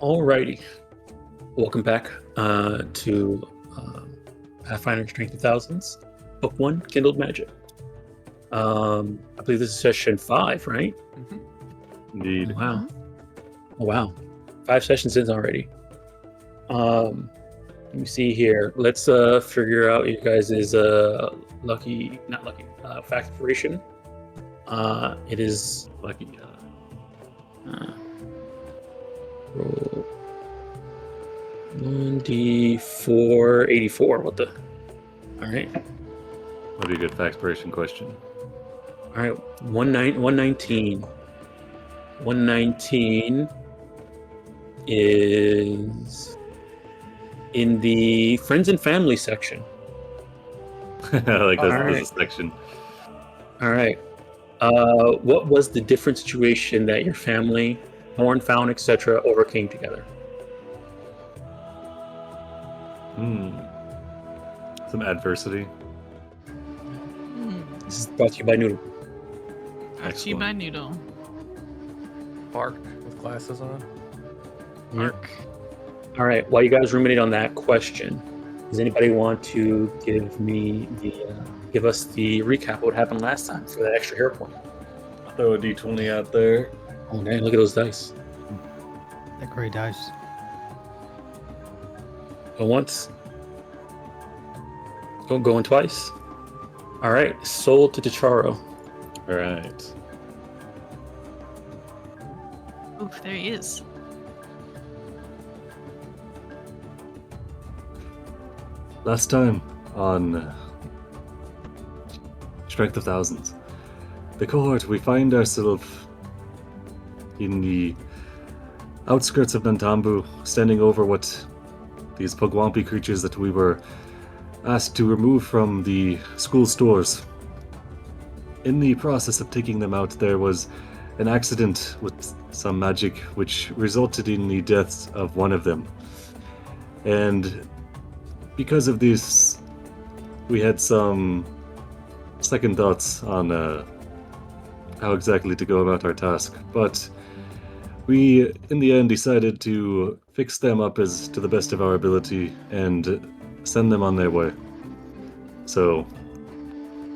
Alrighty, welcome back to Pathfinder Strength of Thousands, Book 1, Kindled Magic. I believe this is session 5, right? Indeed. Wow. Oh, wow. 5 sessions in already. Let me see here. Let's figure out you guys' fact inspiration. It is lucky. Roll 1d4 84. What the? All right. That'd be a good fact-inspiration question. All right. 119. 119 is in the friends and family section. I like this, All this right. is section. All right. What was the different situation that your family, Horn, Found, etc., overcame together? Some adversity. This is brought to you by Noodle. Brought you by Noodle. Bark with glasses on. Bark. All right. While you guys ruminate on that question, does anybody want to give us the recap of what happened last time for that extra hero point? Throw a d20 out there. Oh man, look at those dice. They're great dice. Go once. Going twice. All right. Sold to Ticharo. All right. Oof, there he is. Last time on Strength of Thousands, the cohort, we find ourselves in the outskirts of Nantambu, standing over what these Pugwampi creatures that we were asked to remove from the school stores. In the process of taking them out, there was an accident with some magic which resulted in the death of one of them. And because of this, we had some second thoughts on how exactly to go about our task. But we, in the end, decided to fix them up as to the best of our ability and send them on their way. So,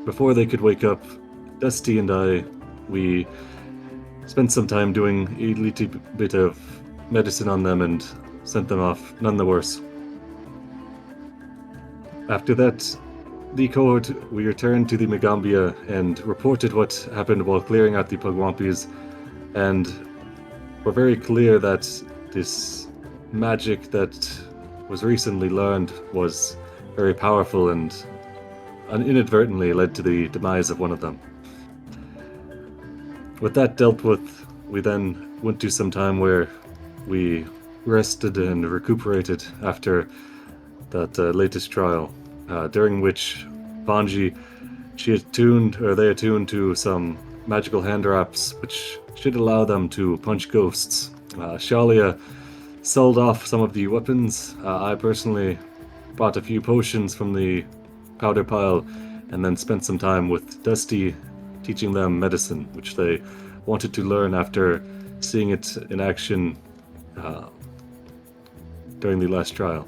before they could wake up, Dusty and I, we spent some time doing a little bit of medicine on them and sent them off, none the worse. After that, the cohort, we returned to the Magaambya and reported what happened while clearing out the Pugwampis, and were very clear that this magic that was recently learned was very powerful and inadvertently led to the demise of one of them. With that dealt with, we then went to some time where we rested and recuperated after that latest trial, during which Vanji, they attuned to some magical hand wraps which should allow them to punch ghosts. Shalia sold off some of the weapons. I personally bought a few potions from the powder pile and then spent some time with Dusty teaching them medicine, which they wanted to learn after seeing it in action during the last trial.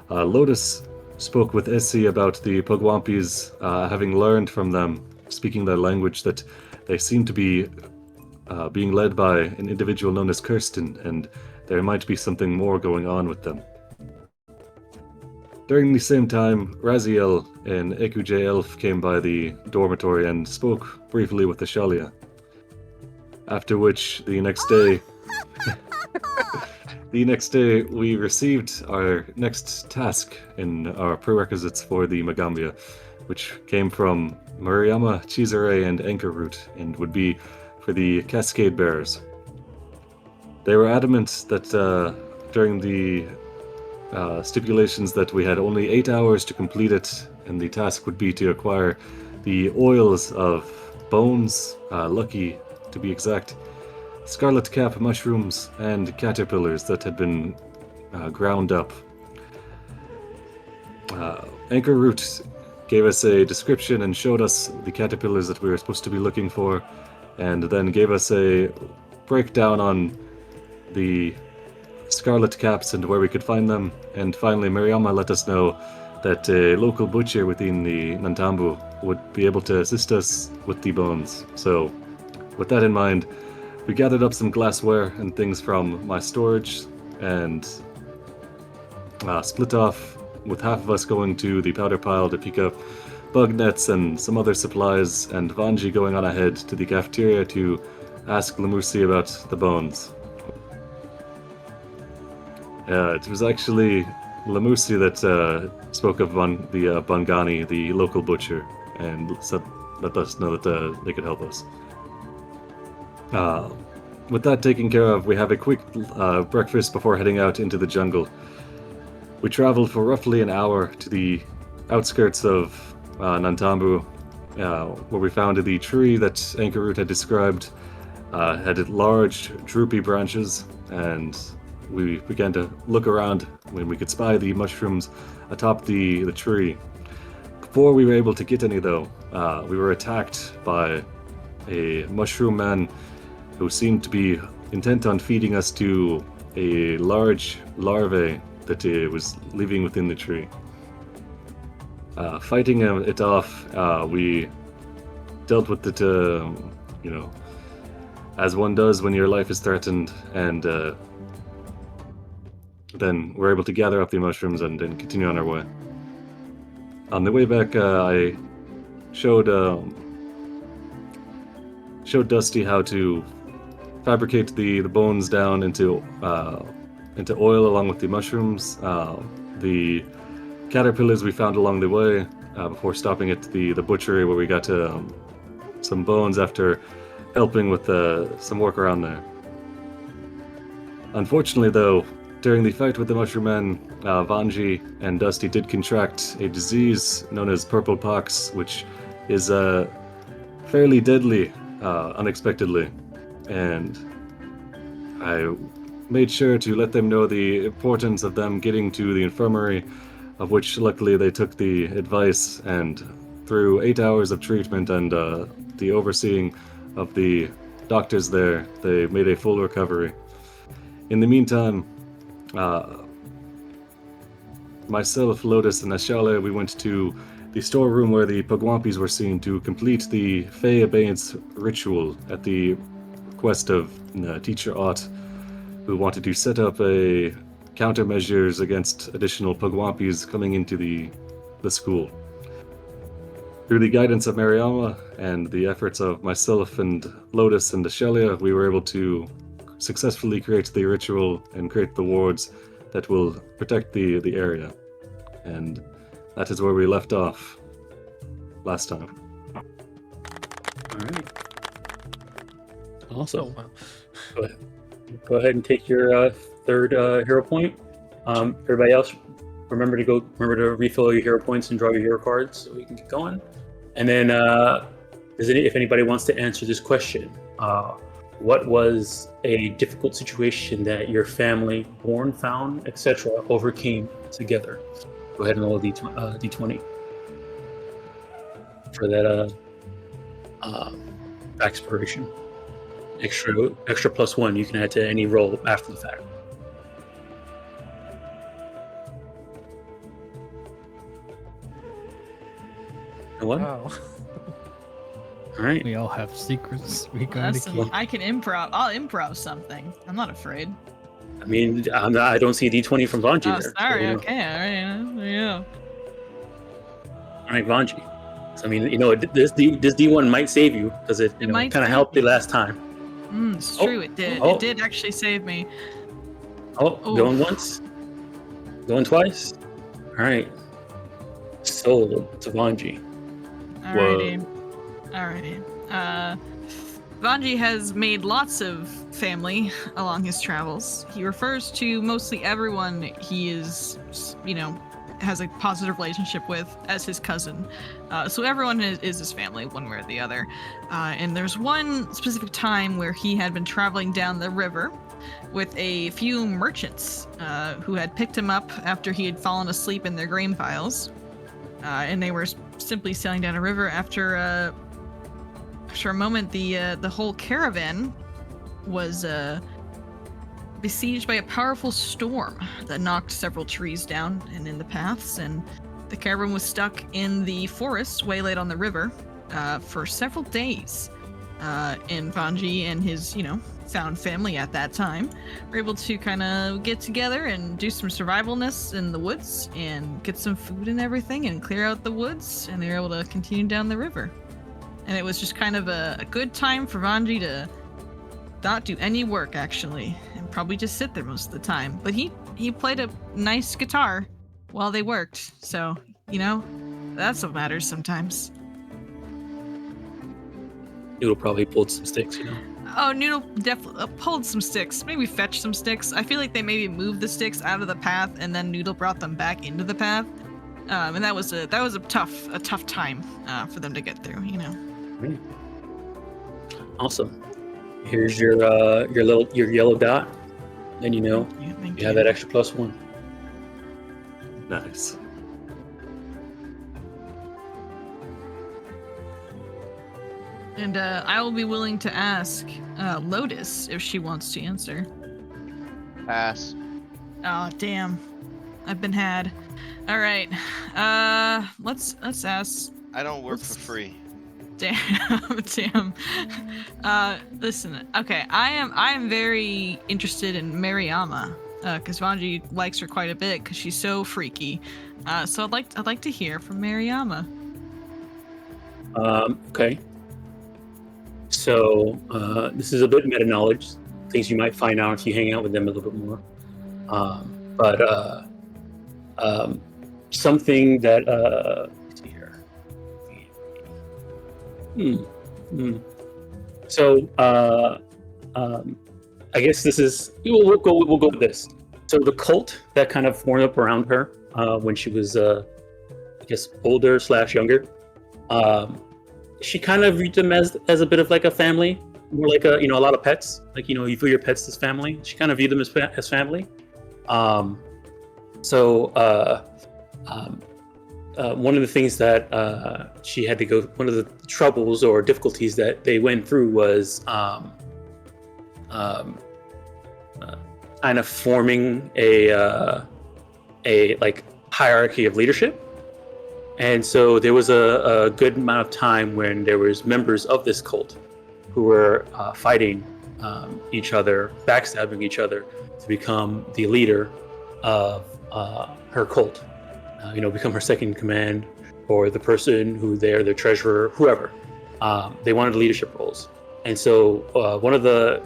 Lotus spoke with Essie about the Pugwampis, having learned from them, speaking their language, that they seem to be being led by an individual known as Kirsten, and there might be something more going on with them. During the same time, Raziel and Ekuj Elf came by the dormitory and spoke briefly with the Shalia. After which, the next day, we received our next task in our prerequisites for the Magaambya, which came from Mariama, Chisare, and Anchorroot, and would be for the Cascade Bearers. They were adamant that during the stipulations that we had only 8 hours to complete it, and the task would be to acquire the oils of bones, lucky to be exact, scarlet cap mushrooms, and caterpillars that had been ground up. Anchorroot gave us a description and showed us the caterpillars that we were supposed to be looking for, and then gave us a breakdown on the scarlet caps and where we could find them. And finally, Mariama let us know that a local butcher within the Nantambu would be able to assist us with the bones. So, with that in mind, we gathered up some glassware and things from my storage and split off, with half of us going to the powder pile to pick up bug nets and some other supplies, and Vanji going on ahead to the cafeteria to ask Lamusi about the bones. It was actually Lamusi that spoke of the Bangani, the local butcher, and let us know that they could help us. With that taken care of, we have a quick breakfast before heading out into the jungle. We traveled for roughly an hour to the outskirts of Nantambu, where we found the tree that Ankarut had described had large, droopy branches, and we began to look around when we could spy the mushrooms atop the tree. Before we were able to get any, though, we were attacked by a mushroom man who seemed to be intent on feeding us to a large larvae that was living within the tree. Fighting it off, we dealt with it, as one does when your life is threatened, and then we're able to gather up the mushrooms and continue on our way. On the way back, I showed Dusty how to fabricate the bones down into oil along with the mushrooms. The caterpillars we found along the way before stopping at the butchery, where we got some bones after helping with some work around there. Unfortunately, though, during the fight with the mushroom men, Vanji and Dusty did contract a disease known as purple pox, which is fairly deadly unexpectedly, and I made sure to let them know the importance of them getting to the infirmary, of which luckily they took the advice, and through 8 hours of treatment and the overseeing of the doctors there, they made a full recovery. In the meantime, myself, Lotus, and Ashale, we went to the storeroom where the Pugwampis were seen to complete the Fey Abeyance ritual at the request of Teacher Ott, who wanted to set up a countermeasures against additional Pugwampis coming into the school. Through the guidance of Mariama and the efforts of myself and Lotus and Ashelia, we were able to successfully create the ritual and create the wards that will protect the area. And that is where we left off last time. All right. Awesome. Oh, wow. Go ahead and take your third hero point. Everybody else, remember to refill your hero points and draw your hero cards so we can get going. And then, if anybody wants to answer this question, what was a difficult situation that your family, born, found, etc., overcame together? Go ahead and roll a d20 for that expiration. Extra +1 you can add to any roll after the fact. What? Wow. All right. We all have secrets we gotta Listen, keep. I can improv. I'll improv something. I'm not afraid. I mean, I don't see a d20 from Vanji Oh, there. sorry. So, Okay. All right. Yeah. All right, Vanji. So, I mean, this D1 might save you because it might kind of save helped you me. last time. It's Oh, true. It did. oh. It did actually save me. Oh, Oof. going once, going twice. All right. Sold to Vanji. Alrighty. Vanji has made lots of family along his travels. He refers to mostly everyone he is, has a positive relationship with as his cousin. So everyone is his family, one way or the other. And there's one specific time where he had been traveling down the river with a few merchants who had picked him up after he had fallen asleep in their grain piles. And they were simply sailing down a river. After a moment, the whole caravan was besieged by a powerful storm that knocked several trees down and in the paths, and the caravan was stuck in the forest waylaid on the river for several days. And Vanji and his, found family at that time were able to kind of get together and do some survivalness in the woods and get some food and everything and clear out the woods, and they were able to continue down the river. And it was just kind of a good time for Vanji to not do any work, actually, and probably just sit there most of the time. But he played a nice guitar while they worked, so, that's what matters sometimes. Noodle probably pulled some sticks, Oh, Noodle definitely pulled some sticks. Maybe fetched some sticks. I feel like they maybe moved the sticks out of the path, and then Noodle brought them back into the path. And that was a tough time for them to get through. Right. Awesome. Here's your yellow dot, and you have that extra +1. Nice. And I will be willing to ask Lotus if she wants to answer. Pass. Oh, damn. I've been had. All right. Let's ask. I don't work for free. Damn. Listen. Okay, I am very interested in Mariama, because Vanji likes her quite a bit because she's so freaky. So I'd like to hear from Mariama. Okay. So this is a bit meta knowledge, things you might find out if you hang out with them a little bit more. But something that let's see here. So I guess this is we'll go with this. So the cult that kind of formed up around her when she was I guess older / younger. She kind of viewed them as a bit of like a family, more like a lot of pets. Like you view your pets as family. She kind of viewed them as family. So one of the things that she had to go, one of the troubles or difficulties that they went through was kind of forming a like hierarchy of leadership. And so there was a good amount of time when there was members of this cult who were fighting each other, backstabbing each other to become the leader of her cult. Become her second in command, or the person who they're their treasurer, whoever. They wanted leadership roles, and so one of the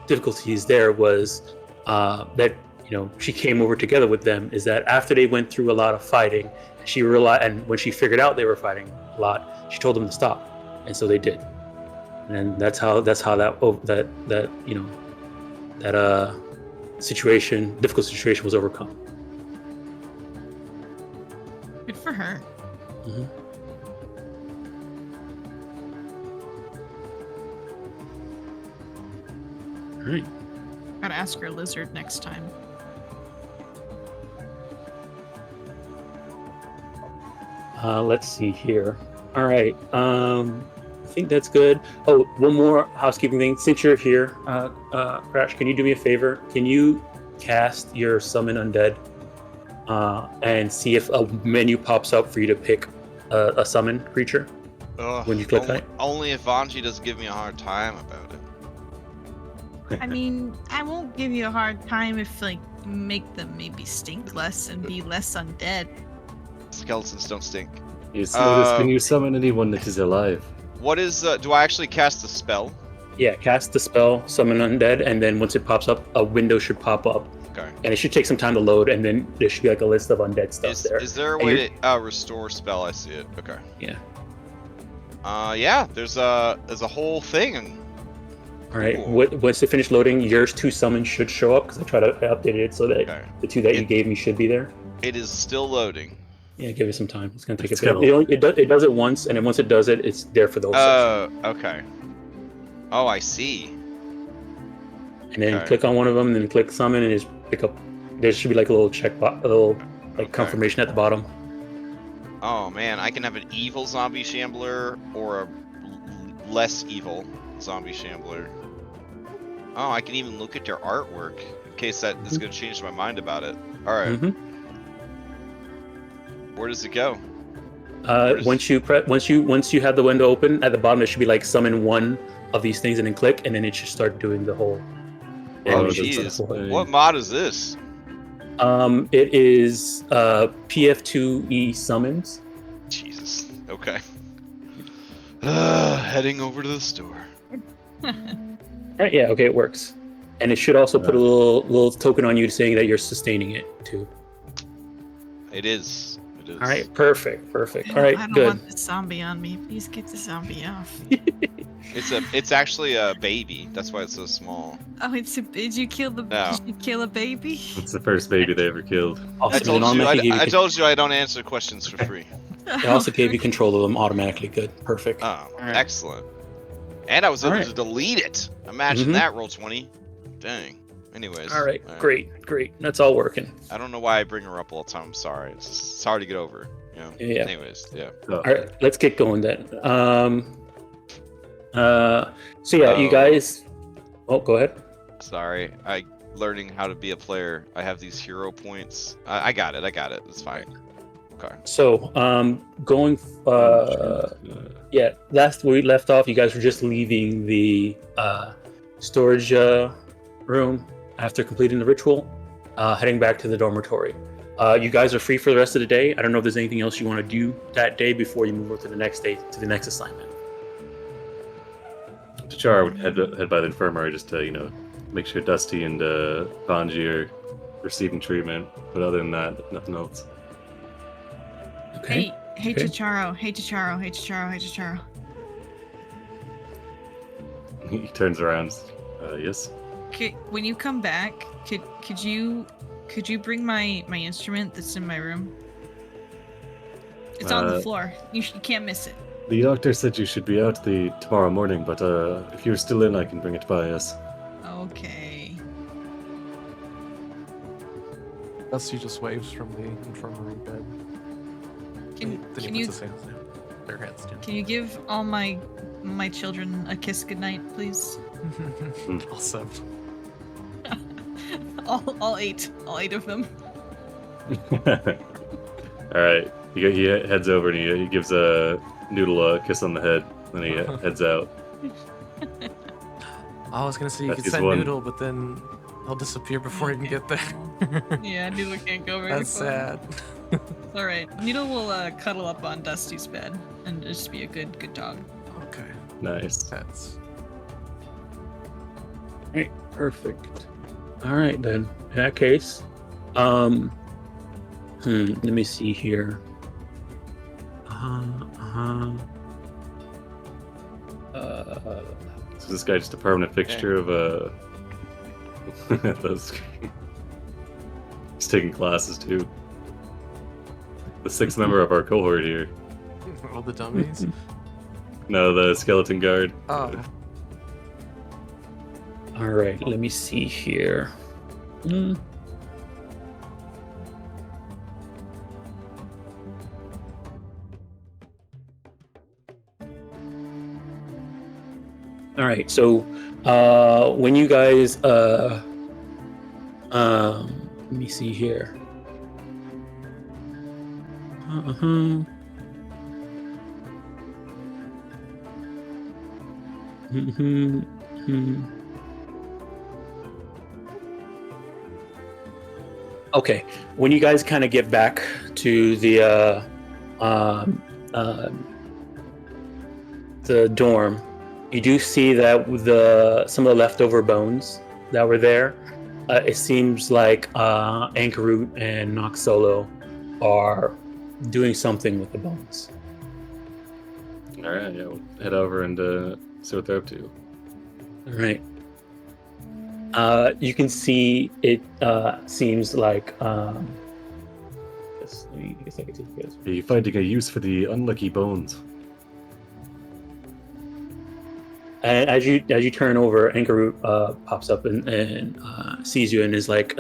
difficulties there was that she came over together with them. Is that after they went through a lot of fighting, she realized, and when she figured out they were fighting a lot, she told them to stop, and so they did. And that's how that difficult situation was overcome. Good for her. Mm-hmm. All right. Gotta ask her lizard next time. Let's see here. All right. I think that's good. Oh, one more housekeeping thing. Since you're here, Crash, can you do me a favor? Can you cast your Summon Undead and see if a menu pops up for you to pick a summon creature when you click on it? Only if Vanji doesn't give me a hard time about it. I mean, I won't give you a hard time if make them maybe stink less and be less undead. Skeletons don't stink. Yes, notice when you summon anyone that is alive. What is do I actually cast the spell? Yeah, cast the spell, Summon Undead, and then once it pops up, a window should pop up. Okay. And it should take some time to load, and then there should be like a list of undead stuff there. Is there a way to restore spell? I see it. Okay. Yeah. Yeah. There's a whole thing. All right. Once they finish loading, yours 2 summons should show up because I updated it so that the 2 that you gave me should be there. It is still loading. Yeah, give it some time. It's gonna take a bit. It does it once, and then once it does it, it's there for the whole session. Okay. Oh, I see. And then click on one of them, and then click summon, and just pick up. There should be like a little confirmation at the bottom. Oh man, I can have an evil zombie shambler or a less evil zombie shambler. Oh, I can even look at their artwork in case that is going to change my mind about it. All right. Mhm. Where does it go? Once you have the window open, at the bottom it should be like summon one of these things and then click, and then it should start doing the whole. Oh, that's jeez. the What thing. mod is this? It is PF2E summons. Jesus. Okay. Heading over to the store. Right, yeah, okay, it works. And it should also put a little token on you saying that you're sustaining it too. It is. It is. All right, perfect. All I right, don't good. want this zombie on me. Please get the zombie off. It's actually a baby. That's why it's so small. Oh, did you kill the? No. Did you kill a baby? It's the first baby they ever killed. Also, I told it you. automatically gave I told you I don't answer questions for free. It also gave you control of them automatically. Good, perfect. Oh, Alright. excellent. And I was able Alright. to delete it. Imagine Mhm. that, roll 20. Dang. Anyways. All right, alright. great. That's all working. I don't know why I bring her up all the time. I'm sorry. It's hard to get over. You know? Yeah. Anyways, yeah. Oh, All right, let's get going then. So yeah, you Oh. guys. Oh, go ahead. Sorry. Learning how to be a player. I have these hero points. I got it. It's fine. Okay. So, going. Yeah, last where we left off, you guys were just leaving the storage room after completing the ritual, heading back to the dormitory. You guys are free for the rest of the day. I don't know if there's anything else you want to do that day before you move on to the next day, to the next assignment. Tachara would head by the infirmary just to, make sure Dusty and Banji are receiving treatment. But other than that, nothing else. Okay. Hey, Okay. Chicharo. Hey, Chicharo. He turns around. Yes. When you come back, could you bring my instrument that's in my room? It's on the floor. You can't miss it. The doctor said you should be out tomorrow morning, but if you're still in, I can bring it by us. Okay. Dusty just waves from the infirmary bed. Can Then he you puts his hands down. Their hands down. can you give all my children a kiss goodnight, please? Awesome. all eight of them. All right. He heads over and he gives a Noodle a kiss on the head, then he heads out. I was gonna say you That could is send one. Noodle, but then he'll disappear before he can get there. Yeah, Noodle can't go very That's far. sad. All right, Noodle will cuddle up on Dusty's bed and just be a good dog. Okay. Nice. That's Right, perfect. All right then. In that case, let me see here. So this guy just a permanent fixture of those. He's taking classes too. The sixth member of our cohort here. all the dummies. No, the skeleton guard. Oh, All right, let me see here. All right, so when you guys let me see here. Okay, when you guys kind of get back to the dorm, you do see that some of the leftover bones that were there. It seems like Ankaroot and Nox Solo are doing something with the bones. All right, yeah, we'll head over and see what they're up to. All right. You can see it seems like. I guess I could take this. Are you finding a use for the unlucky bones? And as you turn over, Ankaroot pops up and sees you and is like,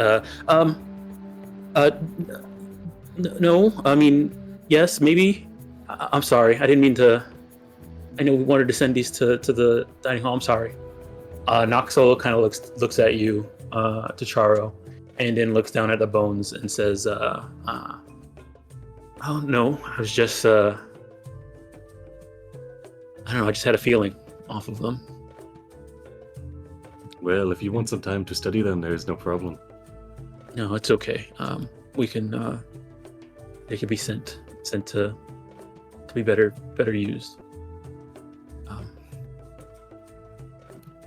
no, I mean, yes, maybe. I'm sorry, I didn't mean to. I know we wanted to send these to the dining hall. I'm sorry. Noxolo kind of looks at you, to Charo, and then looks down at the bones and says, "Oh no, I was just I don't know. I just had a feeling off of them." Well, if you want some time to study them, there's no problem. No, it's okay. We can. They could be sent to be better used.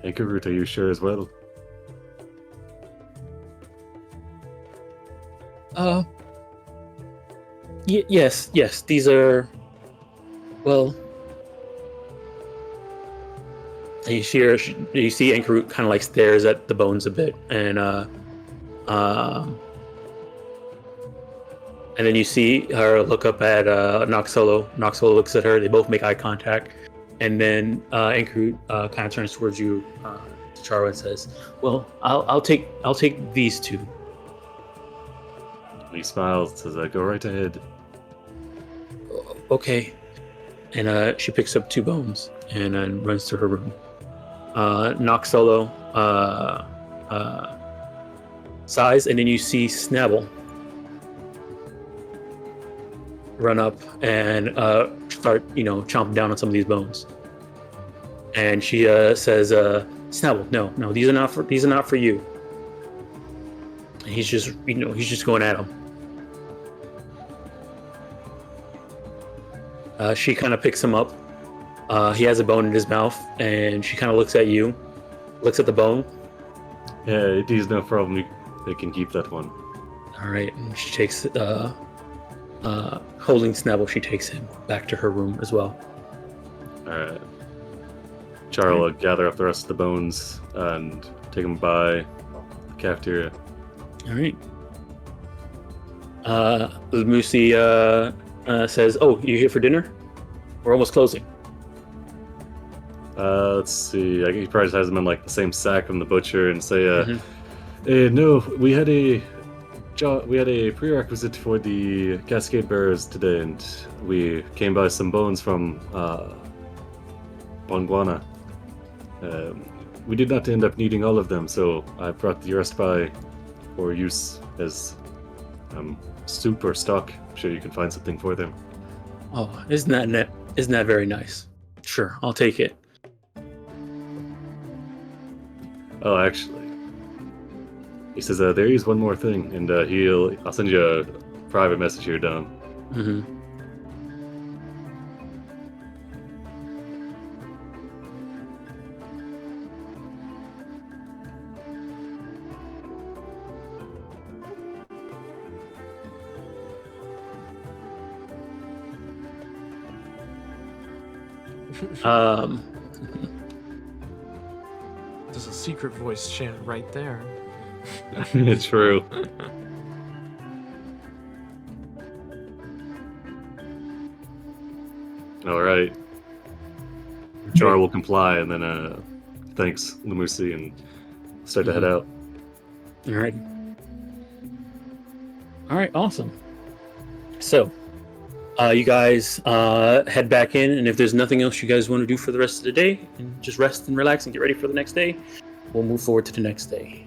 Hey, Garut, are you sure as well? Yes. These are. Well. And you see Ankarut kind of like stares at the bones a bit, and then you see her look up at Noxolo. Noxolo looks at her. They both make eye contact, and then Ankarut kind of turns towards you, to Charo, and says, "Well, I'll take these two." He smiles, says, "Go right ahead." Okay. And she picks up 2 bones and then runs to her room. Noxolo sighs, and then you see Snabble run up and start, chomping down on some of these bones. And she says, "Snabble, no, these are not for you." And he's just going at him. She kind of picks him up. He has a bone in his mouth, and she kind of looks at you, looks at the bone. Yeah, it is no problem. They can keep that one. All right, and she takes, holding Snabble, she takes him back to her room as well. Alright. Charo will gather up the rest of the bones and take them by the cafeteria. All right. Musi says, "Oh, you here for dinner? We're almost closing." Let's see. He probably just has them in like the same sack from the butcher and say, "No, we had a prerequisite for the Cascade Bearers today, and we came by some bones from Bongwana. We did not end up needing all of them, so I brought the rest by for use as soup or stock. I'm sure you can find something for them." Oh, isn't that very nice? Sure, I'll take it. Oh, actually, he says there is one more thing, and I'll send you a private message here, Don. Mm-hmm. There's a secret voice chant right there. It's true. All right. Char will comply, and then thanks Lemusi, and start to head out. All right. All right. Awesome. So, you guys head back in, and if there's nothing else you guys want to do for the rest of the day, and just rest and relax and get ready for the next day, we'll move forward to the next day.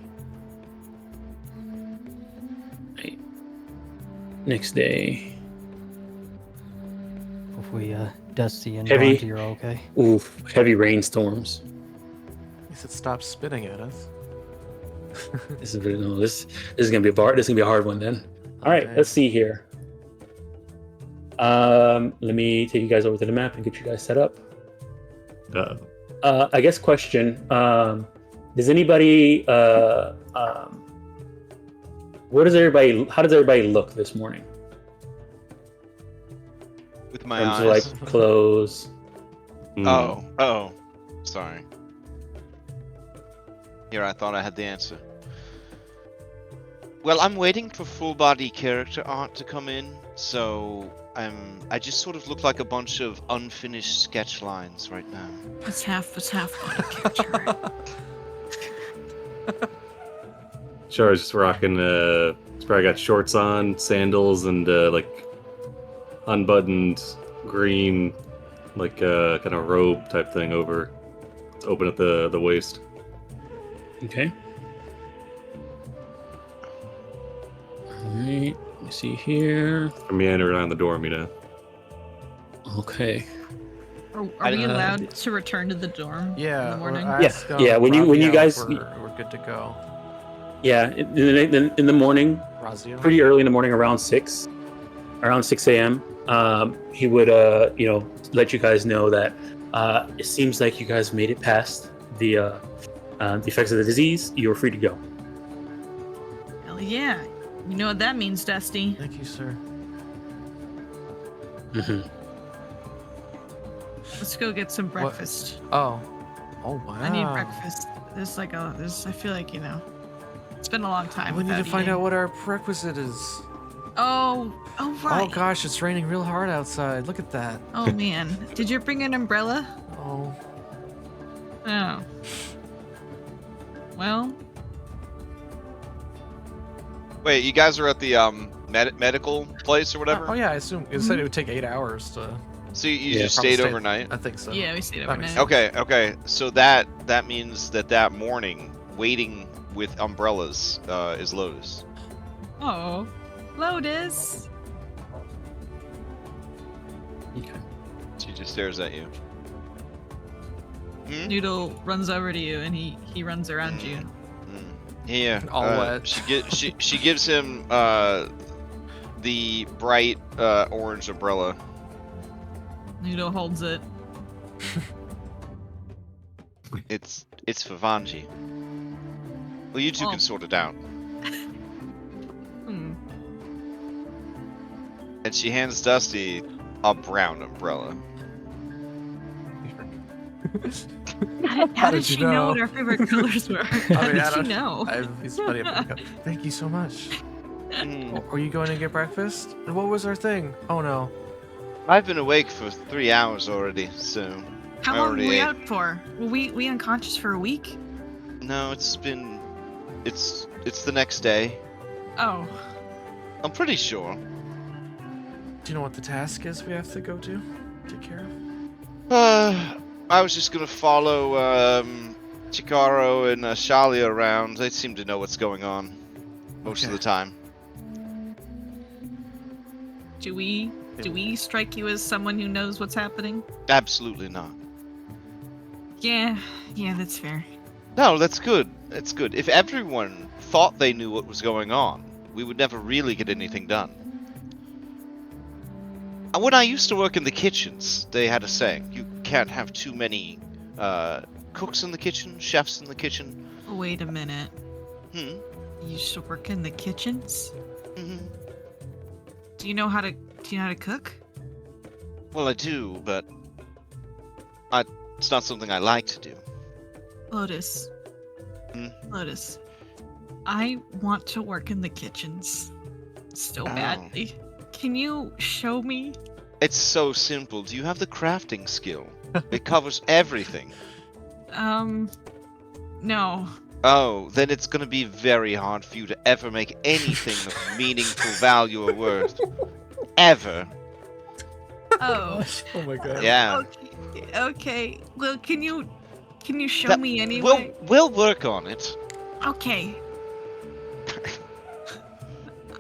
Right. Next day. Hopefully, Dusty and Heavy. Monty are okay. Oof, heavy rainstorms. He said stop spitting at us. This is gonna be a hard one then. All right, Okay. let's see here. Let me take you guys over to the map and get you guys set up. I guess question. Does anybody? How does everybody look this morning? With my In terms eyes. of like clothes. Oh, sorry. Here, I thought I had the answer. Well, I'm waiting for full body character art to come in, so I just sort of look like a bunch of unfinished sketch lines right now. It's half body character. Char's just rocking. He's probably got shorts on, sandals, and like unbuttoned green, like kind of robe type thing over. It's open at the waist. Okay. Alright, let me see here. I meander around the dorm, you know. Okay. Are we allowed to return to the dorm in Yeah. the morning? I asked, Yeah, when you Rabia if guys- we're good to go. Yeah, in the morning, Razio. pretty early in the morning, around 6 a.m. He would let you guys know that it seems like you guys made it past the effects of the disease. You're free to go. Hell yeah. You know what that means, Dusty. Thank you, sir. Mm-hmm. Let's go get some breakfast. Oh. Oh wow. I need breakfast. I feel like, it's been a long time. We need to without find eating. out what our prerequisite is. Oh, right. Oh gosh, it's raining real hard outside. Look at that. Oh man, did you bring an umbrella? Oh. Oh. Well, Wait, you guys are at the medical place or whatever? Oh yeah, I assume it said it would take 8 hours to. So you Yeah. just Probably stayed stay- overnight? I think so. yeah, we stayed That makes overnight. Okay. So that means that morning, waiting with umbrellas, is Lotus. Oh, Lotus. Okay. She just stares at you. Hmm? Noodle runs over to you and he runs around you. Here. All wet. She gives him the bright orange umbrella. Noodle holds it. It's for Vanji. Well, you two Oh. can sort it out. Hmm. And she hands Dusty a brown umbrella. How did did she you know know? what our favorite colors were? How mean, I did she don't- know? He's funny. Thank you so much. Mm. Are you going to get breakfast? What was our thing? Oh no. I've been awake for 3 hours already, so How I long were already we ate. out for? Were we unconscious for a week? No, it's the next day. Oh, I'm pretty sure. Do you know what the task is we have to go to? Take care of? I was just gonna follow Chikaro and Shalia around. They seem to know what's going on most of Okay. the time. do we strike you as someone who knows what's happening? Absolutely not. Yeah, that's fair. No, that's good. That's good. If everyone thought they knew what was going on, we would never really get anything done. And when I used to work in the kitchens, they had a saying: you can't have too many cooks in the kitchen, chefs in the kitchen. Wait a minute. Hmm. You used to work in the kitchens? hmm Do you know how to cook? Well, I do, but it's not something I like to do. Lotus. Hmm? Lotus. I want to work in the kitchens so Oh. badly. Can you show me? It's so simple. Do you have the crafting skill? It covers everything. No. Oh, then it's gonna be very hard for you to ever make anything of meaningful value or worth. Ever. Oh. Oh my god. Yeah. Okay. Well, can you show That- me anyway? We'll work on it. Okay.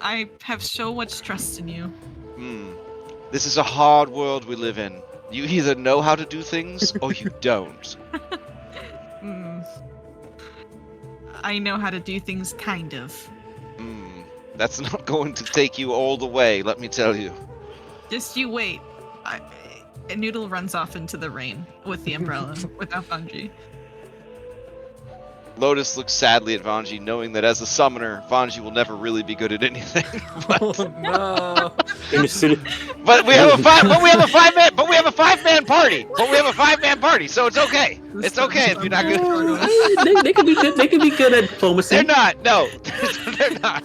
I have so much trust in you. This is a hard world we live in. You either know how to do things or you don't. I know how to do things, kind of. That's not going to take you all the way, let me tell you. Just you wait. And Noodle runs off into the rain with the umbrella without Bungie. Lotus looks sadly at Vanji, knowing that as a summoner, Vanji will never really be good at anything. Oh no. And as soon- But we have a five-man party. But we have a five-man party, so it's okay. It's okay if you're not good. they could be good. They could be good at diplomacy. They're not. No, they're not.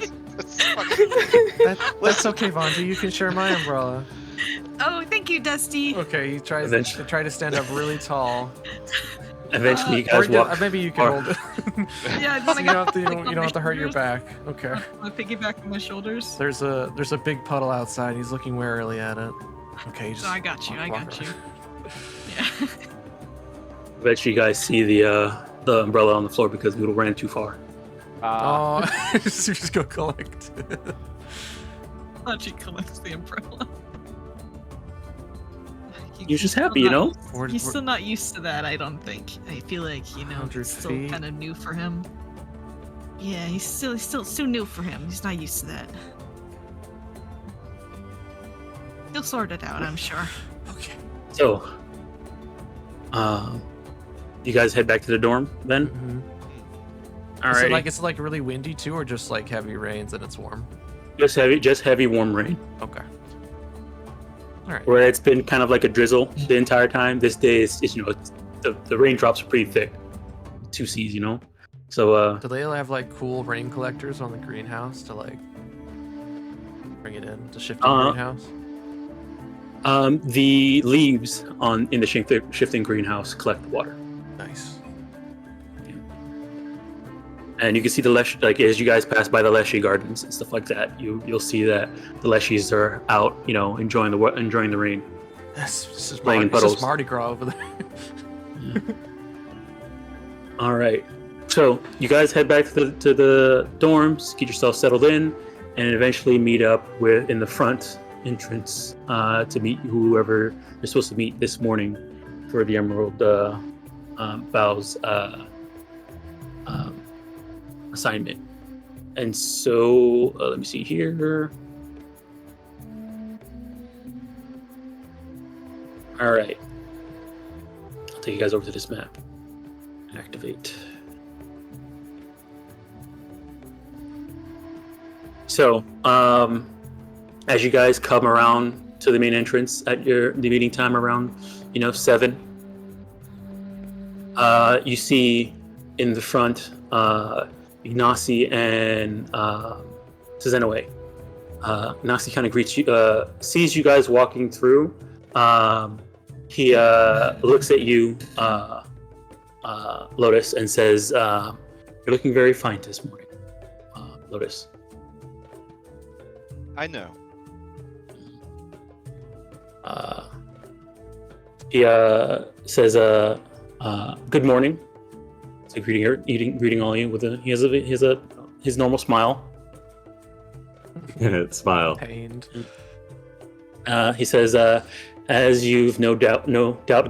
That's okay, Vanji. You can share my umbrella. Oh, thank you, Dusty. Okay, he tries Eventually. to try to stand up really tall. Eventually, you Or guys walk. maybe you can or- hold it. Yeah, I So want you to don't have to, you don't have to hurt your back. Okay. Want to piggyback on my shoulders? There's a big puddle outside. He's looking warily at it. Okay, just No, I got you. I walk got around. you. Yeah. Eventually, you guys see the umbrella on the floor because Noodle ran too far. Oh, just go collect. Thought she collects the umbrella. You're just happy, you know? He's still not used to that, I don't think. I feel like, 100 it's still feet. kind of new for him. Yeah, he's still new for him. He's not used to that. He'll sort it out, I'm sure. Okay. So, you guys head back to the dorm then? Mm-hmm. All right. Is it like really windy too, or just like heavy rains and it's warm? Just heavy, warm rain. Okay. All right. Where it's been kind of like a drizzle the entire time. This day is the raindrops are pretty thick. 2 C's, So Do they have like cool rain collectors on the greenhouse to like bring it in to shift the greenhouse? the leaves in the shifting greenhouse collect the water. Nice. And you can see the Leshy, like as you guys pass by the Leshy gardens and stuff like that, you'll see that the Leshies are out, enjoying the rain. This is Playing in Mardi, puddles. Mardi Gras over there. All right, so you guys head back to the dorms, get yourself settled in, and eventually meet up in the front entrance to meet whoever you're supposed to meet this morning for the Emerald Vows assignment. And so let me see here. All right, I'll take you guys over to this map. Activate. So as you guys come around to the main entrance at the meeting time around 7, you see in the front Ignacy and Zenoway. Ignacy kind of greets you, sees you guys walking through. He looks at you, Lotus, and says, "You're looking very fine this morning, Lotus." I know. He says, "Good morning." So greeting all you with his normal smile. Smile. Pained. He says, "As you've no doubt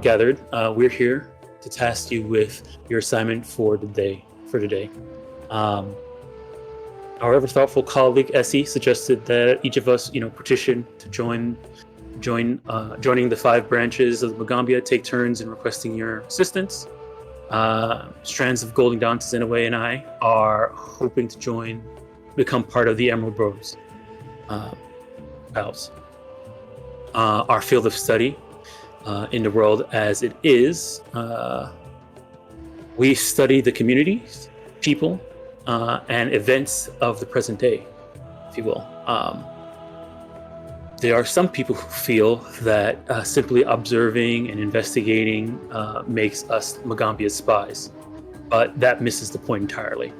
gathered, we're here to task you with your assignment for today. Our ever thoughtful colleague Essie suggested that each of us, petition to joining the 5 branches of the Magaambya, take turns in requesting your assistance. Strands of Golden Dawn, Zenoway, and I are hoping to become part of the Emerald Bros. Vows. Our field of study in the world as it is, we study the communities, people, and events of the present day, if you will. There are some people who feel that simply observing and investigating makes us Magaambya's spies, but that misses the point entirely.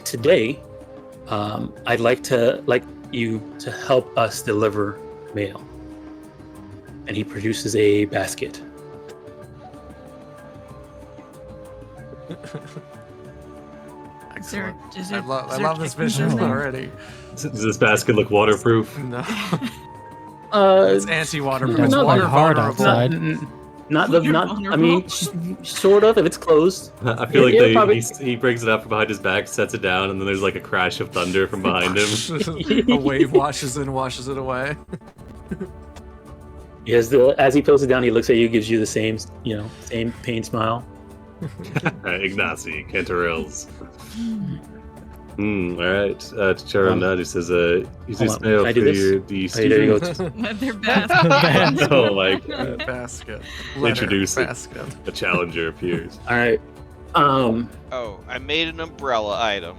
Today, I'd like you to help us deliver mail. And he produces a basket. Excellent. Is I there love this chickens in vision there? already. Does this basket look waterproof? No, Uh, it's anti-water. It's It's quite water hard vulnerable. outside. I mean, sort of, if it's closed. I feel like Yeah, probably. he brings it up from behind his back, sets it down, and then there's like a crash of thunder from behind him. A wave washes it away. Yes, as he pulls it down, he looks at you, gives you the same pain smile. Ignacy, Cantarils. Alright. Charonadi says, use this hold on. mail I for do this? the Oh, there you student. go. Their bath. Oh my Basket. Introduce it. basket. A challenger appears. All right. Oh, I made an umbrella item.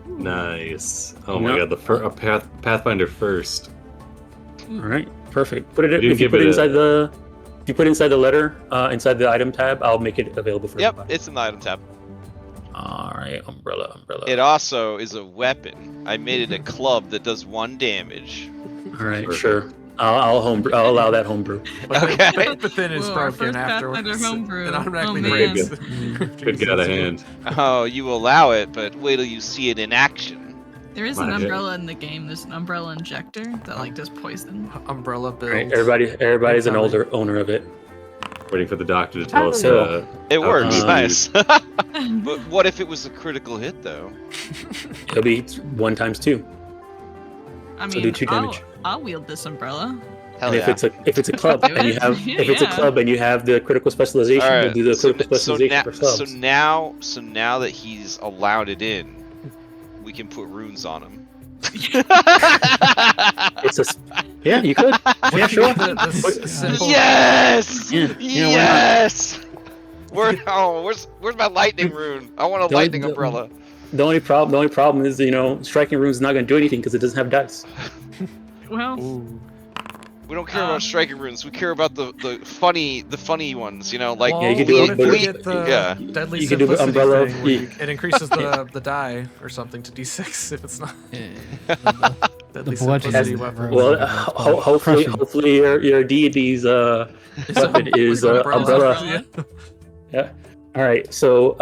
Nice. Oh my Yep. god, the Pathfinder first. All right. Perfect. Put it. You didn't If you give put it it inside the. If you put it inside the letter, inside the item tab, I'll make it available for Yep, everybody. it's in the item tab. All right. Umbrella. It also is a weapon. I made it a club that does 1 damage. All right. Perfect. Sure. I'll allow that homebrew. But Okay. but then it's Whoa, our broken first afterwards. Pathfinder homebrew. It automatically Oh, breaks. man. Could get out of hand. Oh, you allow it, but wait till you see it in action. There is an My umbrella in the game. There's an umbrella injector that like does poison. Umbrella build. Right, everybody's an Incoming. owner of it. Waiting for the doctor to tell us. So- It works, Um, nice. But what if it was a critical hit, though? It'll be 1 times 2. I So mean, do 2 damage. I'll wield this umbrella. Hell And yeah. if it's a club Do and you it. have if it's a Yeah. club and you have the critical specialization, All we'll right. do the So, critical specialization for so clubs. now that he's allowed it in, we can put runes on him. It's a yeah, you could. Yeah, sure. The simple. Yes! Yeah, yeah, why not? Yes! Where's my lightning rune? I want a The- lightning the- umbrella. The only problem is striking runes is not going to do anything because it doesn't have dice. Well, Ooh. We don't care about striking runes. We care about the funny ones. Like Yeah, you could do what it, if but you it- get the yeah. deadly You could do the simplicity umbrella thing of- where it increases the die or something to d6 if it's not deadly bludgeon simplicity is weapon. the- Well, Crushing. hopefully your deity's weapon is umbrella. Yeah. Yeah. All right. So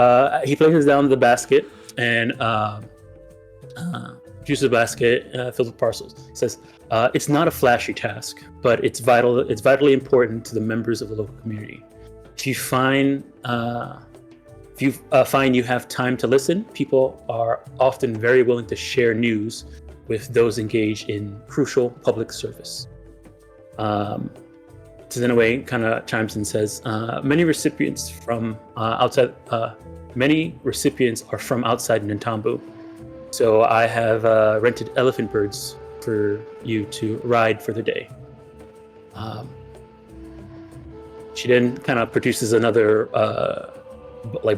he places down the basket and juices the basket filled with parcels. He says, "It's not a flashy task, but it's vital. It's vitally important to the members of the local community. If you find you have time to listen, people are often very willing to share news with those engaged in crucial public service." Zenaway kind of chimes in and says, many recipients are from outside Nantambu. So I have rented elephant birds for you to ride for the day. She then kind of produces another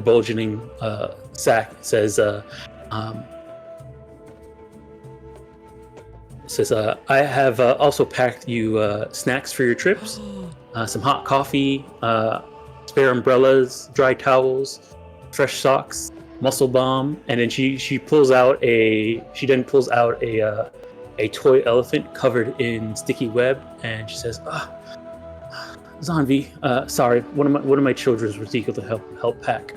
bulging sack. It says, I have also packed you snacks for your trips, some hot coffee, spare umbrellas, dry towels, fresh socks, muscle balm, and then she pulls out a toy elephant covered in sticky web, and she says, Zanvi, sorry, one of my children was eager to help pack.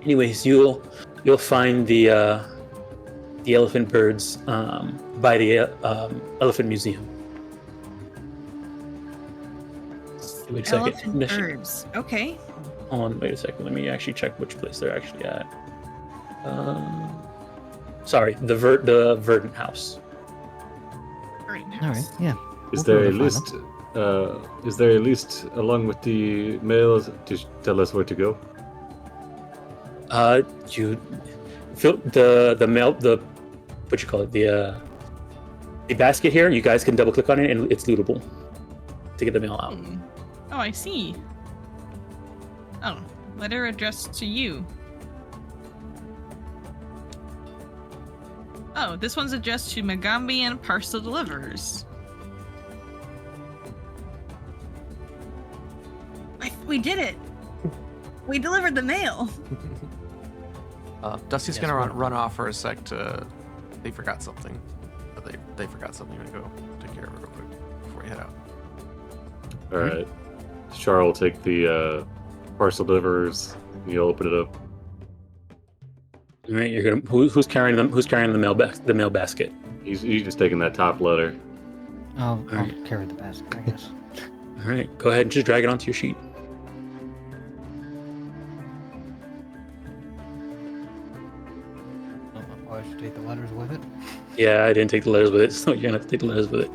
Anyways, you'll find the elephant birds by the elephant museum. Wait a second. elephant birds. Okay. Hold on, wait a second. Let me actually check which place they're actually at. Sorry, the Verdant House. Great. All right, yeah. Is We'll there a be able to find list? Is there a list along with the mail to tell us where to go? You fill the mail, the basket here. You guys can double click on it, and it's lootable to get the mail out. Oh, I see. Oh, letter addressed to you. Oh, this one's addressed to Magaambya and parcel deliverers. We did it! We delivered the mail! Dusty's Yes, gonna we're- run off for a sec to. They forgot something. They forgot something. I'm gonna go take care of it real quick before we head out. All right. Char will take the parcel deliverers. You'll open it up. All right, you're gonna who's carrying them? Who's carrying the mail basket? He's just taking that top letter. I'll Alright. carry the basket, I guess. All right, go ahead and just drag it onto your sheet. Oh, I should take the letters with it. Yeah, I didn't take the letters with it, so you're gonna have to take the letters with it.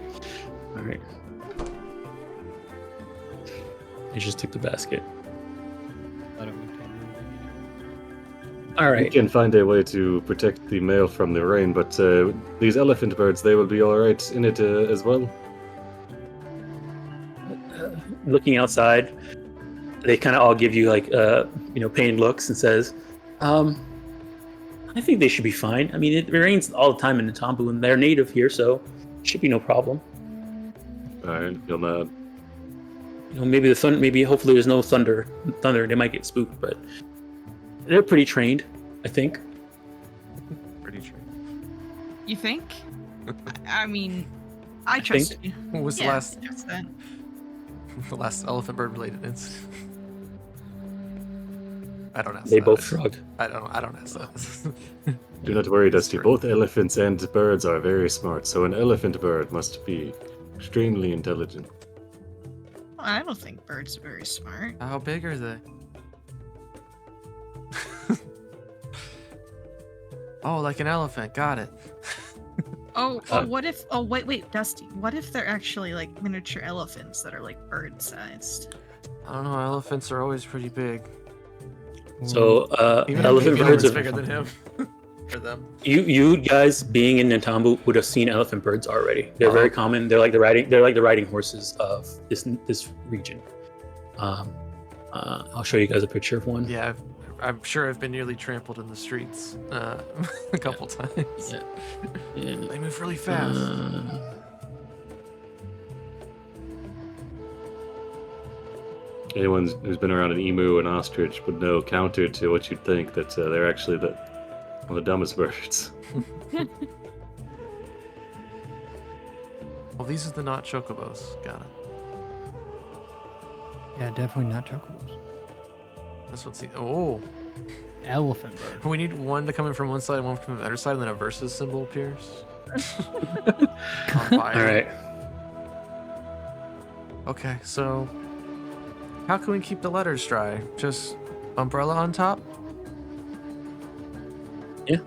All right. I just took the basket. Let it retain. All We right. can find a way to protect the mail from the rain, but these elephant birds, they will be all right in it as well. Looking outside, they kind of all give you pained looks and says, I think they should be fine. I mean, it rains all the time in Nantambu, and they're native here, so it should be no problem. All right, you'll nod. Maybe hopefully there's no thunder. They might get spooked, but they're pretty trained, I think. Pretty true. You think? I mean, I trust you. What was Yeah, the I trust that. last elephant bird related incident? I don't ask They that. both shrug. I don't ask that. Do not worry, It's Dusty. true. Both elephants and birds are very smart, so an elephant bird must be extremely intelligent. I don't think birds are very smart. How big are they? Oh, like an elephant. Got it. Oh, what if? Oh, wait, Dusty. What if they're actually like miniature elephants that are like bird-sized? I don't know. Elephants are always pretty big. So Even elephant maybe birds elephant's are bigger than him. For them. you guys being in Nantambu would have seen elephant birds already. They're very okay. common. They're like the riding horses of this region. I'll show you guys a picture of one. Yeah, I'm sure I've been nearly trampled in the streets a couple times. Yeah. Yeah. They move really fast. Anyone who's been around an emu and ostrich would know, counter to what you'd think, that they're actually one of the dumbest birds. Well, these are the not chocobos. Got it. Yeah, definitely not chocobos. That's what's the. Oh, Elephant bird. we need one to come in from one side and one from the other side, and then a versus symbol appears. On fire. All right. Okay, so how can we keep the letters dry? Just umbrella on top? Yeah.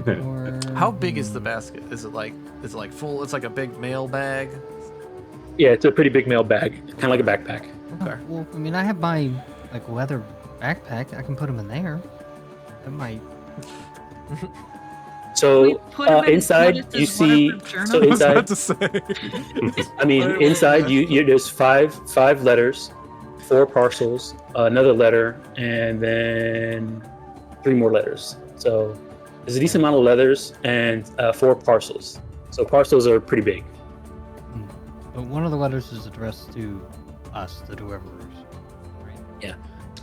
Or How big is the basket? Is it like full? It's like a big mail bag. Yeah, it's a pretty big mail bag, kind of like a backpack. Okay. Well, I mean, I have my like leather backpack. I can put them in there. That might. So We put 'em in inside what is you this, see. whatever journal? So I was about inside, to say. I mean, inside you there's five letters, 4 parcels, another letter, and then 3 more letters. So there's a decent amount of letters and 4 parcels. So parcels are pretty big. But one of the letters is addressed to us, the whoever's. Right?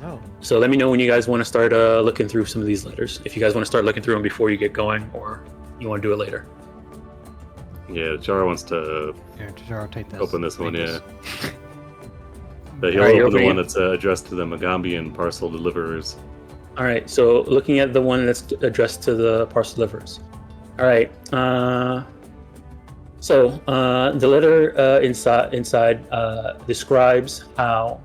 Oh. So let me know when you guys want to start looking through some of these letters. If you guys want to start looking through them before you get going, or you want to do it later. Yeah, Jar wants to Here, Jaro, take this. open this one, Take yeah. this. But he'll Alright, you're open the opening one it. that's addressed to the Magaambyan parcel deliverers. All right. So looking at the one that's addressed to the parcel deliverers. All right. So the letter inside describes how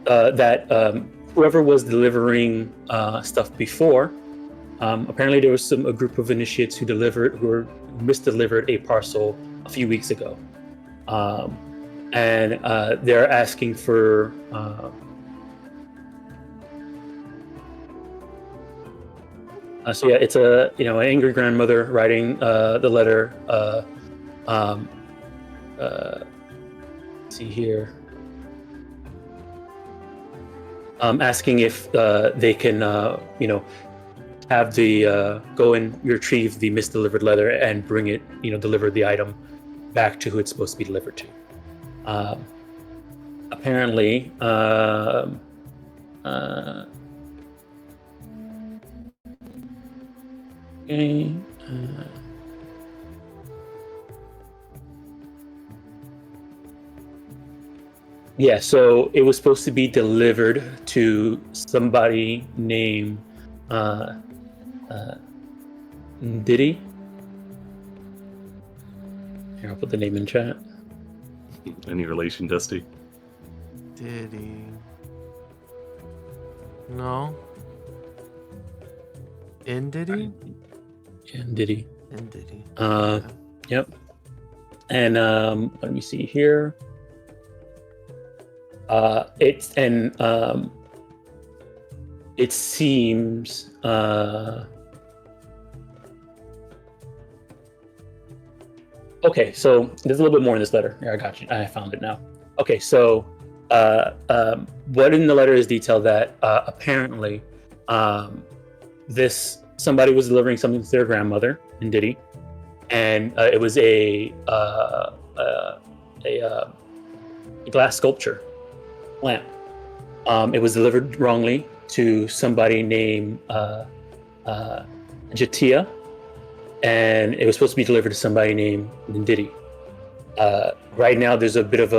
that whoever was delivering stuff before, apparently there was a group of initiates who misdelivered a parcel a few weeks ago, and they're asking for. So yeah, it's an angry grandmother writing the letter. Let's see here. Asking if they can, have the go and retrieve the misdelivered letter and bring it, deliver the item back to who it's supposed to be delivered to. Apparently, okay. Yeah, so it was supposed to be delivered to somebody named Diddy. Here, I'll put the name in chat. Any relation, Dusty? Did he? No. In did he? Yeah, Diddy. In did he? Yep. And let me see here. It seems okay, so there's a little bit more in this letter. Here, I got you. I found it now. Okay, so what in the letter is detailed that apparently somebody was delivering something to their grandmother in Diddy, and it was a glass sculpture. lamp. It was delivered wrongly to somebody named Jatia, and it was supposed to be delivered to somebody named Ndidi. Right now, there's a bit of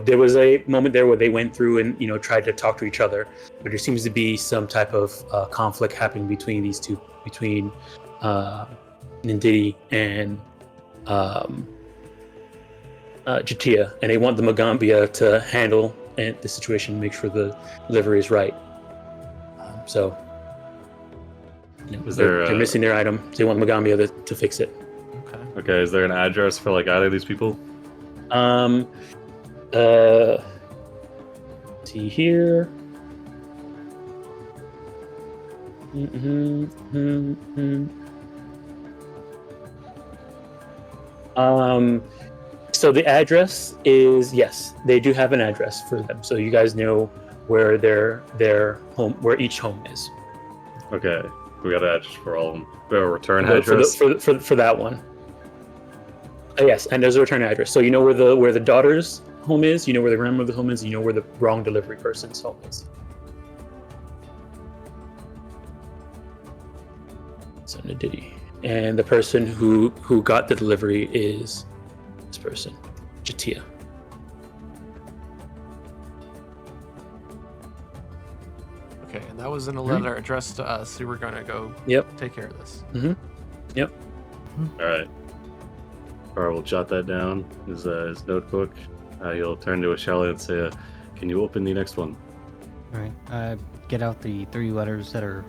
there was a moment there where they went through and tried to talk to each other, but there seems to be some type of conflict happening between these two, between Ndidi and Jatia, and they want the Magaambya to handle the situation, make sure the delivery is right. They're missing their item. So they want Magaambya to fix it. Okay, is there an address for like either of these people? See here. So the address is, yes, they do have an address for them. So you guys know where their home, where each home is. Okay, we got an address for all of them. We have a return address for that one. Yes, and there's a return address. So you know where the daughter's home is, you know where the grandmother's home is, you know where the wrong delivery person's home is. So Ndidi. And the person who got the delivery is this person, Jatia. Okay, and that was in a letter addressed to us. We were gonna go take care of this. Yep. All right. Or we'll jot that down. His notebook. You'll turn to Ashella and say, "Can you open the next one?" All right. Get out the 3 letters that are,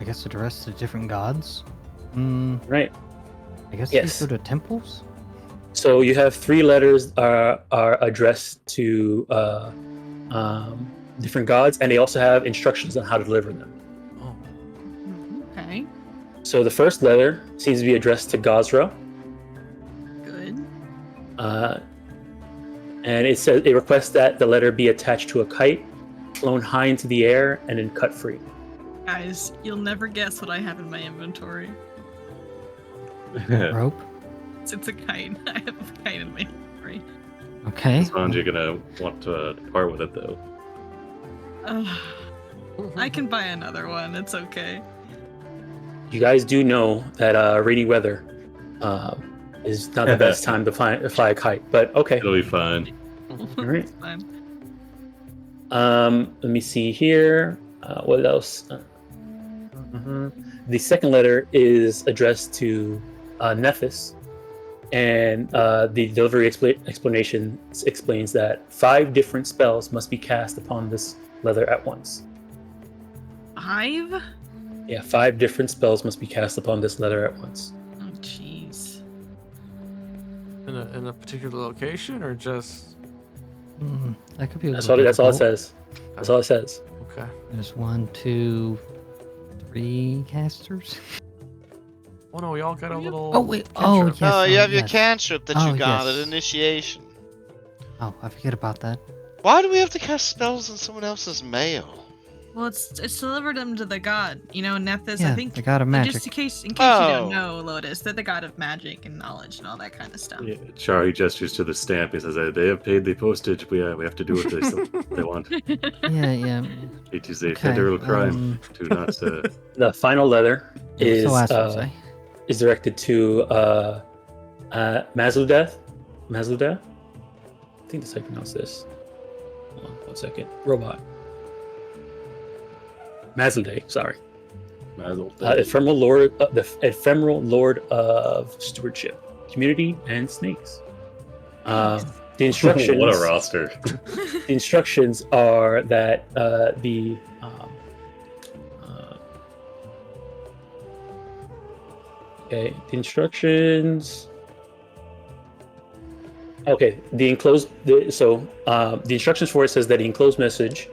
I guess, addressed to different gods. Right. I guess Yes. these go to temples. So you have 3 letters are addressed to different gods, and they also have instructions on how to deliver them. Oh. Okay. So the first letter seems to be addressed to Gazra. Good. And it says it requests that the letter be attached to a kite, flown high into the air, and then cut free. Guys, you'll never guess what I have in my inventory. Rope. It's a kite. I have a kite in my inventory. Okay. Sponge, you're gonna want to part with it though. I can buy another one. It's okay. You guys do know that rainy weather is not the best time to fly a kite, but okay. It'll be fine. All right. It's fine. Let me see here. What else? The second letter is addressed to Nephis, and the delivery explanation explains that 5 different spells must be cast upon this leather at once. 5? Yeah, 5 different spells must be cast upon this leather at once. Oh, jeez. In a particular location, or just? That could be. That's all it says. That's all it says. Okay. There's 1, 2, 3 casters. Oh no, we all got a little. Oh wait. cantrip. Oh yes. Oh, you have your yes. cantrip that you Oh, got yes. at initiation. Oh, I forget about that. Why do we have to cast spells in someone else's mail? Well, it's delivered them to the god. You know, Nephis, Yeah, I think. the god of magic. Just in case you Oh. don't know, Lotus, they're the god of magic and knowledge and all that kind of stuff. Yeah, Char, he gestures to the stamp. He says, "They have paid the postage. We have to do what they want. Yeah. It is a Okay, federal crime to not." The final letter is so as to say. is directed to Mazludah. Mazludah? I think that's how you pronounce this. Hold on 1 second. Robot. Mazludah, sorry. Ephemeral Lord, the Ephemeral Lord of Stewardship, Community, and Snakes. The instructions. What a roster! The instructions are that the instructions. Okay, the instructions for it says that the enclosed message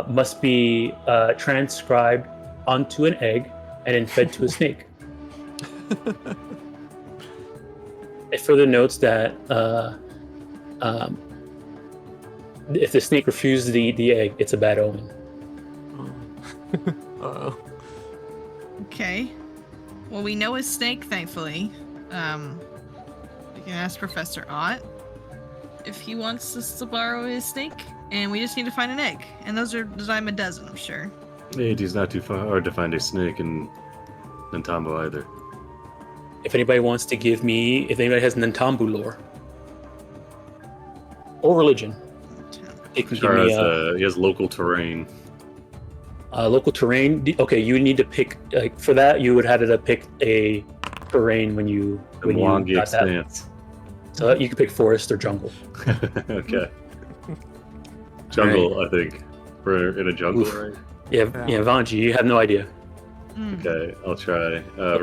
must be transcribed onto an egg and then fed to a snake. It further notes that if the snake refuses to eat the egg, it's a bad omen. Uh-oh. Okay. Well, we know a snake, thankfully. We can ask Professor Ott. if he wants us to borrow his snake, and we just need to find an egg. And those are I'm a dozen, I'm sure. It is not too hard to find a snake in Nantambo either. If anybody wants to give me, if anybody has Nantambu lore or religion, it can give Char me he has local terrain. local terrain. Okay, you need to pick for that. You would have to pick a terrain when you Mwangi got that. Expanse. So you can pick forest or jungle. Okay. Jungle, I think. We're in a jungle, right? Yeah, Vanji, you have no idea. Okay, I'll try. How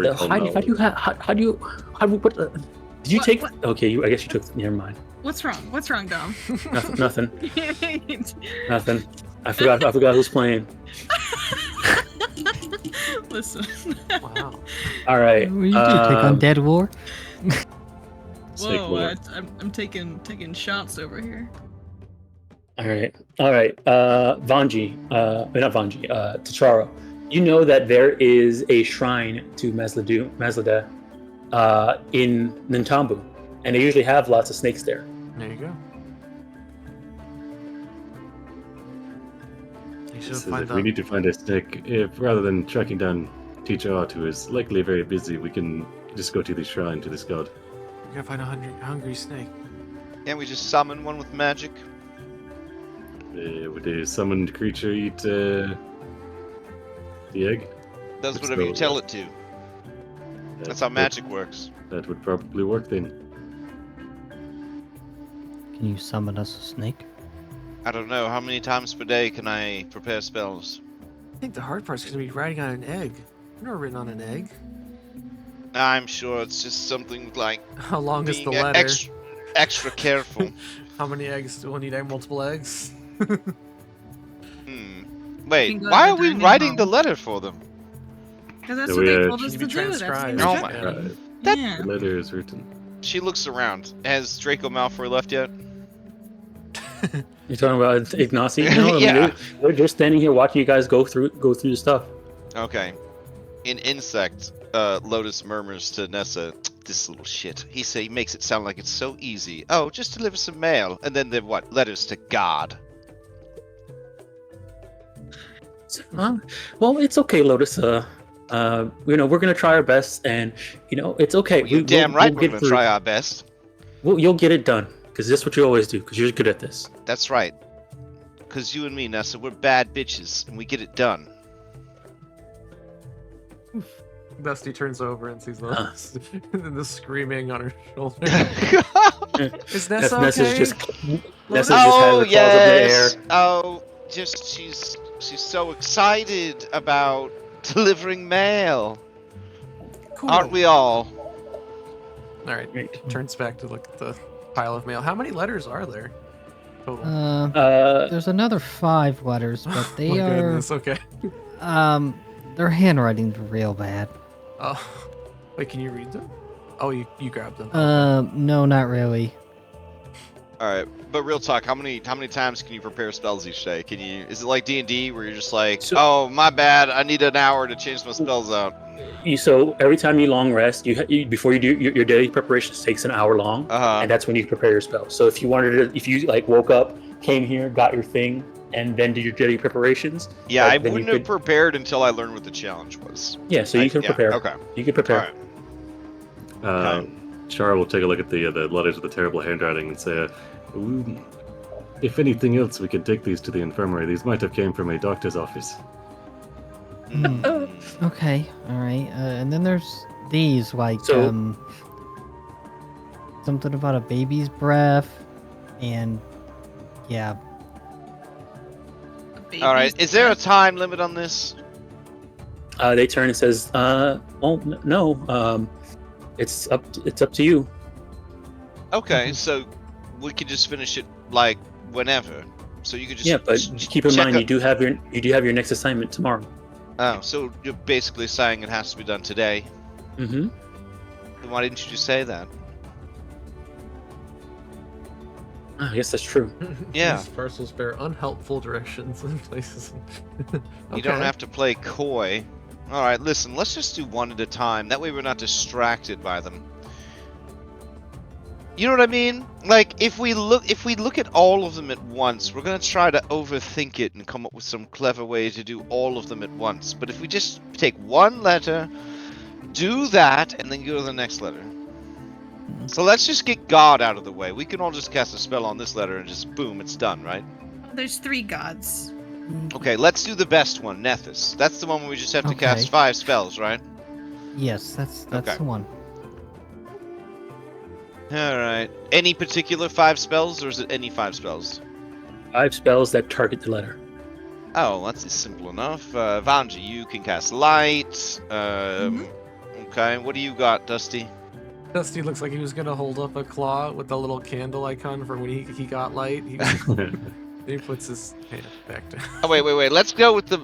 do you what? Did you What- take? what- Okay, I guess you took. Never mind. What's wrong? What's wrong, Dom? Nothing. Nothing. I forgot who's playing. Listen. Wow. All right. What do you do? Take on Dead War? Snake Whoa, lore. I'm taking shots over here. All right. Vanji, not Vanji, Tacharo. You know that there is a shrine to Maslada in Nantambu, and they usually have lots of snakes there. There you go. You should Says find if we need to find a snake, if rather than tracking down Teacher Art, who is likely very busy, we can just go to the shrine to this god. We gotta find a hungry snake. Can't we just summon one with magic? Would a summoned creature eat the egg? Does Let's whatever you go, tell it to. That's how magic works. That would probably work then. Can you summon us a snake? I don't know. How many times per day can I prepare spells? I think the hard part's gonna be writing on an egg. I've never written on an egg. I'm sure it's just something like How long is the being letter? extra careful. How many eggs do we need? Multiple eggs? Wait, can go why to are the we dining writing hall. the letter for them? Because that's So what we, they uh, told us should to be do. That's the transcribed. Oh my instruction. That Yeah. the letter is written. She looks around. Has Draco Malfoy left yet? You're talking about Ignacy? No, Yeah. they're just standing here watching you guys go through the stuff. Okay. In Insect, Lotus murmurs to Nessa, "This little shit. He makes it sound like it's so easy. Oh, just deliver some mail, and then they're what? Letters to God." Well, it's okay, Lotus. We're gonna try our best, and it's okay. Well, you damn right we're get gonna through. try our best. You'll get it done, because that's what you always do. Because you're good at this. That's right. Cause you and me, Nessa, we're bad bitches, and we get it done. Dusty turns over and sees the screaming on her shoulder. Is Nessa okay? Nessa's just has her Oh claws up in the air. yes. Oh, just she's so excited about delivering mail. Cool. Aren't we all? All right. Great. Turns back to look at the pile of mail. How many letters are there total? There's another 5 letters, but they My are goodness, okay. their handwriting's real bad. Oh, wait, can you read them? Oh, you grabbed them. No, not really. All right, but real talk, how many times can you prepare spells each day? Is it like D&D where you're just like, oh my bad, I need an hour to change my spells out? So every time you long rest, you before you do your daily preparations takes an hour long, and that's when you prepare your spell. So if you woke up, came here, got your thing, and then did your daily preparations. Yeah, I then you wouldn't have prepared until I learned what the challenge was. Yeah, so you can prepare. Okay. You can prepare. All right. Char will take a look at the letters with the terrible handwriting and say, if anything else, we could take these to the infirmary. These might have came from a doctor's office. Okay, alright. And then there's these, like, So- something about a baby's breath, and yeah. All right. Is there a time limit on this? They turn and says, no. It's up to you. Okay, so we could just finish it like whenever. So you could just But just keep in mind you do have your next assignment tomorrow. Oh, so you're basically saying it has to be done today. Mm-hmm. Then why didn't you just say that? I guess that's true. Yeah. These parcels bear unhelpful directions in places. You don't have to play coy. All right, listen. Let's just do one at a time. That way we're not distracted by them. You know what I mean? Like, if we look at all of them at once, we're gonna try to overthink it and come up with some clever way to do all of them at once. But if we just take one letter, do that, and then go to the next letter. So let's just get God out of the way. We can all just cast a spell on this letter and just boom, it's done, right? There's 3 gods. Okay, let's do the best one, Nethys. That's the one where we just have to cast 5 spells, right? Yes, that's Okay. the one. Alright. Any particular 5 spells, or is it any 5 spells? 5 spells that target the letter. Oh, that's simple enough. Vanji, you can cast light. Okay, what do you got, Dusty? Dusty looks like he was gonna hold up a claw with the little candle icon for when he got light. He puts his hand back down. Oh wait. Let's go with the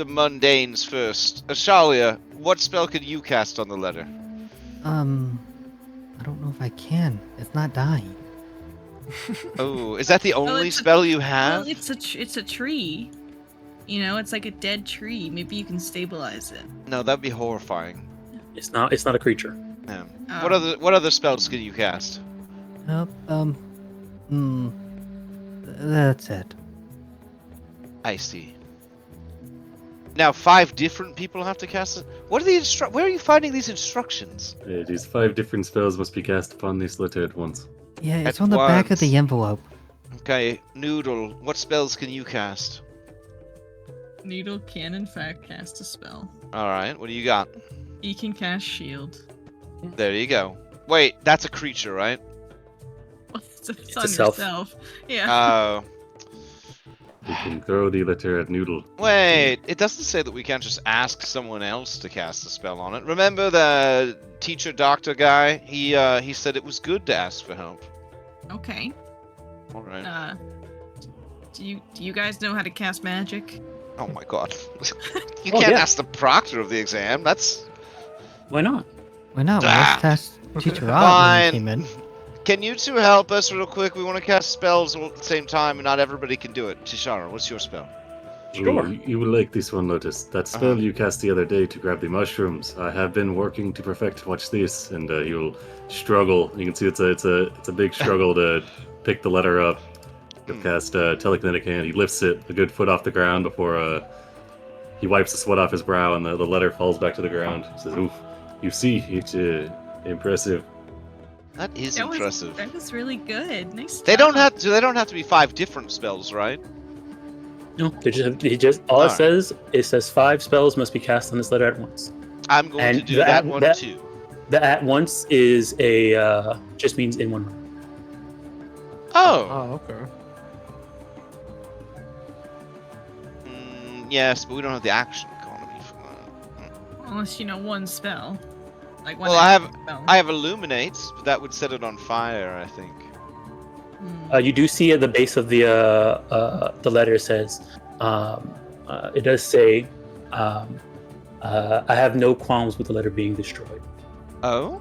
mundanes first. Ashalia, what spell could you cast on the letter? I don't know if I can. It's not dying. Oh, is that the only it's a- spell you have? Well, it's a tree. You know, it's like a dead tree. Maybe you can stabilize it. No, that'd be horrifying. It's not a creature. Yeah. Oh. What other spells can you cast? That's it. I see. Now 5 different people have to cast it. What are the Where are you finding these instructions? These 5 different spells must be cast upon this letter at once. Yeah, it's At on the back of once. the envelope. Okay, Noodle, what spells can you cast? Needle can in fact cast a spell. All right, what do you got? He can cast shield. There you go. Wait, that's a creature, right? Well, it's a on self. yourself. Yeah. Oh. You can throw the letter at Noodle. Wait, it doesn't say that we can't just ask someone else to cast a spell on it. Remember the teacher doctor guy? He said it was good to ask for help. Okay. All right. Do you guys know how to cast magic? Oh my god. You Oh, can't yeah. ask the proctor of the exam. That's Why not? Why not? Ah. Let's test Teacher Rod when Fine. he came in. Can you two help us real quick? We want to cast spells all at the same time, and not everybody can do it. Tishara, what's your spell? Sure. Ooh, you will like this one, Lotus. That spell Uh-huh. you cast the other day to grab the mushrooms. I have been working to perfect. Watch this, and you'll struggle. You can see it's a big struggle to pick the letter up. He'll cast telekinetic hand. He lifts it a good foot off the ground before he wipes the sweat off his brow, and the letter falls back to the ground. He says, "Oof, you see, it's impressive." That is That impressive. That was really good. Nice. They job. don't have to be 5 different spells, right? No, all it Alright. says 5 spells must be cast on this letter at once. I'm going And to do the- that one that- too. The at once is a just means in one round. Oh. Oh, okay. Yes, but we don't have the action economy for that. Unless you know one spell. Like one Well, I action spell. I have illuminate, but that would set it on fire, I think. Hmm. You do see at the base of the letter says, it does say, I have no qualms with the letter being destroyed. Oh.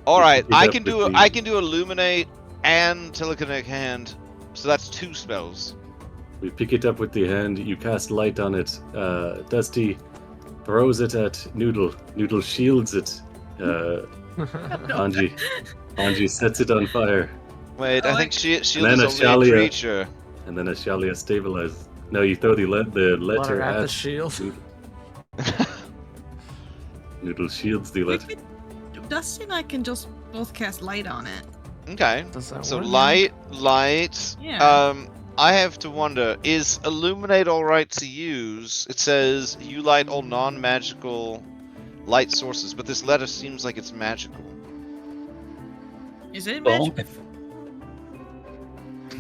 All right, You I can can do definitely- I can do illuminate and telekinetic hand, so that's 2 spells. We pick it up with the hand. You cast light on it. Dusty throws it at Noodle. Noodle shields it. Anji sets it on fire, Wait, Oh, I think shield then is a only a Shalia. creature. and then Ashalia stabilizes. No, you throw the letter at the at shield. Noodle. Noodle shields the letter. Dusty and I can just both cast light on it. Okay. Does that So work? light. Yeah. I have to wonder: is illuminate all right to use? It says you light all non-magical light sources, but this letter seems like it's magical. Is it Well, magic?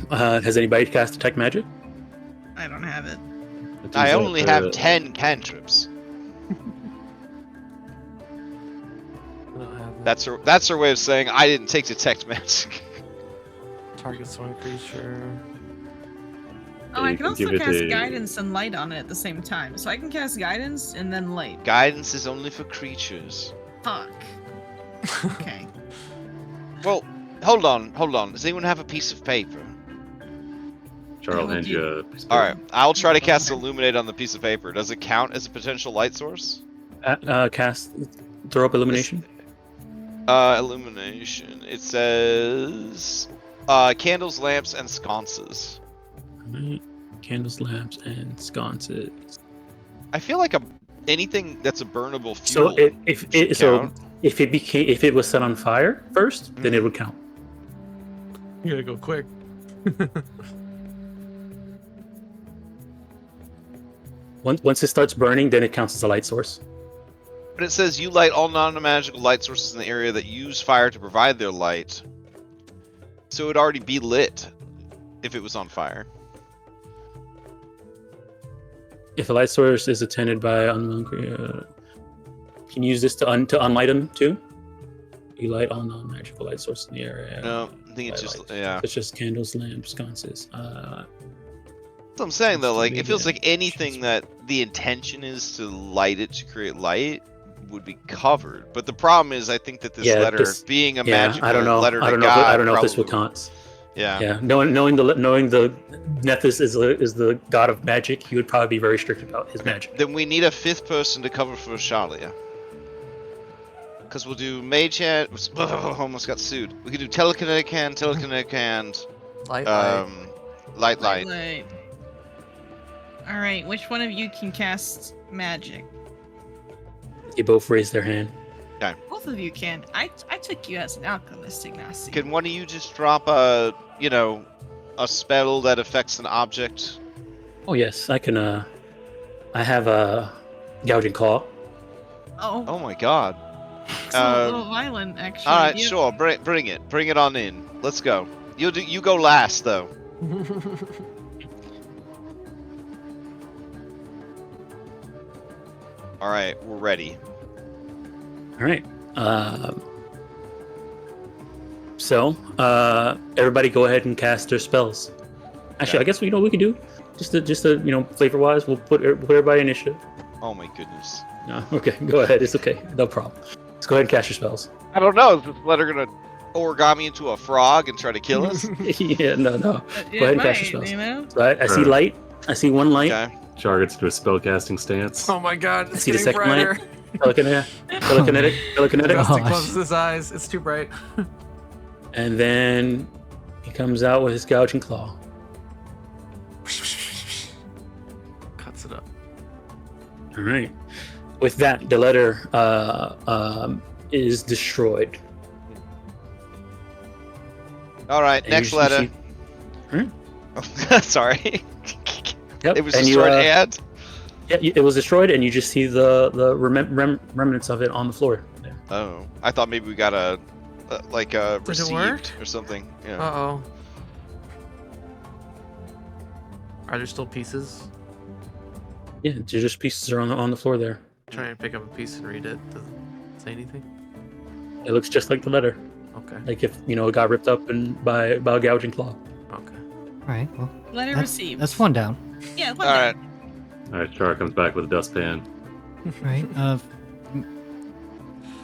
has anybody cast detect magic? I don't have it. It I is only like, have 10 cantrips. I don't have that. That's her way of saying I didn't take detect magic. Targets one creature. Oh, Yeah, I you can can also give it cast a- guidance and light on it at the same time. So I can cast guidance and then light. Guidance is only for creatures. Fuck. Okay. Well, hold on. Does anyone have a piece of paper? Charles Yeah, hands you a piece of All paper. right, I'll try to cast illuminate on the piece of paper. Does it count as a potential light source? Throw up illumination. Illumination. It says candles, lamps, and sconces. Alright. Candles, lamps, and sconces. I feel like anything that's a burnable So fuel. if should it was set on fire first, then it would count. You gotta go quick. Once it starts burning, then it counts as a light source. But it says you light all non-magical light sources in the area that use fire to provide their light. So it would already be lit if it was on fire. If a light source is attended by unknown, can you use this to unlight them too? You light all non-magical light sources in the area. No, I think it's just yeah. It's just candles, lamps, sconces. That's what I'm saying though. Like it feels like anything that the intention is to light it to create light would be covered. But the problem is, I think that this letter, being a magical letter to God, I don't know if this would count. Yeah. Yeah. Knowing the Nethys is the god of magic, he would probably be very strict about his magic. Then we need a 5th person to cover for Shalia. Because we'll do mage hand. Almost got sued. We could do telekinetic hand, Light. Light. All right, which one of you can cast magic? They both raise their hand. Both of you can. I took you as an alchemist, Ignacy. Can one of you just drop a spell that affects an object? Oh yes, I can. I have a gouging claw. Oh my god. It's a little violent, actually. All right, sure. Bring it. Bring it on in. Let's go. You go last though. All right, we're ready. All right. So everybody, go ahead and cast their spells. Actually, I guess we we can do just to flavor wise, we'll put everybody in initiative. Oh my goodness. No, okay, go ahead. It's okay, no problem. Let's go ahead and cast your spells. I don't know. Is this letter gonna origami into a frog and try to kill us? Yeah, no. Go ahead and cast your spells. So I see light. I see one light. Okay. Char gets to a spellcasting stance. Oh my god, I it's see the getting second brighter. light. Telekinetic. Dusty Gosh. closes his eyes. It's too bright. And then he comes out with his gouging claw. Cuts it up. All right. With that, the letter is destroyed. All right. And Next you letter. see- Sorry. Yep. It was and destroyed. You, and yeah, it was destroyed, and you just see the remnants of it on the floor. There. oh, I thought maybe we got a received work? or something. Yeah. Uh-oh. Are there still pieces? Yeah, just pieces are on the floor there. Try and pick up a piece and read it. Does it say anything? It looks just like the letter, Okay. like if it got ripped up by a gouging claw. Okay. All right. Well, Letter received. that's one down. Yeah, one All down. right. Alright, Char comes back with a dustpan. Right.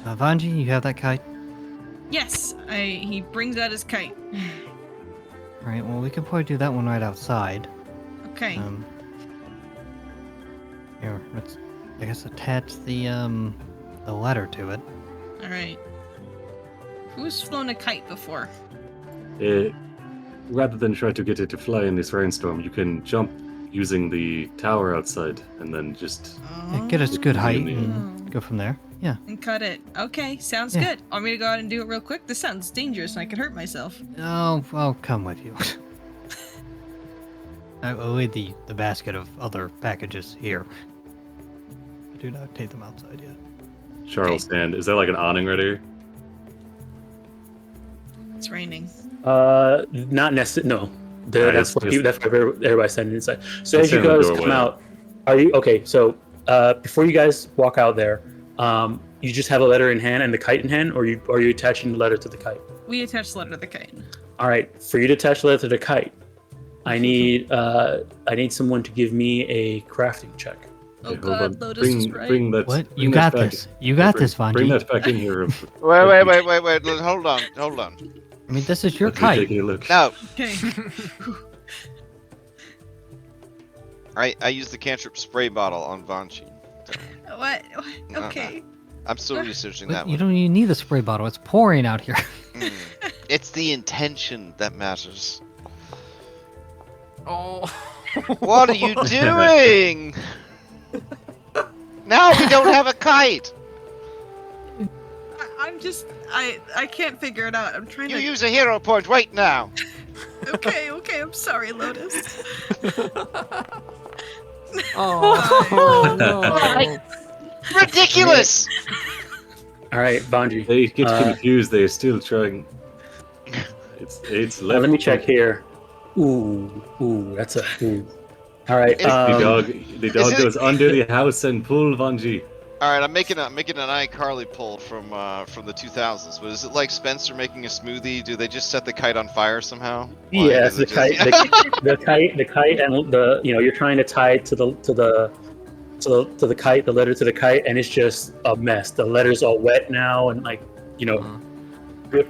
Vanji, you have that kite. Yes, he brings out his kite. All right. Well, we could probably do that one right outside. Okay. Here, let's, I guess, attach the letter to it. All right. Who's flown a kite before? Rather than try to get it to fly in this rainstorm, you can jump using the tower outside and then just... Yeah, get us good height Yeah. and go from there. Yeah. And cut it. Okay, sounds Yeah. good. Want me to go out and do it real quick? This sounds dangerous and I could hurt myself. Oh, I'll come with you. I'll leave the basket of other packages here. Do not take them outside yet. Char will stand. Is there like an awning ready? It's raining. Not necessarily. No, Alright, that's for just- people. That's for everybody standing inside. So Just as you stand in the guys doorway. come out, are you okay? So before you guys walk out there, you just have a letter in hand and the kite in hand, or are you attaching the letter to the kite? We attached the letter to the kite. All right, for you to attach the letter to the kite, I need someone to give me a crafting check. Oh Okay, hold god, on. Lotus is right. Bring that. What? bring You that got back- this. You got bring- this, Vanji. Bring that back in here. Wait. Hold on. I mean, this is your Let me kite. take a look. No. Okay. I used the cantrip spray bottle on Vanchi. What? Okay. I'm still researching But that you one. don't even need the spray bottle. It's pouring out here. Mm. It's the intention that matters. Oh. What are you doing? Now we don't have a kite. I'm just I can't figure it out. I'm trying You to. use a hero point right now. Okay, I'm sorry, Lotus. Oh no. Ridiculous. All right, Vanji. They get Uh, confused. They're still trying. It's left. Let me check here. Ooh, that's a ooh. All right. Is- The dog it- goes under the house and pull Vanji. All right, I'm making an iCarly poll from the 2000s. But is it like Spencer making a smoothie? Do they just set the kite on fire somehow? Why Yes, do the they kite, just- the kite, and the you're trying to tie it to the kite, the letter to the kite, and it's just a mess. The letter's all wet now, and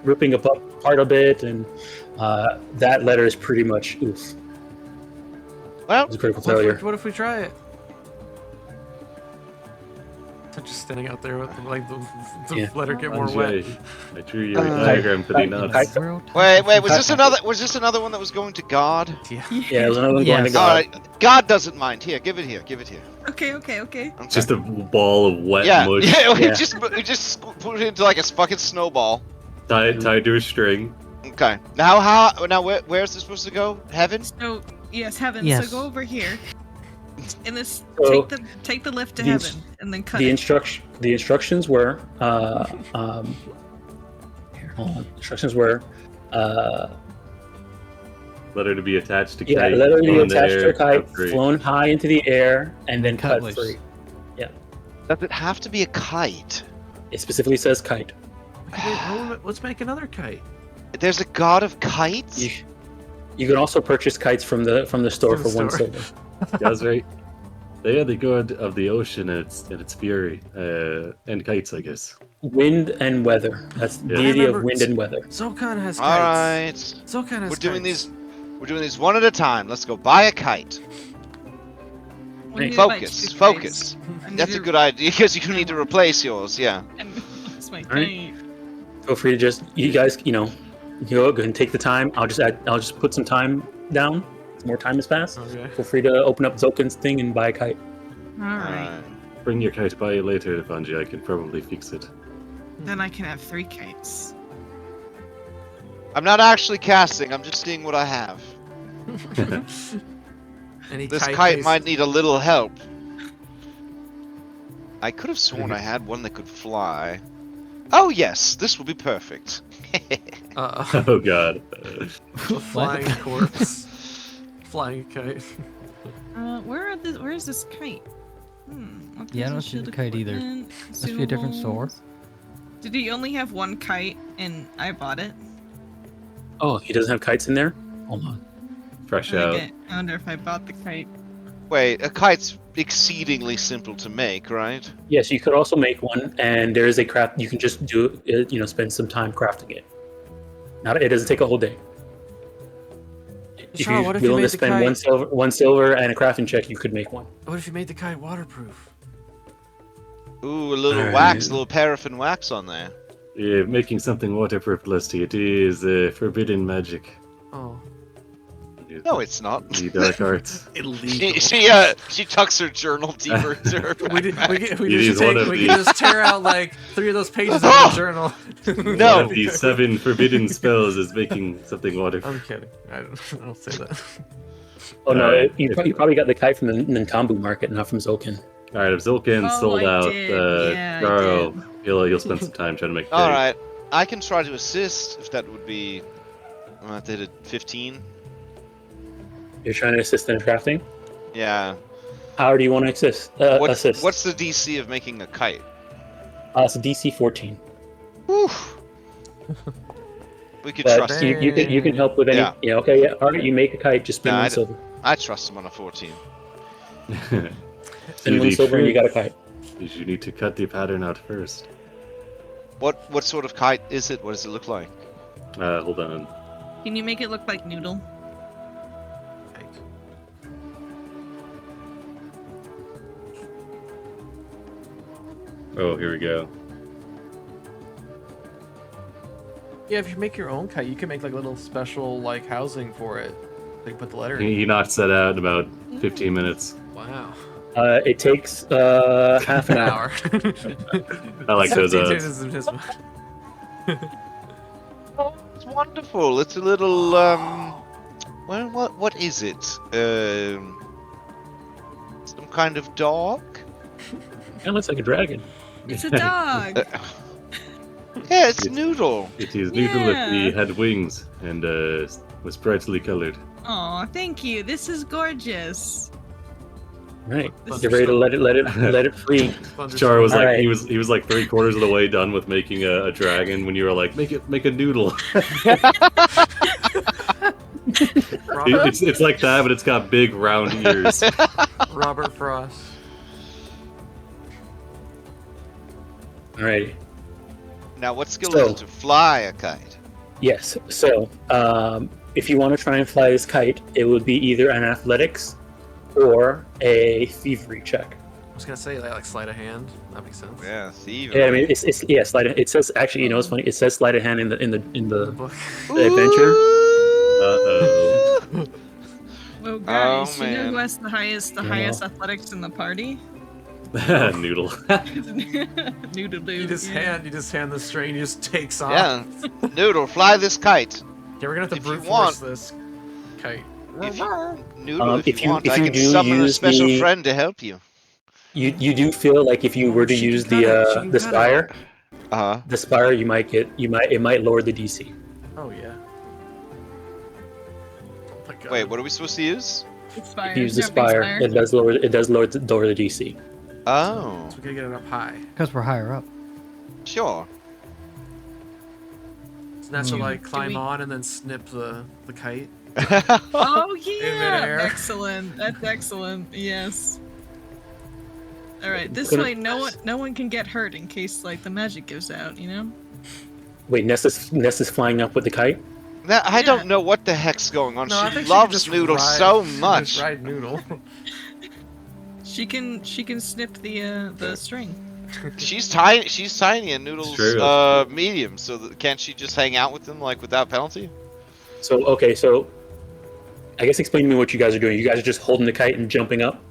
ripping apart a bit, and that letter is pretty much oof. Well, It's a critical failure. What if we try it? So just standing out there with like the Yeah. letter get more wet. Vanji, I drew you a diagram for the nuts. wait, was this another one that was going to God? Yeah. Yeah, there's another one going to Yes. God. All right, God doesn't mind. Here, give it here. Okay. Okay. Just a ball of wet yeah, mush yeah. We Yeah. just put it into like a fucking snowball. tied to a string. Okay. Now where's this supposed to go? Heaven? So yes, heaven. Yes. So go over here. And this So, take the lift to the heaven, and then cut The it. the instructions were here, hold on. Instructions were Letter to be attached to yeah, kite. literally flown in the attached to air, a kite, cut free. flown high into the air, and then Cut cut loose. free. Does it have to be a kite? It specifically says kite. Let's make another kite. There's a god of kites? You can also purchase kites from the store From for the 1 store. silver. That's right. They are the god of the ocean and its fury, and kites, I guess. Wind and weather. That's Yeah. deity I of remember- wind and weather. Zolkan has kites. All right. Zolkan has We're doing kites. these one at a time. Let's go buy a kite. We need to buy Focus. 2 Focus. kites. I need That's a to- good idea because you need to replace yours. Yeah. That's my Alright. kite. Feel free to just you guys, you go ahead and take the time. I'll just put some time down. More time has passed. Okay. Feel free to open up Zokin's thing and buy a kite. All right. Bring your kite by later, Vanji. I can probably fix it. Then I can have 3 kites. I'm not actually casting. I'm just seeing what I have. Any This kite kite-based- might need a little help. I could have sworn I had one that could fly. Oh yes, this will be perfect. Oh god. flying corpse. Flying kite. Where is this kite? Yeah, I don't see the kite either. Must be a different store. Did he only have 1 kite and I bought it? Oh, he doesn't have kites in there? Hold on. Fresh I out. wonder if I bought the kite. Wait, a kite's exceedingly simple to make, right? Yes, you could also make one, and there is a craft. You can just do it. Spend some time crafting it. It doesn't take a whole day. If Sean, you're what if you willing to made the spend kite- one silver and a crafting check, you could make one. What if you made the kite waterproof? Ooh, a little Alright. wax, a little paraffin wax on there. Yeah, making something waterproof, Lusty. It is forbidden magic. Oh. No, it's not. The dark arts. Illegal. She tucks her journal deeper into her It is one of we the- can just tear out like 3 of those pages of the journal. No. One of the 7 forbidden spells is making something waterproof. I'm kidding. I don't say that. Oh no, Alright. you probably got the kite from the Nantambu market, not from Zokin. Alright, if Zolkin Oh, sold I out, did. Yeah, I Carl, did. you'll spend some time trying to make All right, I can try to assist if that would be. They did 15. You're trying to assist in crafting. Yeah. How do you want to assist? Assist. What's the DC of making a kite? It's a DC 14. Whew. We could But trust him. you can help with any. Yeah. Yeah. Okay. Yeah. All right. You make a kite. Just spend Yeah, 1 I silver. I trust him on a 14. Spend 1 silver and you got a kite. You need to cut the pattern out first. What sort of kite is it? What does it look like? Hold on. Can you make it look like Noodle? Oh, here we go. Yeah, if you make your own kite, you can make like little special like housing for it. Like put the letter in. He knocks that out in about 15 minutes. Wow. It takes half an hour. I like those 15 odds. minutes of his Oh, it's wonderful. It's a little well, what is it? Some kind of dog? It looks like a dragon. It's a dog. Yeah, it's Noodle. It is Noodle if he Yeah. had wings and was brightly colored. Oh, thank you. This is gorgeous. Right. This You're ready to let it free. Char was like Alright. he was like 3/4 of the way done with making a dragon when you were like make a noodle. Robert, it's like that, but it's got big round ears. Robert Frost. Alrighty. Now, what skill So- is it to fly a kite? Yes. So, if you want to try and fly this kite, it would be either an athletics or a thievery check. I was gonna say like sleight of hand. That makes sense. Yeah, thievery. Yeah, I mean, it's sleight of, it says actually, you know, it's funny. It says sleight of hand in The the book. the adventure. Uh-oh. Oh, guys, you know man. who has the highest athletics in the party? Noodle. Noodle You just hand the string. He just takes off. Yeah, Noodle, fly this kite. Yeah, we're gonna have to If you brute force want- this kite. If you, Noodle, if if you you- want, if I you can do summon a use special the- friend to help you. You do feel like if you were to She can use cut it, she can the cut it. spire, Uh-huh. the spire, it might lower the DC. Oh yeah. Oh my God. Wait, what are we supposed to use? If you use the spire, it does lower the DC. Oh, So we gotta get it up high. Because we're higher up. sure. So that's to like Do climb we- on and then snip the kite. Oh yeah, midair. excellent. That's excellent. Yes. All right, this Couldn't- way no one can get hurt in case like the magic gives out. You know. Wait, Ness is flying up with the kite. Now, I Yeah. don't know what the heck's going on. No, I she think loves can just Noodle ride- so she can much. just ride Noodle. She can snip the string. She's tiny. She's tiny, and Noodle's true. medium. So can't she just hang out with them like without penalty? So okay, so I guess explain to me what you guys are doing. You guys are just holding the kite and jumping up,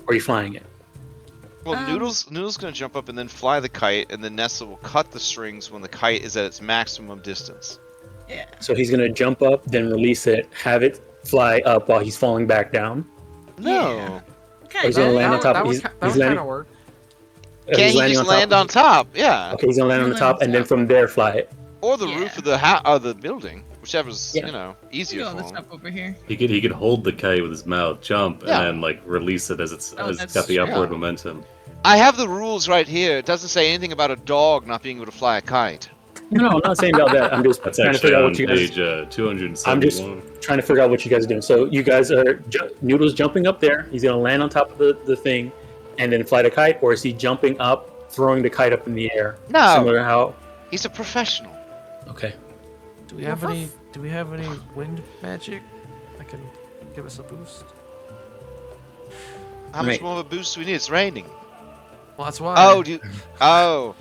or are you flying it? Well, Um, Noodle's gonna jump up and then fly the kite, and then Nessa will cut the strings when the kite is at its maximum distance. Yeah. So he's gonna jump up, then release it, have it fly up while he's falling back down. No. Okay. He's gonna land on top. That He's would landing. kind of work. Can't he's he landing just on land top. on top? Yeah. Okay, he's gonna land on the He'll land top, on and then top. from there fly it. Or the Yeah. roof of the building, whichever's Yeah. easier Go for on the him. top over here. He could hold the kite with his mouth, jump, Yeah. and then like release it as it's that's got the true. upward momentum. I have the rules right here. It doesn't say anything about a dog not being able to fly a kite. No, I'm not saying about that. I'm just That's trying to actually figure out on what you guys. page 271. I'm just trying to figure out what you guys are doing. So you guys are Noodle's jumping up there. He's gonna land on top of the thing, and then fly the kite, or is he jumping up, throwing the kite up in the air? No. Similar to how. He's a professional. Okay. Do we have any? Do we have any wind magic that can give us a boost? How much Right. more of a boost do we need? It's raining. Well, that's why. Oh,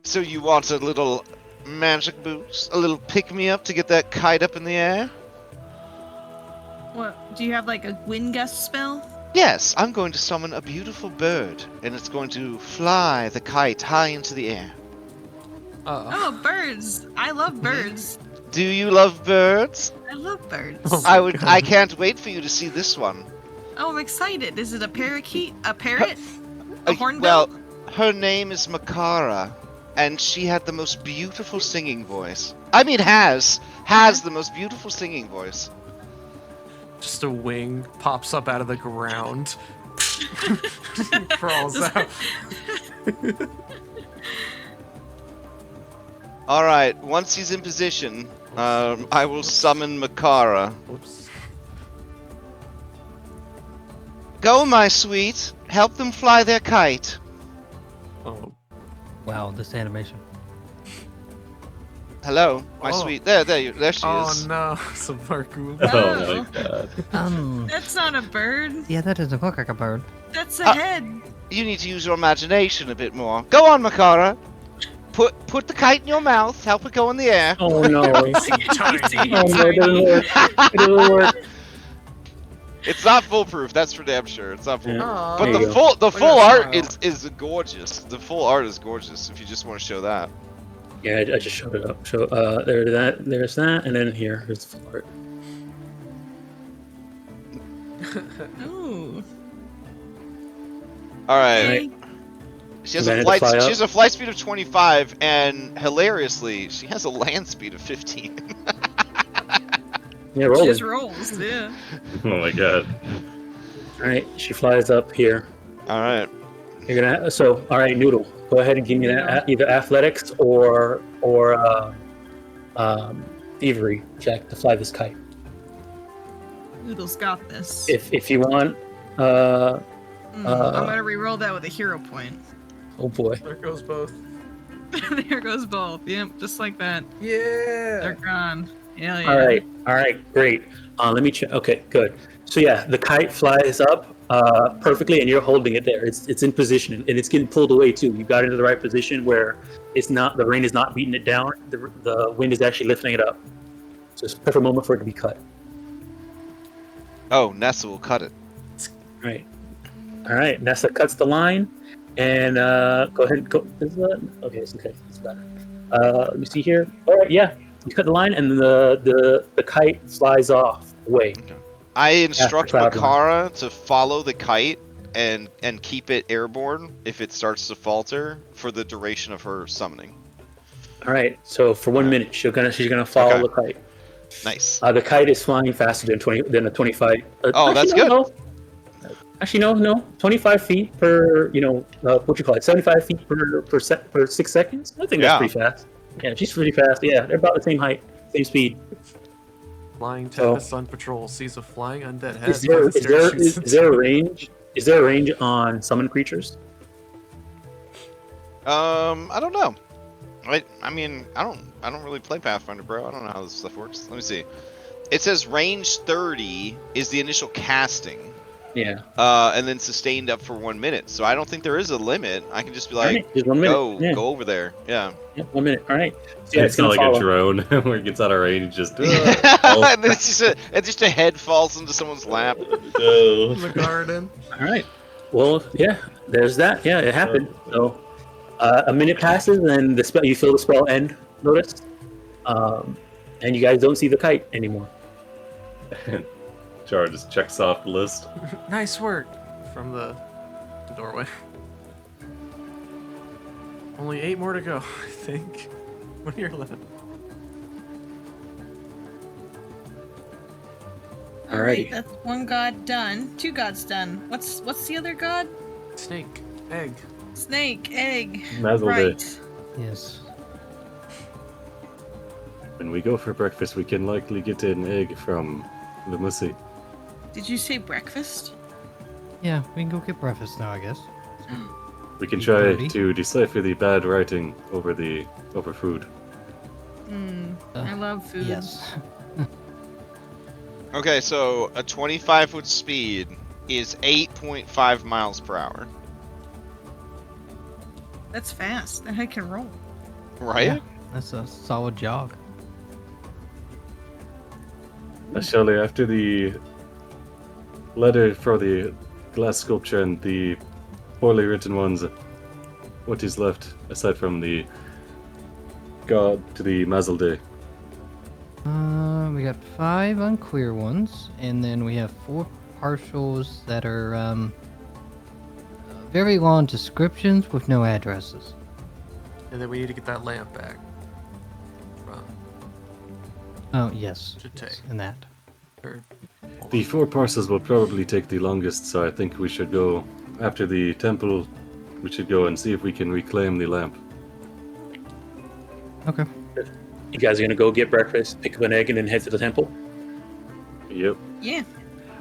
so you want a little magic boost, a little pick me up to get that kite up in the air? What? Do you have like a wind gust spell? Yes, I'm going to summon a beautiful bird, and it's going to fly the kite high into the air. Oh, birds! I love birds. Do you love birds? I love birds. Oh. I can't wait for you to see this one. Oh, I'm excited. Is it a parakeet? A parrot? A Uh, hornbill? Well, her name is Makara, and she had the most beautiful singing voice. I mean, has the most beautiful singing voice. Just a wing pops up out of the ground, crawls Just- out. All right, once he's in position, I will summon Makara. Whoops. Go, my sweet. Help them fly their kite. Oh, Wow, this animation. Hello, my Oh. sweet. There she oh is. no, some parkour. Oh my god. That's not a bird. Yeah, that doesn't look like a bird. That's a head. You need to use your imagination a bit more. Go on, Makara. put the kite in your mouth. Help it go in the air. Oh no! Tiny. Oh no! It doesn't work. It doesn't work. It's not foolproof. That's for damn sure. It's not foolproof. Yeah. Aw. But There you the go. full Look at full that art smile. is gorgeous. The full art is gorgeous. If you just want to show that. Yeah, I just showed it up. So there's that, and then here's the full art. Ooh. All right. Right. She has And a then to fly up. flight speed of 25, and hilariously, she has a land speed of 15. Yeah, roll Just it. rolls, yeah. Oh my god. All right, she flies up here. All right. You're gonna all right, Noodle. Go ahead and give me that either athletics or thievery check to fly this kite. Noodle's got this. If you want, I'm gonna re-roll that with a hero point. oh boy. There goes both. There goes both. Yep, just like that. Yeah. They're gone. Hell yeah. All right, great. Let me check. Okay, good. So yeah, the kite flies up perfectly, and you're holding it there. It's in position, and it's getting pulled away too. You got into the right position where it's not the rain is not beating it down. The wind is actually lifting it up. So it's a perfect moment for it to be cut. Oh, Nessa will cut it. All right. Nessa cuts the line, and go ahead. Okay, it's okay. It's better. Let me see here. All right, yeah. You cut the line, and the kite flies off away. I instruct cloud Makara to follow the kite and keep it airborne if it starts to falter for the duration of her summoning. All right. So for 1 minute, she's gonna follow Okay. the kite. Nice. The kite is flying faster than a 25. Oh, that's actually, good. No. Actually, no. 25 feet per. What you call it? 75 feet per 6 seconds. I think Yeah. that's pretty fast. Yeah, she's pretty fast. Yeah, they're about the same height, same speed. Flying So- Tempest on patrol sees a flying undead head. Is there by the stairs, shoots is there a into it. range? Is there a range on summon creatures? I don't know. I mean, I don't really play Pathfinder, bro. I don't know how this stuff works. Let me see. It says range 30 is the initial casting, Yeah. and then sustained up for 1 minute. So I don't think there is a limit. I can just be like, Alright, just 1 minute. go Yeah. go over there. Yeah. Yeah, 1 minute. All right. So, yeah, It's not like follow. a drone where it gets out of range, just. And then it's just a head falls into someone's lap. No. The garden. All right. Well, yeah. There's that. Yeah, it happened. So, a minute passes, and you feel the spell end. Notice, and you guys don't see the kite anymore. Char just checks off the list. Nice work from the doorway. Only 8 more to go, I think. When you're left. All right. That's one god done. 2 gods done. What's the other god? Snake. Egg. Snake, egg. Mazel day. Right. Yes. When we go for breakfast, we can likely get an egg from the Mussy. Did you say breakfast? Yeah, we can go get breakfast now, I guess. We can try 8:30. to decipher the bad writing over food. I love food. Yes. Okay, so a 25-foot speed is 8.5 miles per hour. That's fast. That head can roll. Right? Yeah, that's a solid jog. Shelley, after the letter for the glass sculpture and the poorly written ones, what is left aside from the god to the Mazel Day? We got 5 unclear ones, and then we have 4 partials that are very long descriptions with no addresses. And then we need to get that lamp back. From Oh yes, Jatembe. yes, and that. or The 4 parcels will probably take the longest, so I think we should go after the temple. We should go and see if we can reclaim the lamp. Okay. You guys are gonna go get breakfast, pick up an egg, and then head to the temple. Yep. Yeah.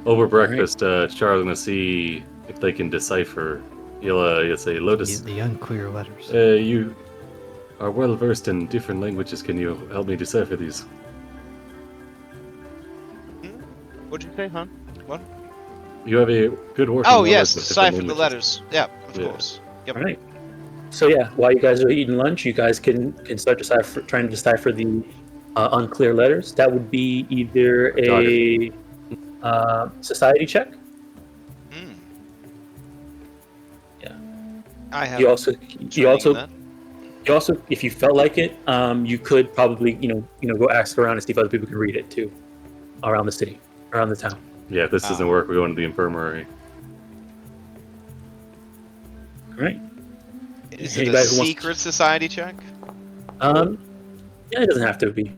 Over breakfast, Charles gonna see if they can decipher. You'll say, Lotus. The unclear letters. You are well versed in different languages. Can you help me decipher these? What'd you say, hon? What? You have a good working Oh knowledge yes, of different decipher the languages. letters. Yeah, of Yeah. course. Yep. All right. So yeah, while you guys are eating lunch, you guys can start trying to decipher the unclear letters. That would be either a society check. Hmm. Yeah. I have You also training in that. if you felt like it, you could probably go ask around and see if other people can read it too, around the city, around the town. Yeah, if this doesn't work, we go into the infirmary. All right. Is it a Anybody who wants- secret society check? Yeah, it doesn't have to be.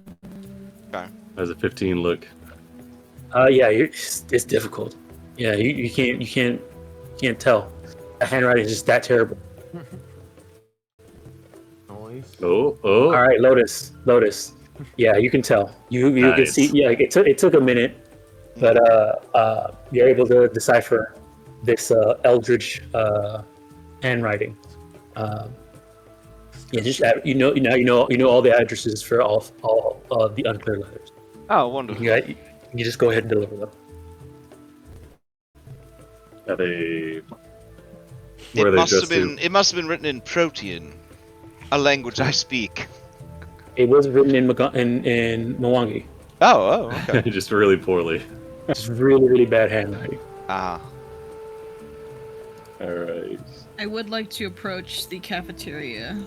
As a 15 look. Yeah, it's difficult. Yeah, you can't tell. The handwriting is just that terrible. Noise. Oh. All right, Lotus. Yeah, you can tell. You can Nice. see. Yeah, it took a minute, but you're able to decipher this eldritch handwriting. Yeah, just you know all the addresses for all the unclear letters. Oh, wonderful. You just go ahead and deliver them. Are they... It Where are they must have addressed to? been. It must have been written in Protean, a language I speak. It was written in Mwangi. Oh, okay. Just really poorly. It's really, really bad handwriting. Ah, Alright. I would like to approach the cafeteria.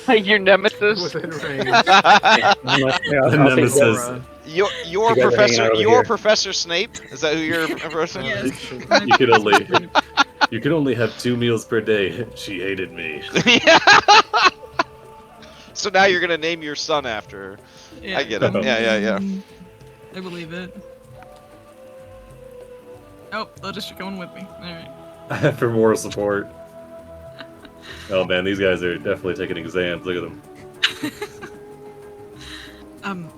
Your nemesis. Within range. The nemesis. your You guys are hanging professor, out over your here. Professor Snape. Is that who you're approaching? Yes. You could only have 2 meals per day. She hated me. So now you're gonna name your son after her. I get it. Yeah. I believe it. Oh, they'll just be going with me. Alright. For moral support. Oh man, these guys are definitely taking exams. Look at them.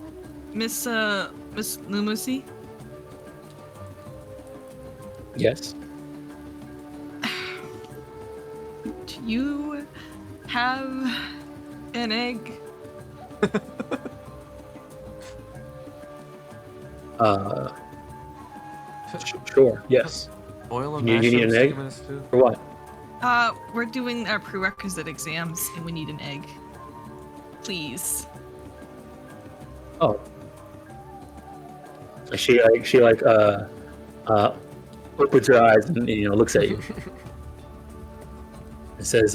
Miss Lumusi? Yes. Do you have an egg? Sure. Yes. Oil and You need an mushrooms, egg? chicken and stew. For what? We're doing our prerequisite exams and we need an egg. Please. Oh. She opens her eyes and looks at you. And says,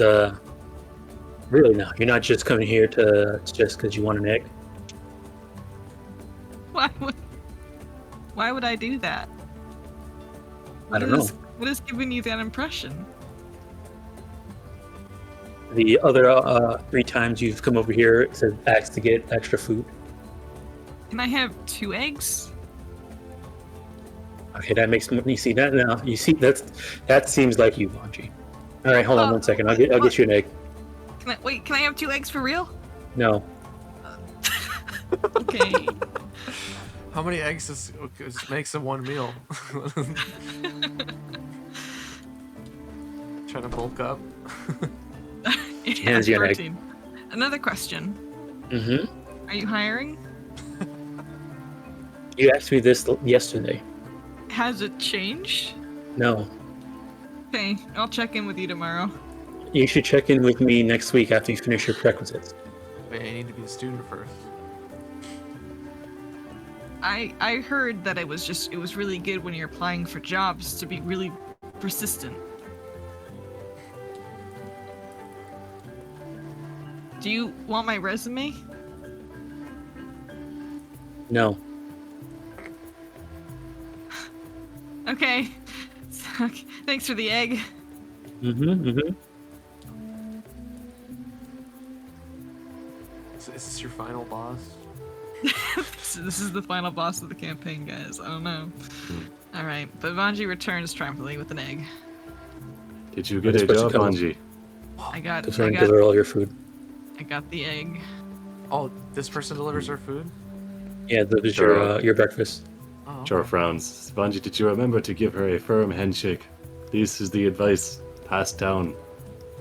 "Really now? You're not just coming here just because you want an egg?" Why would I do that? I don't know. What is giving you that impression? The other 3 times you've come over here, it says asked to get extra food. Can I have 2 eggs? Okay, that makes me see that now. You see that seems like you, Mwangi. All right, hold on 1 second. I'll get you an egg. Can I have 2 eggs for real? No. Okay. How many eggs makes a 1 meal? Trying to bulk up. It Hands has you an egg. protein. Another question. Mm-hmm. Are you hiring? You asked me this yesterday. Has it changed? No. Okay, I'll check in with you tomorrow. You should check in with me next week after you finish your prerequisites. Wait, I need to be a student first. I heard that it was really good when you're applying for jobs to be really persistent. Do you want my resume? No. Okay. Thanks for the egg. Mm-hmm. Is this your final boss? So this is the final boss of the campaign, guys. I don't know. Alright, but Vanji returns triumphantly with an egg. Did you get It's a supposed to job, come. Anji? I got Deliver all your food. I got the egg. Oh, this person delivers our food? Yeah, that is Sure. your breakfast. Oh, Char okay. frowns. Spongy, did you remember to give her a firm handshake? This is the advice passed down.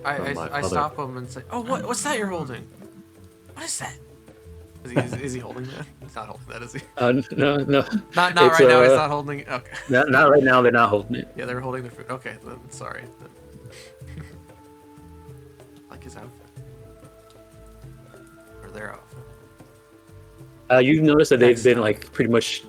I from my father. stop him and say, "Oh, what's that you're holding? What is that?" Is he holding that? He's not holding that, is he? No. Not It's, right now. He's not holding it. Okay. Not right now. They're not holding it. Yeah, they're holding the food. Okay, then sorry. thereof. You've noticed that they've Next been time. like pretty much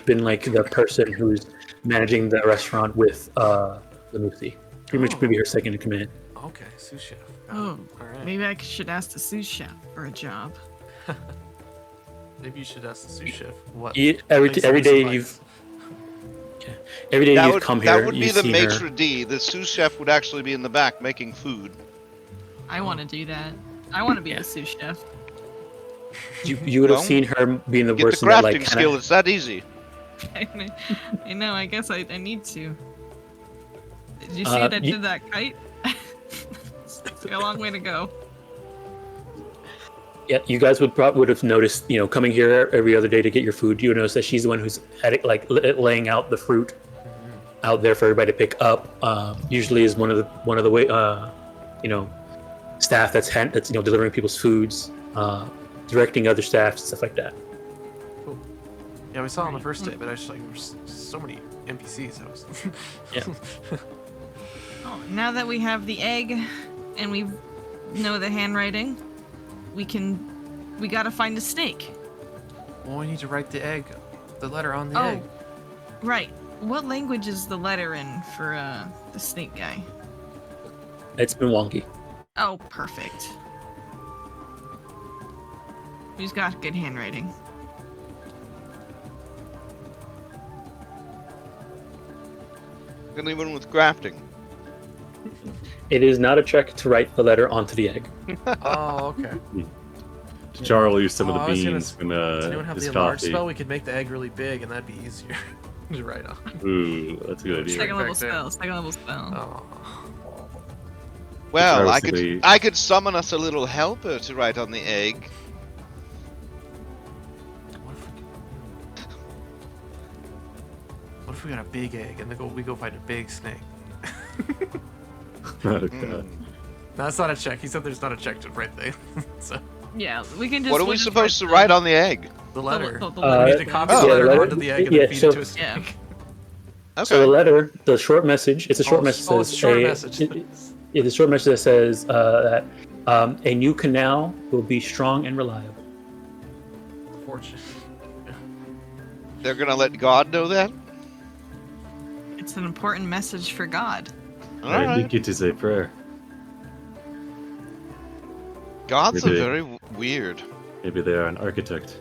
been like the person who's managing the restaurant with Lamuthi. Pretty much maybe her second in command. Okay, sous chef. Oh, all right. maybe I should ask the sous chef for a job. Maybe you should ask the sous chef what. Every makes day someone you've survive. every day That you've would, come that here. would be You've the seen maitre her. d'. The sous chef would actually be in the back making food. I want to do that. I want to be Yeah. the sous chef. You would have Well, seen her being the Get the person that like crafting skill. It's that easy. I know. I guess I need to. Did you see Uh, that I you- did that kite? It's a long way to go. Yeah, you guys would have noticed, coming here every other day to get your food. You would notice that she's the one who's had it, like laying out the fruit out there for everybody to pick up. Usually is one of the way, staff that's delivering people's foods, directing other staff, stuff like that. Cool. Yeah, we saw on the first day, but I just like there's so many NPCs. I was. Yeah. Oh, now that we have the egg, and we know the handwriting, we gotta find a snake. Well, we need to write the letter on the Oh, egg. right. What language is the letter in for the snake guy? It's Mwangi. Oh, perfect. He's got good handwriting. Anyone with grafting? It is not a check to write the letter onto the egg. Oh, okay. Charles will use some Oh, of I the was gonna beans from Does anyone have his the enlarge coffee. spell? We could make the egg really big, and that'd be easier to write on. Ooh, that's a good idea. Second level back there. spell. Second level spell. Oh. Well, was I to could be- I could summon us a little helper to write on the egg. What if we got a big egg and then we go find a big snake? Oh, Hmm. God. No, that's not a check. He said there's not a check to write thing. So Yeah, we can just. What are we'll we just supposed to the- write on the egg? the letter. the Uh, we letter. need to copy Oh. the Yeah, letter the letter- onto the egg and yeah, then feed so- it to a snake. Yeah. Okay. So the letter, the short message, it's a short message. Oh, it's Says a short a- message. It's a short message that says that a new canal will be strong and reliable. Fortune. They're gonna let God know that? It's an important message for God. All I right. think it is a prayer. God's Maybe- very weird. Maybe they are an architect.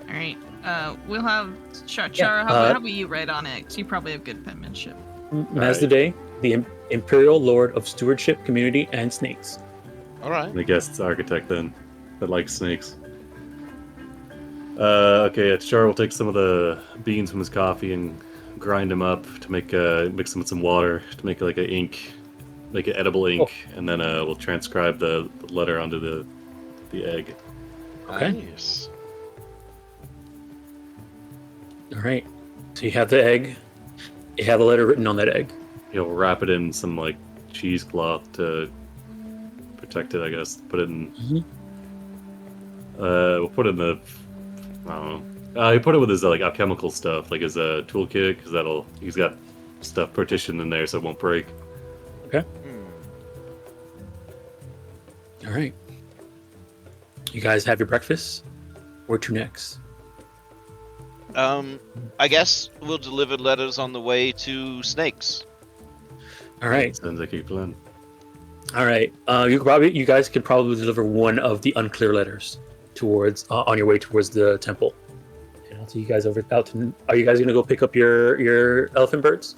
All right. We'll have Chara. Yeah, How about you write on it? 'Cause you probably have good penmanship. Mazdaday, the Imperial Lord of Stewardship, Community, and Snakes. All right. I guess it's architect then, that likes snakes. Okay, Char will take some of the beans from his coffee and grind them up to make mix them with some water to make like an ink, make an edible ink, and then we'll transcribe the letter onto the egg. Okay. Nice. All right. So you have the egg. You have a letter written on that egg. He'll wrap it in some like cheesecloth to protect it, I guess. Put it in. Mhm. We'll put it in the. I don't know. He put it with his like alchemical stuff, like his toolkit, because he's got stuff partitioned in there so it won't break. Okay. Hmm. All right. You guys have your breakfast. Where to next? I guess we'll deliver letters on the way to Snakes. All right. Sounds like a plan. All right. You guys could probably deliver one of the unclear letters towards on your way towards the temple. And I'll see you guys out to. Are you guys gonna go pick up your elephant birds?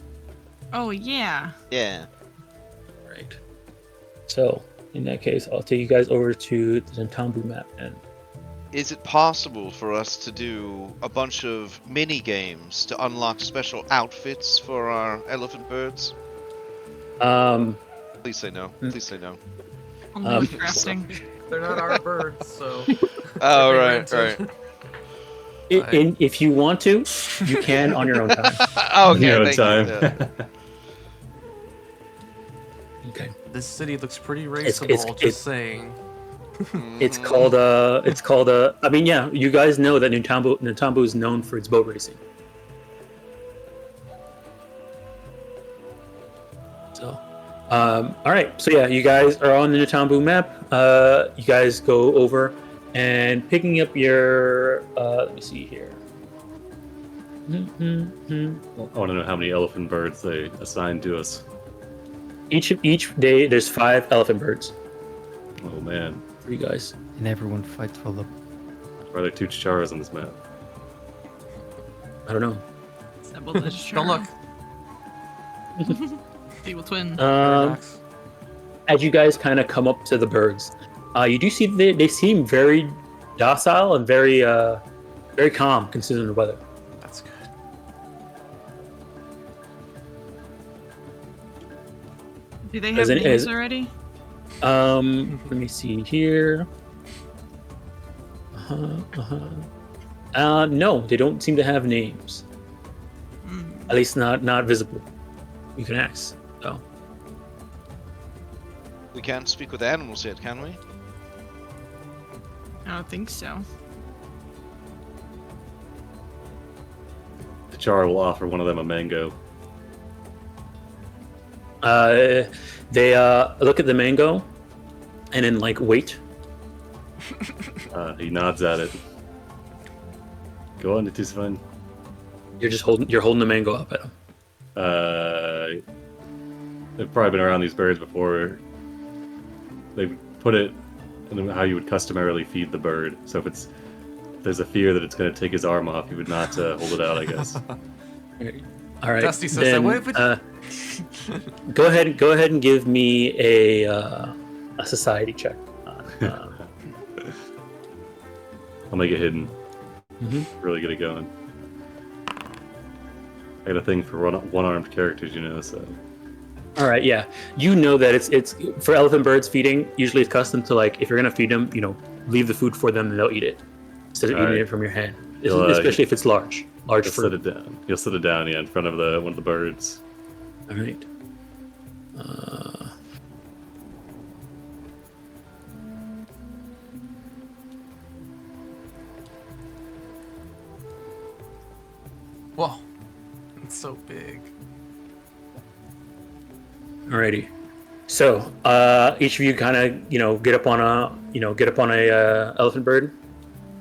Oh yeah. Yeah. Right. So in that case, I'll take you guys over to the Zentambu map and. Is it possible for us to do a bunch of mini games to unlock special outfits for our elephant birds? Please say no. Please say no. Only with crafting. They're not our birds, so. Oh, They right, rented. right. If you want to, you can on your own time. Okay, Your own thank time. you. Yeah. Okay. This city looks pretty It's- raceable, it's- just saying. It's Mhm. called I mean, yeah, you guys know that Zentambu is known for its boat racing. So, All right, so yeah, you guys are on the Natambu map. You guys go over and picking up your. Let me see here. I want to know how many elephant birds they assigned to us. Each day, there's 5 elephant birds Oh man, for you guys. And everyone fights for them. why are there 2 Charas on this map? I don't know. Don't look. Evil twin. Paradox. As you guys kind of come up to the birds, you do see they seem very docile and very very calm considering the weather. That's good. Do they have names already? Let me see here. No, they don't seem to have names. At least not visible. You can ask. So We can't speak with animals yet, can we? I don't think so. The Chara will offer one of them a mango. they look at the mango, and then like wait. He nods at it. Go on, it is fine. You're holding the mango up at him. They've probably been around these birds before. They put it in how you would customarily feed the bird. So if there's a fear that it's going to take his arm off, you would not hold it out, I guess. All right. Dusty says then, that. go ahead and give me a society check. I'll make it hidden. Mhm. Really get it going. I got a thing for one-armed characters, so. All right, yeah. You know that it's for elephant birds feeding. Usually, it's custom to like if you're gonna feed them, leave the food for them and they'll eat it instead of eating it from your hand. Especially if it's large You'll fruit. sit it down. You'll sit it down, in front of one of the birds. All right. Whoa, it's so big. Alrighty. So each of you kind of get up on a elephant bird.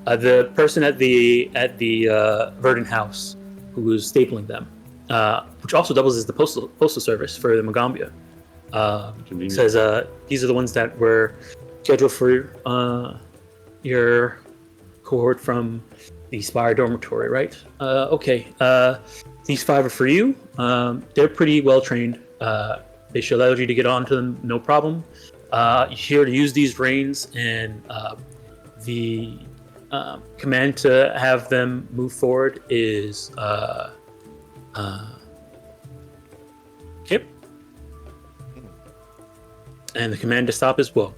The person at the Verdant House who's stapling them, which also doubles as the postal service for the Magaambya, says these are the ones that were scheduled for your cohort from the Spire Dormitory, right? Okay. These 5 are for you. They're pretty well trained. They should allow you to get onto them, no problem. You're here to use these reins, and the command to have them move forward is Kip, and the command to stop is Woe.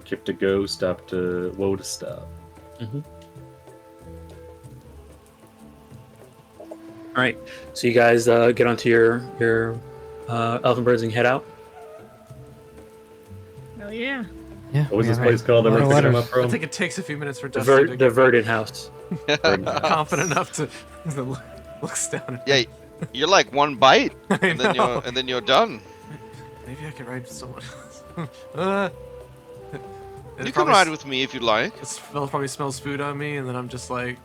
Kip to go, stop to woe to stop. Mm-hmm. All right, so you guys get onto your elephant birds and head out. Hell yeah. Yeah. What was we this have place called that a lot we're of picking them letters. up from? I think it takes a few minutes for The, Dusty to the Verdant House. get confident enough to looks down. Yeah, you're like one bite, I and then know. you're done. Maybe I could ride with someone else. You can ride with me if you like. It probably smells food on me, and then I'm just like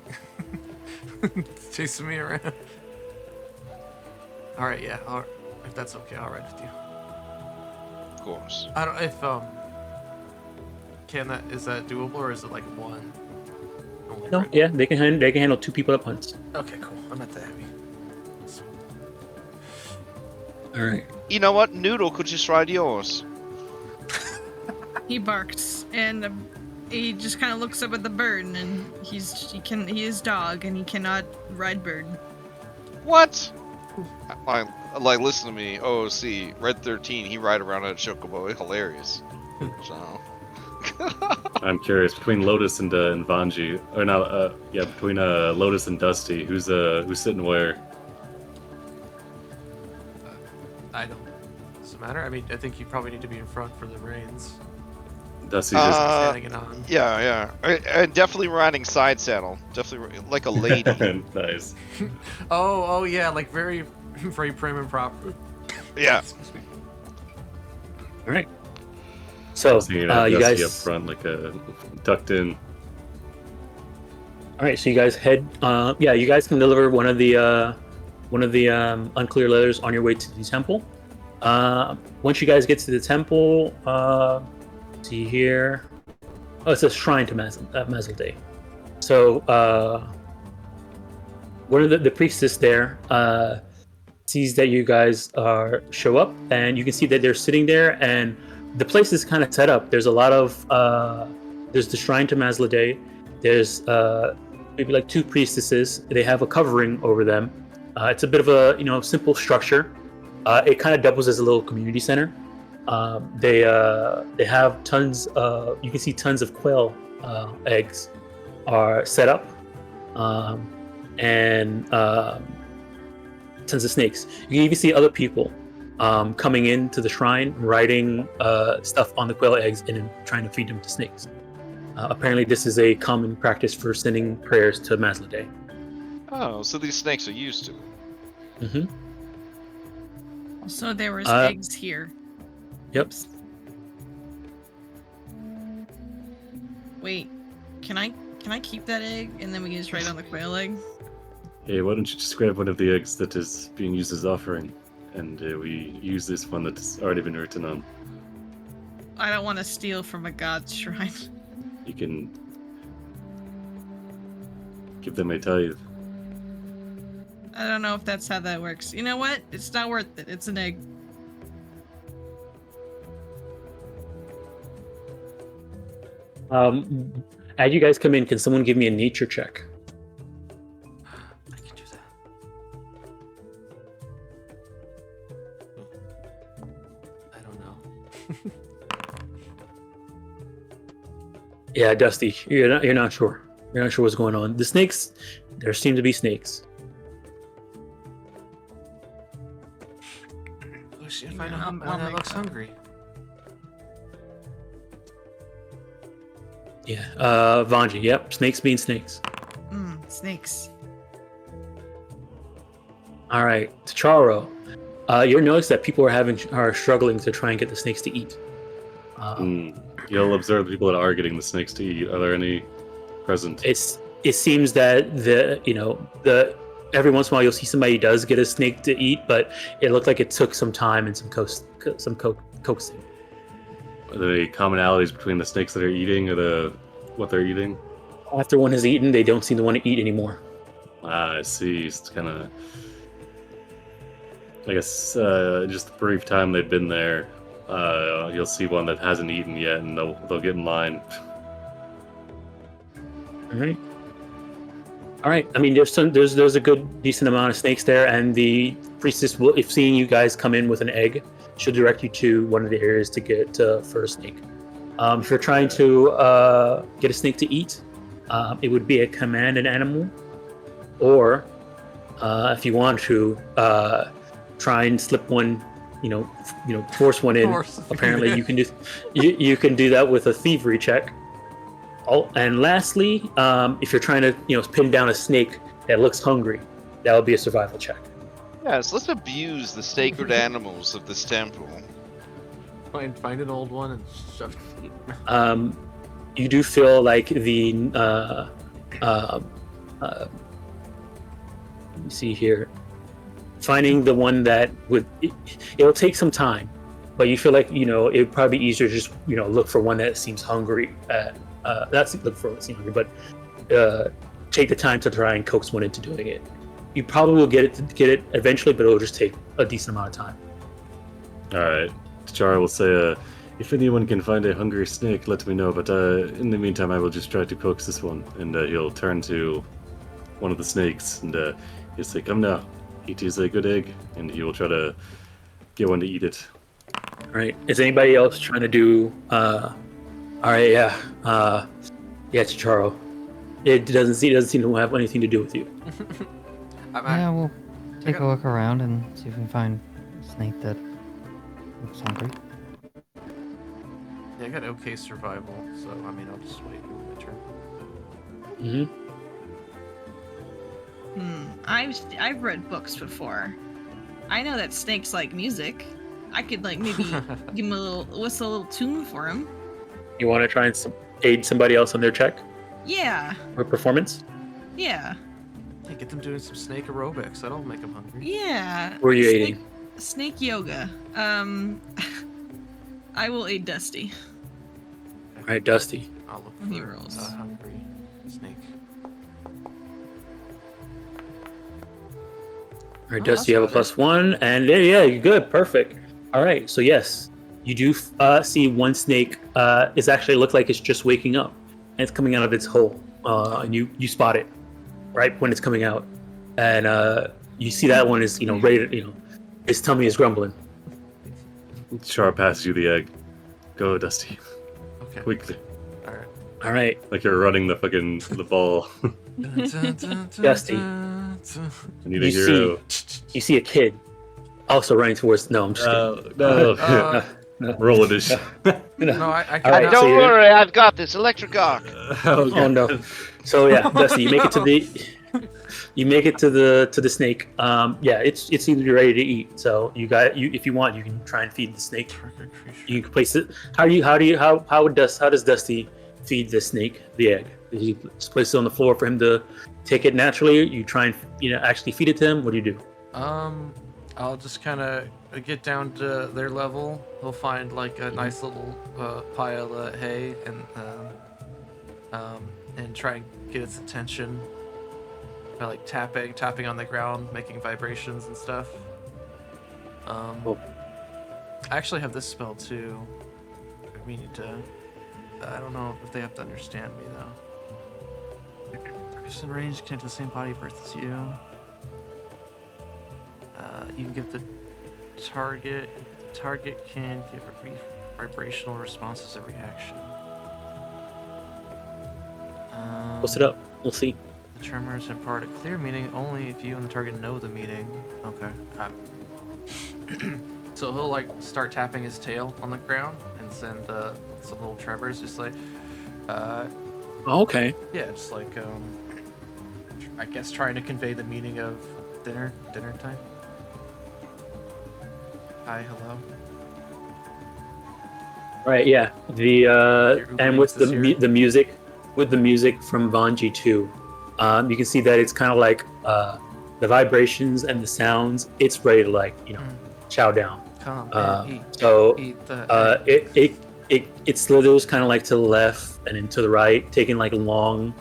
chasing me around. All right, yeah. If that's okay, I'll ride with you. Of course. I don't. If is that doable, or is it like one? Only No, ride? yeah, they can handle 2 people at once. Okay, cool. I'm not that heavy. All right. You know what? Noodle could just ride yours. He barks, and he just kind of looks up at the bird, and he is dog, and he cannot ride bird. What? Like, listen to me. OOC, Red 13, he ride around at Chocobo. Hilarious. So. I'm curious, between Lotus and Vanji, or no, between Lotus and Dusty, who's sitting where? I don't. Does it matter? I mean, I think you probably need to be in front for the reins. Dusty's just Standing it on. Yeah. And definitely riding side saddle. Definitely like a lady. nice. Oh yeah, like very, very prim and proper. Yeah. Excuse me. All right. So Seeing you Dusty guys up front, like tucked in. All right, so you guys head. Yeah, you guys can deliver one of the unclear letters on your way to the temple. Once you guys get to the temple, see here. Oh, it's a shrine to Mazel Day. So one of the priestess there sees that you guys show up, and you can see that they're sitting there, and the place is kind of set up. There's a lot of there's the shrine to Mazel Day. There's maybe like 2 priestesses. They have a covering over them. It's a bit of a simple structure. It kind of doubles as a little community center. They have tons. You can see tons of quail eggs are set up, and tons of snakes. You can even see other people coming into the shrine, writing stuff on the quail eggs and then trying to feed them to snakes. Apparently, this is a common practice for sending prayers to Mazel Day. Oh, so these snakes are used to it. Also, there was eggs here. Yep. Wait, can I keep that egg and then we can just write on the quail egg? Hey, why don't you just grab one of the eggs that is being used as offering, and we use this one that's already been written on. I don't want to steal from a god's shrine. You can give them a tithe. I don't know if that's how that works. You know what? It's not worth it. It's an egg. As you guys come in, can someone give me a nature check? I can do that. I don't know. Yeah, Dusty, you're not sure. You're not sure what's going on. The snakes, there seem to be snakes. Oh shit! If I know I'll how that make looks that. hungry. Yeah, Vanji, yep, snakes mean snakes. Snakes. All right, Tacharo, you'll notice that people are struggling to try and get the snakes to eat. You'll observe the people that are getting the snakes to eat. Are there any present? It seems that every once in a while you'll see somebody who does get a snake to eat, but it looked like it took some time and some coaxing. Are there any commonalities between the snakes that are eating or what they're eating? After one has eaten, they don't seem to want to eat anymore. Ah, I see. It's kind of, I guess, just the brief time they've been there, you'll see one that hasn't eaten yet, and they'll get in line. All right. I mean, there's a good decent amount of snakes there, and the priestess will, if seeing you guys come in with an egg, she'll direct you to one of the areas to get for a snake. If you're trying to get a snake to eat, it would be a commanded animal, or if you want to try and slip one, force one in. Apparently, you can do you can do that with a thievery check. Oh, and lastly, if you're trying to pin down a snake that looks hungry, that would be a survival check. Yes, let's abuse the sacred animals of this temple. Find an old one and shove it. You do feel like the let me see here, finding the one that it'll take some time, but you feel like it would probably be easier to just look for one that seems hungry. That's look for what seems hungry, but take the time to try and coax one into doing it. You probably will get it eventually, but it'll just take a decent amount of time. All right. Chara will say, if anyone can find a hungry snake, let me know. But in the meantime, I will just try to coax this one. And he'll turn to one of the snakes and he'll say, come now, it is a good egg. And he will try to get one to eat it. All right. Is anybody else trying to do... all right, yeah. Yeah, Chicharo. It doesn't seem to have anything to do with you. Yeah, we'll take a look around and see if we can find a snake that looks hungry. Yeah, I got okay survival, so I mean, I'll just wait my turn. Mm-hmm. I've read books before. I know that snakes like music. I could like maybe give him a little whistle, a little tune for him. You want to try and aid somebody else on their check Yeah, or performance? yeah, Hey, get them doing some snake aerobics. That'll make them hungry. yeah. Who are you Snake- aiding? Snake yoga. I will aid Dusty. All right, Dusty. I'll look When he for rolls. a hungry snake. All right, Oh, Dusty, you have a that's +1, and yeah, you're good, perfect. All right, so yes, you do see one snake. It's actually look like it's just waking up, and it's coming out of its hole. And you spot it right when it's coming out, and you see that one is ready to, its tummy is grumbling. Char passes you the egg. Go, Dusty. Okay. Quickly. All right. All right, Like you're running the ball. Dusty. I need a You hero. you see a kid also running towards. No, I'm just kidding. No. No. Roll it. No, I All can't. right, so Don't you're- worry, I've got this. Electric arc. Oh no. So yeah, Dusty, you make it to the snake. Yeah, it's either ready to eat. So if you want, you can try and feed the snake. You can place it. How does Dusty feed the snake the egg? Does he just place it on the floor for him to take it naturally? You try and actually feed it to him. What do you do? I'll just kind of get down to their level. He'll find like a nice little pile of hay and try and get its attention by like tapping on the ground, making vibrations and stuff. Cool. I actually have this spell too. We need to. I don't know if they have to understand me though. Target's in range, connect to the same body of Earth as you. You can give the target can give a brief vibrational response as a reaction. Post it up. We'll see. The tremors impart a clear meaning only if you and the target know the meaning. Okay. So he'll like start tapping his tail on the ground and send some little tremors, just like Okay. yeah, just like I guess trying to convey the meaning of dinner time. Hi, hello. Right. Yeah. The and with Uber Eats is the music, with the music from Vanji too, you can see that it's kind of like the vibrations and the sounds. It's ready to chow down. Come and eat. So Eat the it slithers kind of like to the left and then to the right, taking like long,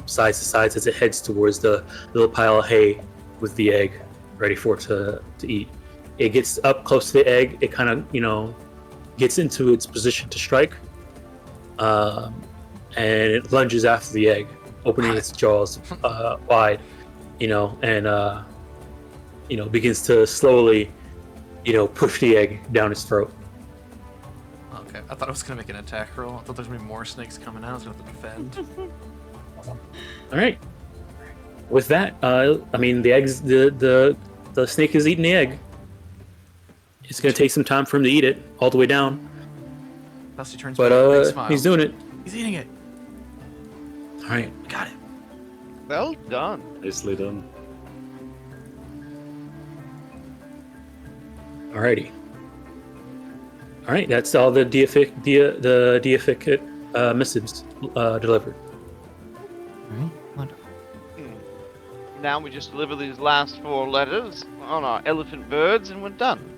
sides to sides as it heads towards the little pile of hay with the egg ready for it to eat. It gets up close to the egg. It kind of gets into its position to strike, and it lunges after the egg, opening its jaws wide, and begins to slowly push the egg down its throat. Okay, I thought I was gonna make an attack roll. I thought there was gonna be more snakes coming out. I was gonna have to defend. All right. With that, the eggs, the snake is eating the egg. It's gonna take some time for him to eat it all the way down, Dusty turns but back with a big smile. he's doing it. He's eating it. All right. We got it. Well done. Nicely done. Alrighty. All right. That's all the deific missives delivered. Alright, wonderful. Now we just deliver these last 4 letters on our elephant birds and we're done.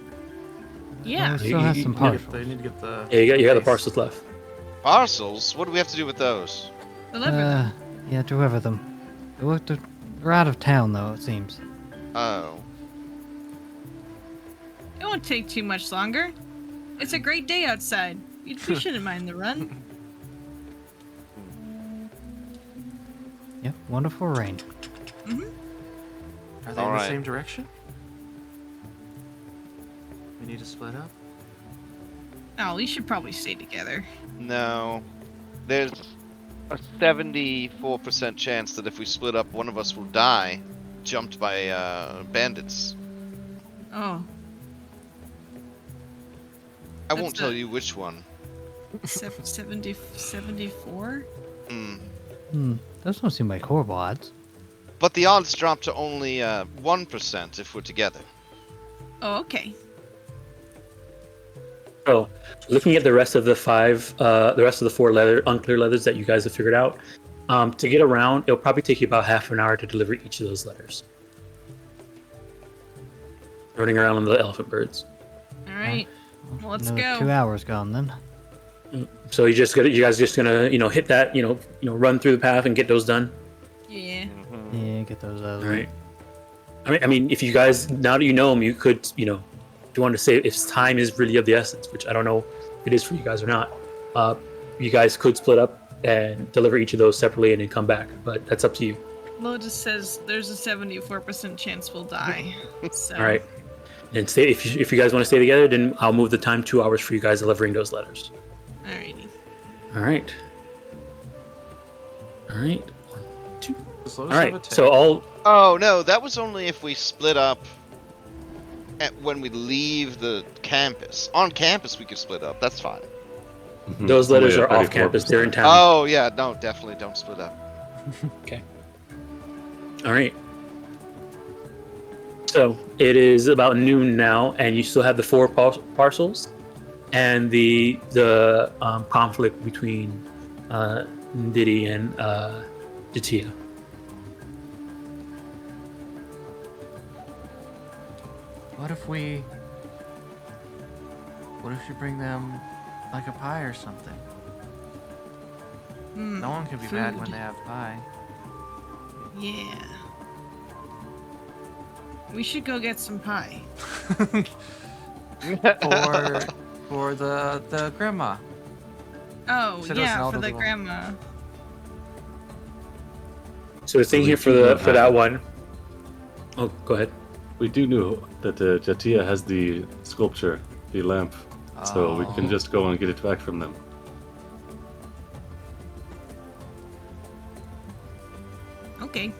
Yeah. We still have some They partials. need to get the. Yeah, you got the base. parcels left. Parcels? What do we have to do with those? Deliver them. Yeah, deliver them. They're out of town though, it seems. Oh. It won't take too much longer. It's a great day outside. We shouldn't mind the run. Yep, wonderful rain. Are they in the Alright. same direction? We need to split up. Oh, we should probably stay together. No. There's a 74% chance that if we split up, one of us will die, jumped by bandits. Oh, I won't That's tell a- you which one. 74? Hmm. Those don't seem like horrible odds. But the odds drop to only 1% if we're together. Oh, okay. So, looking at the rest of the four unclear letters that you guys have figured out, to get around, it'll probably take you about half an hour to deliver each of those letters. Running around on the elephant birds. All right. Well, let's Another go. 2 hours gone then. So you guys just gonna hit that run through the path and get those done. Yeah. Yeah, get those out. All right. I mean, if you guys, now that you know them, you could, if you want to say if time is really of the essence, which I don't know if it is for you guys or not, you guys could split up and deliver each of those separately and then come back, but that's up to you. Well, it just says there's a 74% chance we'll die. So. All right. And stay if you guys want to stay together, then I'll move the time 2 hours for you guys delivering those letters. Alrighty. All right. All right. 1, 2. As All long as you have a right. tank. So all. Oh no, that was only if we split up when we leave the campus. On campus we could split up, that's fine. Those letters Only are at off campus. They're in 34%. town. Oh yeah, no, definitely don't split up. Okay. All right. So it is about noon now, and you still have the 4 parcels, and the conflict between Ndidi and Jatia. What if we bring them like a pie or something? No one can be mad when food. they have pie. Yeah. We should go get some pie. For the grandma. Oh, Sit us yeah, out for of the the- grandma. So the thing we here for do that have- one. Oh, go ahead. We do know that Jatia has the sculpture, the lamp, so we can Oh. just go and get it back from them. Okay.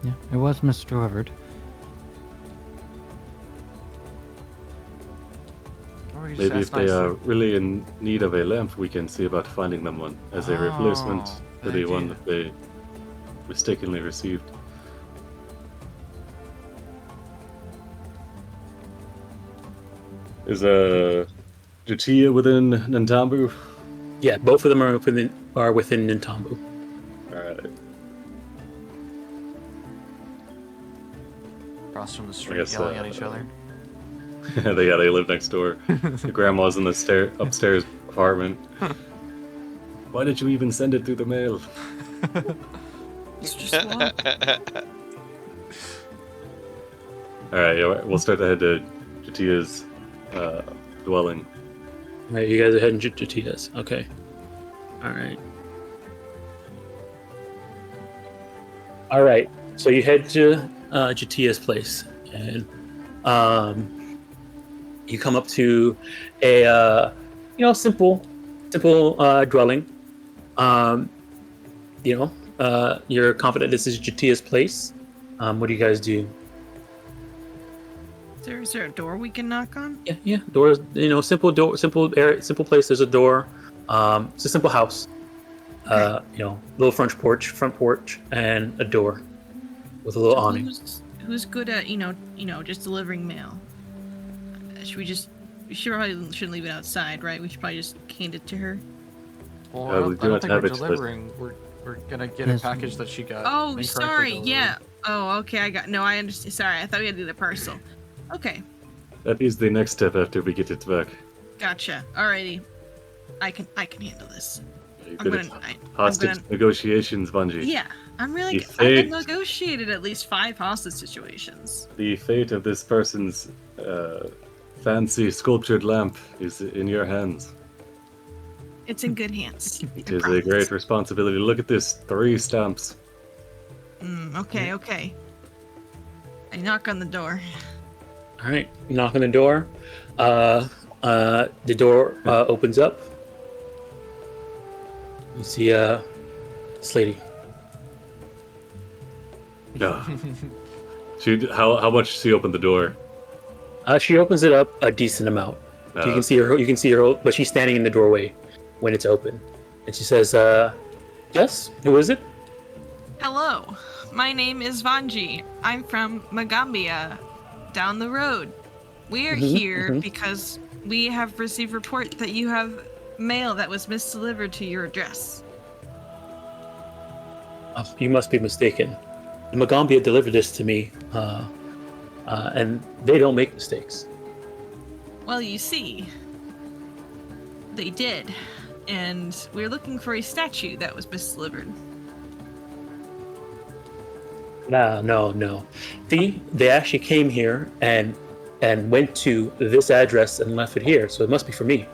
Yeah, it was misdelivered. Or we just Maybe if ask they are nicely. really in need of a lamp, we can see about finding them one as a replacement Oh, to good the one idea. that they mistakenly received. Is Jatia within Nantambu? Yeah, both of them are within Nintambu. Alright. Across from the street, guess, yelling at each other. they live next door. The grandma's in the upstairs apartment. Why did you even send it through the mail? It's just one. Alright, yeah, we'll start to head to Jatia's dwelling. All right, you guys are heading to Jatia's. Okay. All right. All right. So you head to Jatia's place, and you come up to a simple dwelling. You're confident this is Jatia's place. What do you guys do? Is there a door we can knock on? Yeah. Doors. Simple door, simple area, simple place. There's a door. It's a simple house. Little front porch, and a door with a little awning. Who's good at just delivering mail? We probably shouldn't leave it outside, right? We should probably just hand it to her. Well, we I do don't not think have we're it, but- delivering. We're gonna get a Yes. package that she got. Oh, incorrectly sorry. delivered. Yeah. Oh, okay. I understand. Sorry, I thought we had to do the parcel. Okay, That is the next step after we get it back. gotcha. Alrighty, I can handle this. You I'm good gonna. at I'm hostage gonna. negotiations, Bungie. Yeah, I'm really. The I've fate- negotiated at least 5 hostage situations. The fate of this person's fancy sculptured lamp is in your hands. It's in good hands. It is a great responsibility. Look at this, 3 stamps. Okay. I knock on the door. All right, you knock on the door. The door opens up. You see this lady. No. How much she opened the door? She opens it up a decent amount. You can see her. You can see her, but she's standing in the doorway when it's open, and she says, "Yes, who is it?" Hello, my name is Vanji. I'm from Magaambya, down the road. We are here because we have received report that you have mail that was misdelivered to your address. You must be mistaken. Magaambya delivered this to me, and they don't make mistakes. Well, you see, they did, and we're looking for a statue that was misdelivered. No. See, they actually came here and went to this address and left it here, so it must be for me.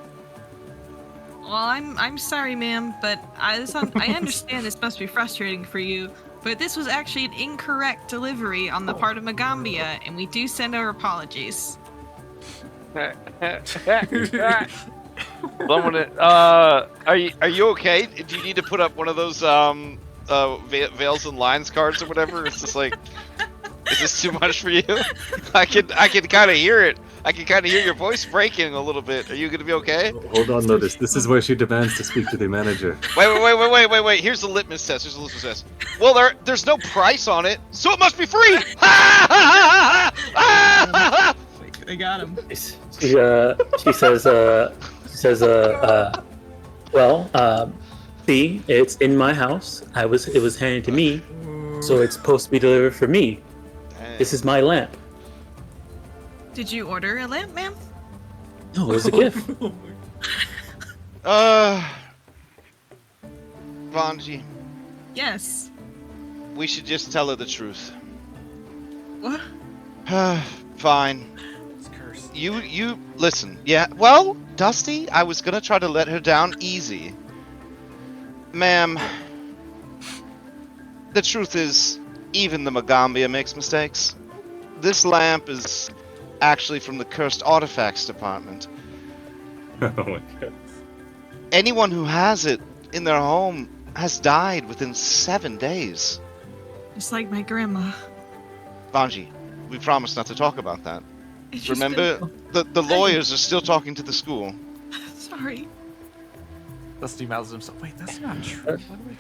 Well, I'm sorry, ma'am, but I understand this must be frustrating for you, but this was actually an incorrect delivery on the part of Magaambya, and we do send our apologies. Someone, are you okay? Do you need to put up one of those Veils and Lines cards or whatever? It's just like, is this too much for you? I can kind of hear it. I can kind of hear your voice breaking a little bit. Are you gonna be okay? Hold on, Lotus. This is where she demands to speak to the manager. Wait. Here's the litmus test. Well, there's no price on it, so it must be free. They got him. She says, well, see, it's in my house. It was handed to me, so it's supposed to be delivered for me. Dang. This is my lamp. Did you order a lamp, ma'am? No, it was a gift. Vanji, Yes. we should just tell her the truth. What? Fine. It's cursed. You listen. Yeah. Well, Dusty, I was gonna try to let her down easy. Ma'am, the truth is, even the Magaambya makes mistakes. This lamp is actually from the Cursed Artifacts Department. Oh my god. Anyone who has it in their home has died within 7 days. Just like my grandma. Vanji, we promised not to talk about that. It's just Remember, the lawyers are still talking to the school. Sorry. Dusty mouths himself. Wait, that's not true. What are we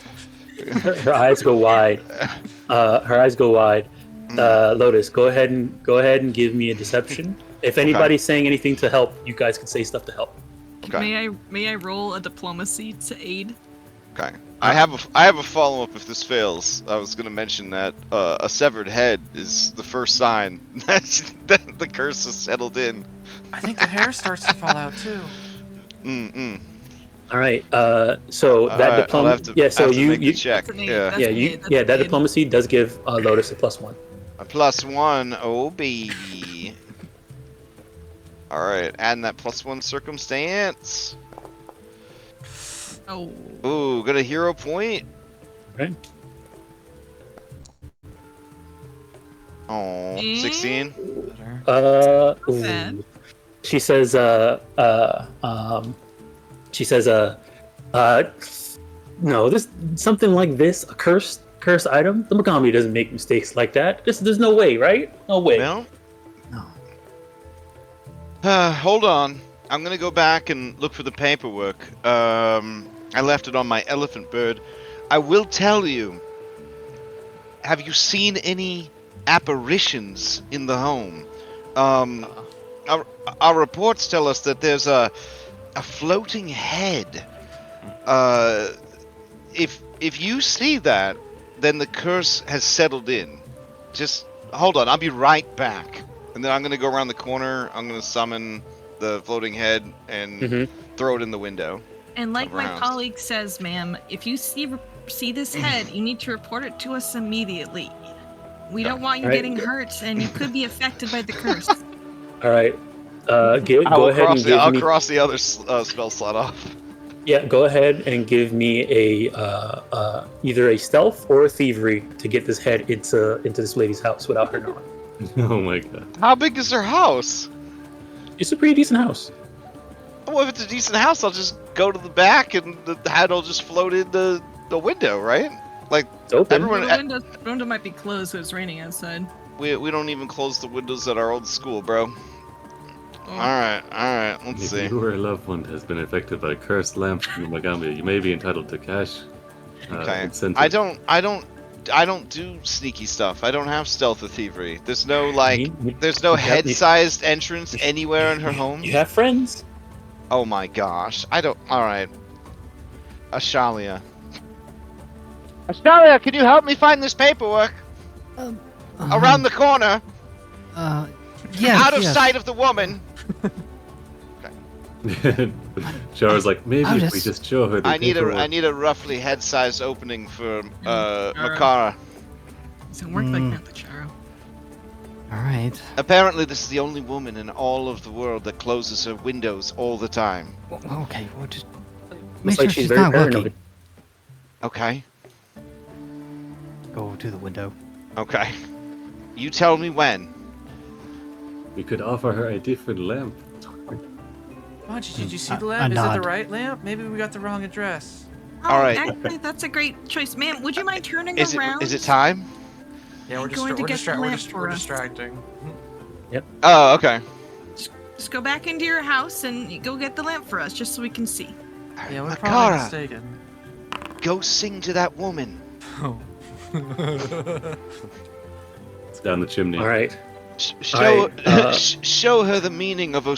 talking? Her eyes go wide. Lotus, go ahead and give me a deception. If anybody's saying anything to help, you guys can say stuff to help. Okay. May I roll a diplomacy to aid? Okay. I have a follow-up if this fails. I was going to mention that a severed head is the first sign that the curse has settled in. I think the hair starts to fall out too. All right. So that diplomacy. Yeah. So you check. That's an aid. Yeah. That's yeah an you aid. That's yeah an that aid. diplomacy does give Lotus a +1. A +1. Oh baby. All right. And that +1 circumstance. Oh. Ooh, got a hero point. Right. Oh, Eh? 16. Better. bad. Ooh. She says no, this something like this, a cursed item. The Magaambya doesn't make mistakes like that. There's no way, right? No way. Well, No. hold on. I'm gonna go back and look for the paperwork. I left it on my elephant bird. I will tell you. Have you seen any apparitions in the home? Our reports tell us that there's a floating head. If you see that, then the curse has settled in. Just hold on. I'll be right back. And then I'm gonna go around the corner. I'm gonna summon the floating head and throw it in the window. And like my Around. colleague says, ma'am, if you see this head, you need to report it to us immediately. We don't want you Right. getting hurt, and you could be affected by the curse. All right. Go ahead and give I'll me. cross the other spell slot off. Yeah, go ahead and give me a either a stealth or a thievery to get this head into this lady's house without her knowing. Oh my god. How big is her house? It's a pretty decent house. Well, if it's a decent house, I'll just go to the back and the head will just float in the window, right? Like, It's open. Everyone- The window might be closed, so it's raining outside. we don't even close the windows at our old school, bro. Oh. Alright, let's If see. you or a loved one has been affected by a cursed lamp from the Magaambya, you may be entitled to cash. Okay. incentive. I don't don't do sneaky stuff. I don't have stealth or thievery. There's no like, You- there's no you have- head-sized entrance anywhere in her home. You have friends. Oh my gosh, I don't. All right, Ashalia. Ashalia, can you help me find this paperwork? Around the corner, yes, out of yes. sight of the woman. Shara's like, maybe I'll if we just show her the I need paperwork. a roughly head-sized opening for Alright. Makara. Doesn't work like that, Pacharo. All right. Apparently, this is the only woman in all of the world that closes her windows all the time. Well, okay, we'll just Looks make like sure she's she's very not paranoid. looking. Okay. Go to the window. Okay. You tell me when. We could offer her a different lamp. Manji, did you see the A lamp? Is it the nod. right lamp? Maybe we got the wrong address. Oh, Alright. actually, that's a great choice. Ma'am, would you mind turning Is around? it time? Yeah, we're I'm going to get the lamp for we're us. distracting. Oh, okay. Just go back into your house and go get the lamp for us, just so we can see. Yeah, we're probably Makara, mistaken. go sing to that woman. Oh. It's down the chimney. All right. Show Alright, show her the meaning of of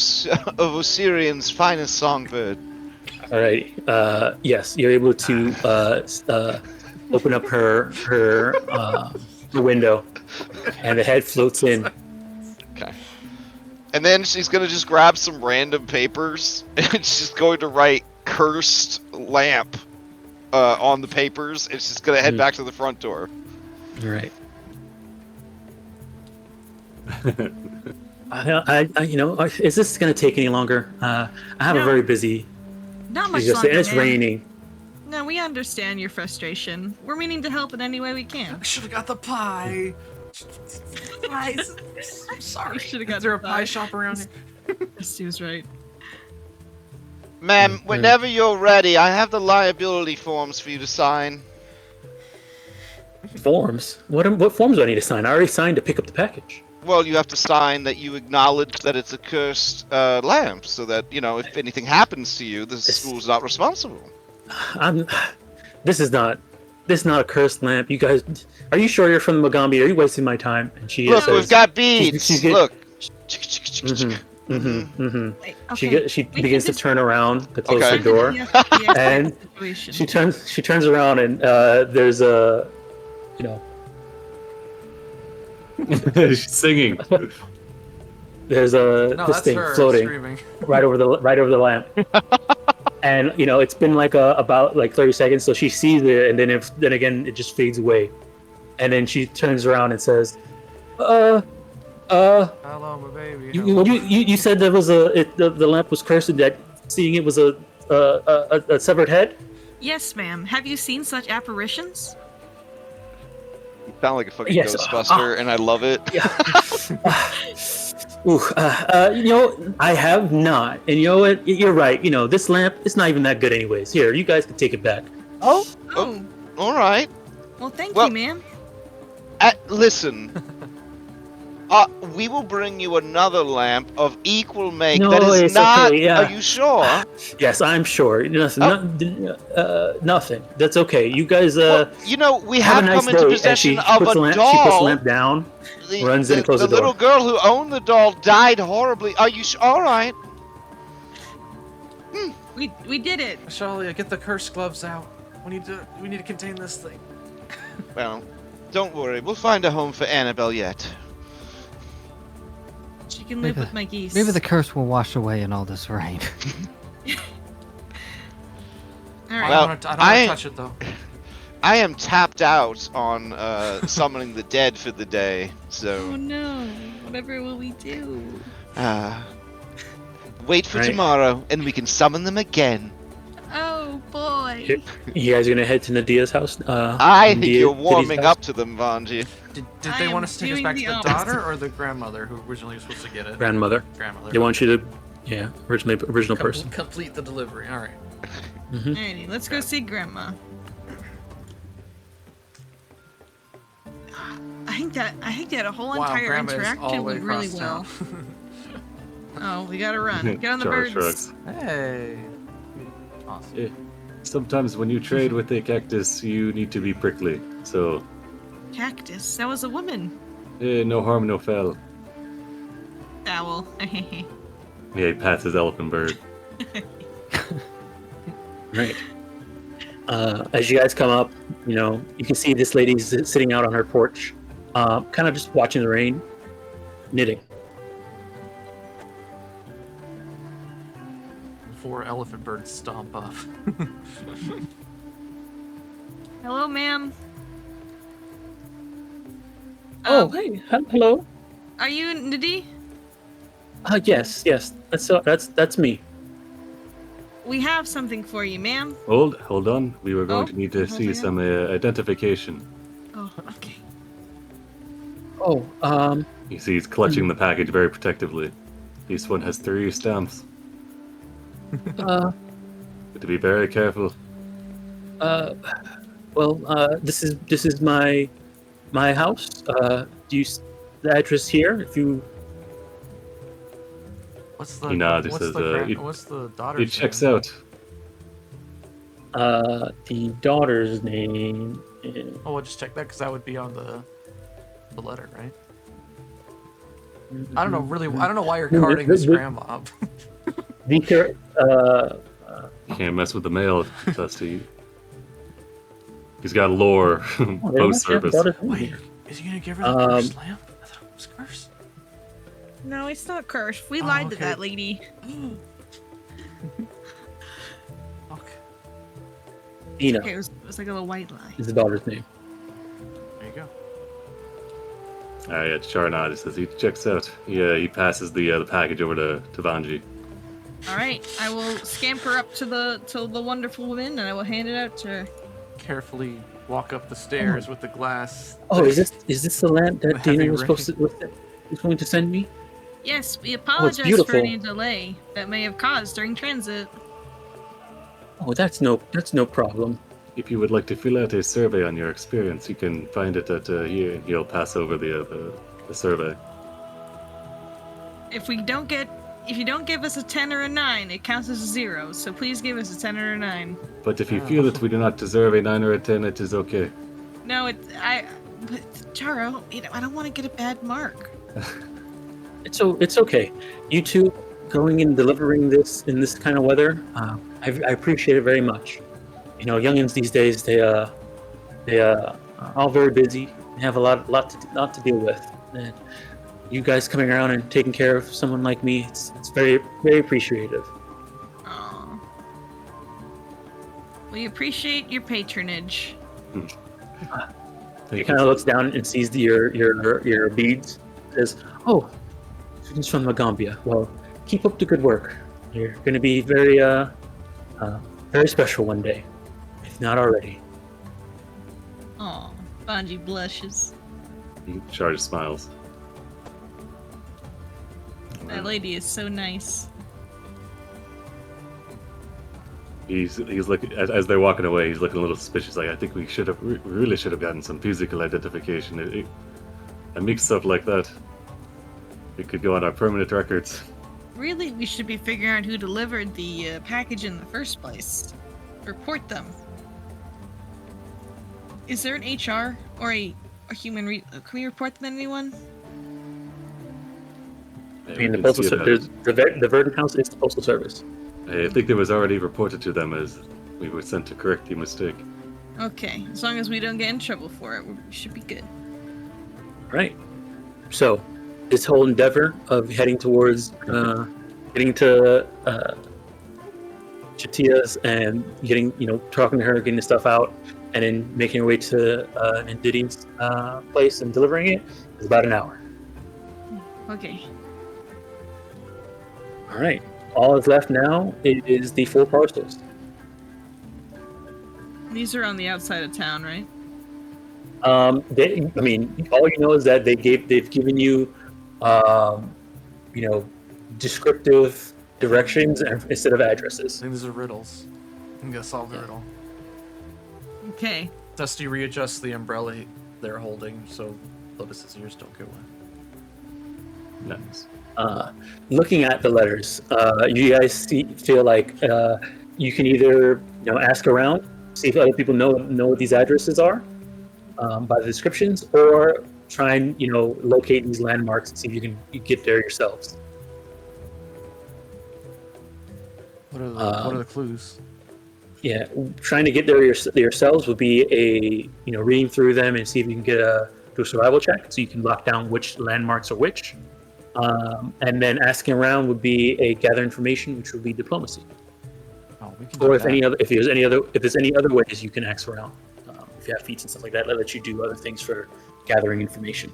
Osirian's finest songbird. All right. Yes, you're able to open up her the window, and the head floats in. Okay. And then she's gonna just grab some random papers and she's going to write "cursed lamp" on the papers. And she's gonna head back to the front door. All right. Is this going to take any longer? I have a No. very busy. Not much And longer, it's ma'am. raining. No, we understand your frustration. We're meaning to help in any way we can. I should have got the pie. Pies. I'm sorry. We should have Is got there a the pie shop around here? Yes, he was right. Ma'am, whenever you're ready, I have the liability forms for you to sign. Forms? What forms do I need to sign? I already signed to pick up the package. Well, you have to sign that you acknowledge that it's a cursed lamp, so that, you know, if anything happens to you, the school's not responsible. This is not a cursed lamp. You guys, are you sure you're from Magaambya? Are you wasting my time? And she Look, says, we've got beads. she's good. Look. Wait, She begins to turn around to close Okay. the door, and situation. she turns around, and there's a, She's singing. there's No, this that's thing her floating screaming. right over the lamp. And it's been like about 30 seconds, so she sees it, and then again it just fades away, and then she turns around and says, Hello, my baby. you said there was the lamp was cursed, and that seeing it was a severed head." Yes, ma'am. Have you seen such apparitions? You sound like a fucking Yes, Ghostbuster, and I love it. I have not, and you know what? You're right. This lamp is not even that good, anyways. Here, you guys can take it back. Oh. All right. Well, thank Well- you, ma'am. Listen. We will bring you another lamp of equal make. No, that is it's not. okay, yeah. Are you sure? Yes, I'm sure. Nothing. That's okay. You guys Well, we have have a nice come into day. possession And of puts a the lamp, She puts the doll. lamp down. runs in and closes the the door. little girl who owned the doll died horribly. Are you all right? We did it. Ashalia, get the curse gloves out. We need to contain this thing. Well, don't worry. We'll find a home for Annabelle yet. She can live with my geese. Maybe the curse will wash away in all this rain. All I right. Well, don't want to touch it though. I am tapped out on summoning the dead for the day, Oh so no! Whatever will we do? wait for Right. tomorrow and we can summon them again. Oh boy! You guys are gonna head to Nadia's house? I think Nadia- you're Diddy's warming house? up to them, Vanji. Did I they am want us to take us doing back to the the opposite. daughter or the grandmother who originally was supposed to get it? Grandmother. Grandmother. They want you to, original person. Complete the delivery. All right. Alrighty, let's go see Grandma. I think that a whole Wow, entire Grandma is all the interaction way went really across well. town. Oh, we gotta run. Get on the Chara birds. shrugs. Hey. Awesome. Sometimes when you trade with a cactus, you need to be prickly. So Cactus. That was a woman. No harm, no foul. Owl. Yeah, he pats his elephant bird. Right. As you guys come up, you can see this lady's sitting out on her porch, kind of just watching the rain, knitting. Before elephant birds stomp off. Hello, ma'am. Oh, hey, hello. Are you Nidhi? Yes, that's me. We have something for you, ma'am. Hold on. We were going Oh, to need to hold see on. some identification. Oh, okay. Oh, You see, he's clutching the package very protectively. This one has 3 stamps. uh, To be very careful. this is my house. Do you the address here? If you What's the He nods, he what's says, the what's the daughter's It checks name? out. the daughter's name. Is, Oh, we'll just check that because that would be on the letter, right? I don't know really. I don't know why you're carding this grandma. Victor. You can't mess with the mail, Dusty. He's got lore, post service. Wait, is he gonna give her the cursed lamp? I thought it was cursed. No, it's not cursed. We Oh, lied to okay. that lady. Okay, Dina Okay, it was like a little white lie. is the daughter's name. there you go. Yeah, Charnad, he says he checks out. Yeah, he passes the package over to Vanji. All right, I will scamper up to the wonderful woman, and I will hand it out to her. Carefully walk up the stairs with the glass. Oh, is this the lamp that Heavy Dina was rain. was going to send me? Yes, we apologize for beautiful. any delay that may have caused during transit. Oh, that's no problem. If you would like to fill out a survey on your experience, you can find it at here, and he'll pass over the survey. If you don't give us a 10 or a 9, it counts as a 0. So please give us a 10 or a 9. But if you feel that we do not deserve a 9 or a 10, it is okay. No, but Charo, I don't want to get a bad mark. It's okay. You two going and delivering this in this kind of weather, I appreciate it very much. Youngins these days, they are all very busy. They have a lot to deal with. And you guys coming around and taking care of someone like me, it's very, very appreciative. Aw. We appreciate your patronage. He Thank kind you. of looks down and sees your beads. Says, "Oh, students from Magaambya. Well, keep up the good work. You're going to be very very special one day, if not already." Aw, Banji blushes. Char just smiles. That lady is so nice. He's looking as they're walking away. He's looking a little suspicious. Like, I think we really should have gotten some physical identification. A mix up like that, it could go on our permanent records. Really, we should be figuring out who delivered the package in the first place. Report them. Is there an HR or a human? Can we report them to anyone? I mean, the postal the Verdant House is the postal service. I think it was already reported to them as we were sent to correct the mistake. Okay, as long as we don't get in trouble for it, we should be good. Right. So, this whole endeavor of heading towards getting to Chatia's and getting, talking to her, getting the stuff out, and then making our way to Ndidi's place and delivering it is about an hour. Okay. All right. All that's left now is the 4 parcels. These are on the outside of town, right? All you know is that they've given you, descriptive directions instead of I addresses. think these are riddles. I'm gonna solve the riddle. Okay. Dusty readjusts the umbrella they're holding so Lotus's ears don't get wet. Nice. Looking at the letters, you guys feel like you can either ask around, see if other people know what these addresses are, by the descriptions, or try and locate these landmarks and see if you can get there yourselves. What are the clues? Yeah, trying to get there yourselves would be reading through them and see if you can do a survival check, so you can lock down which landmarks are which. And then asking around would be a gather information, which would be diplomacy. Oh, we can. Or do if that. there's any other ways you can ask around. If you have feats and stuff like that, let you do other things for gathering information.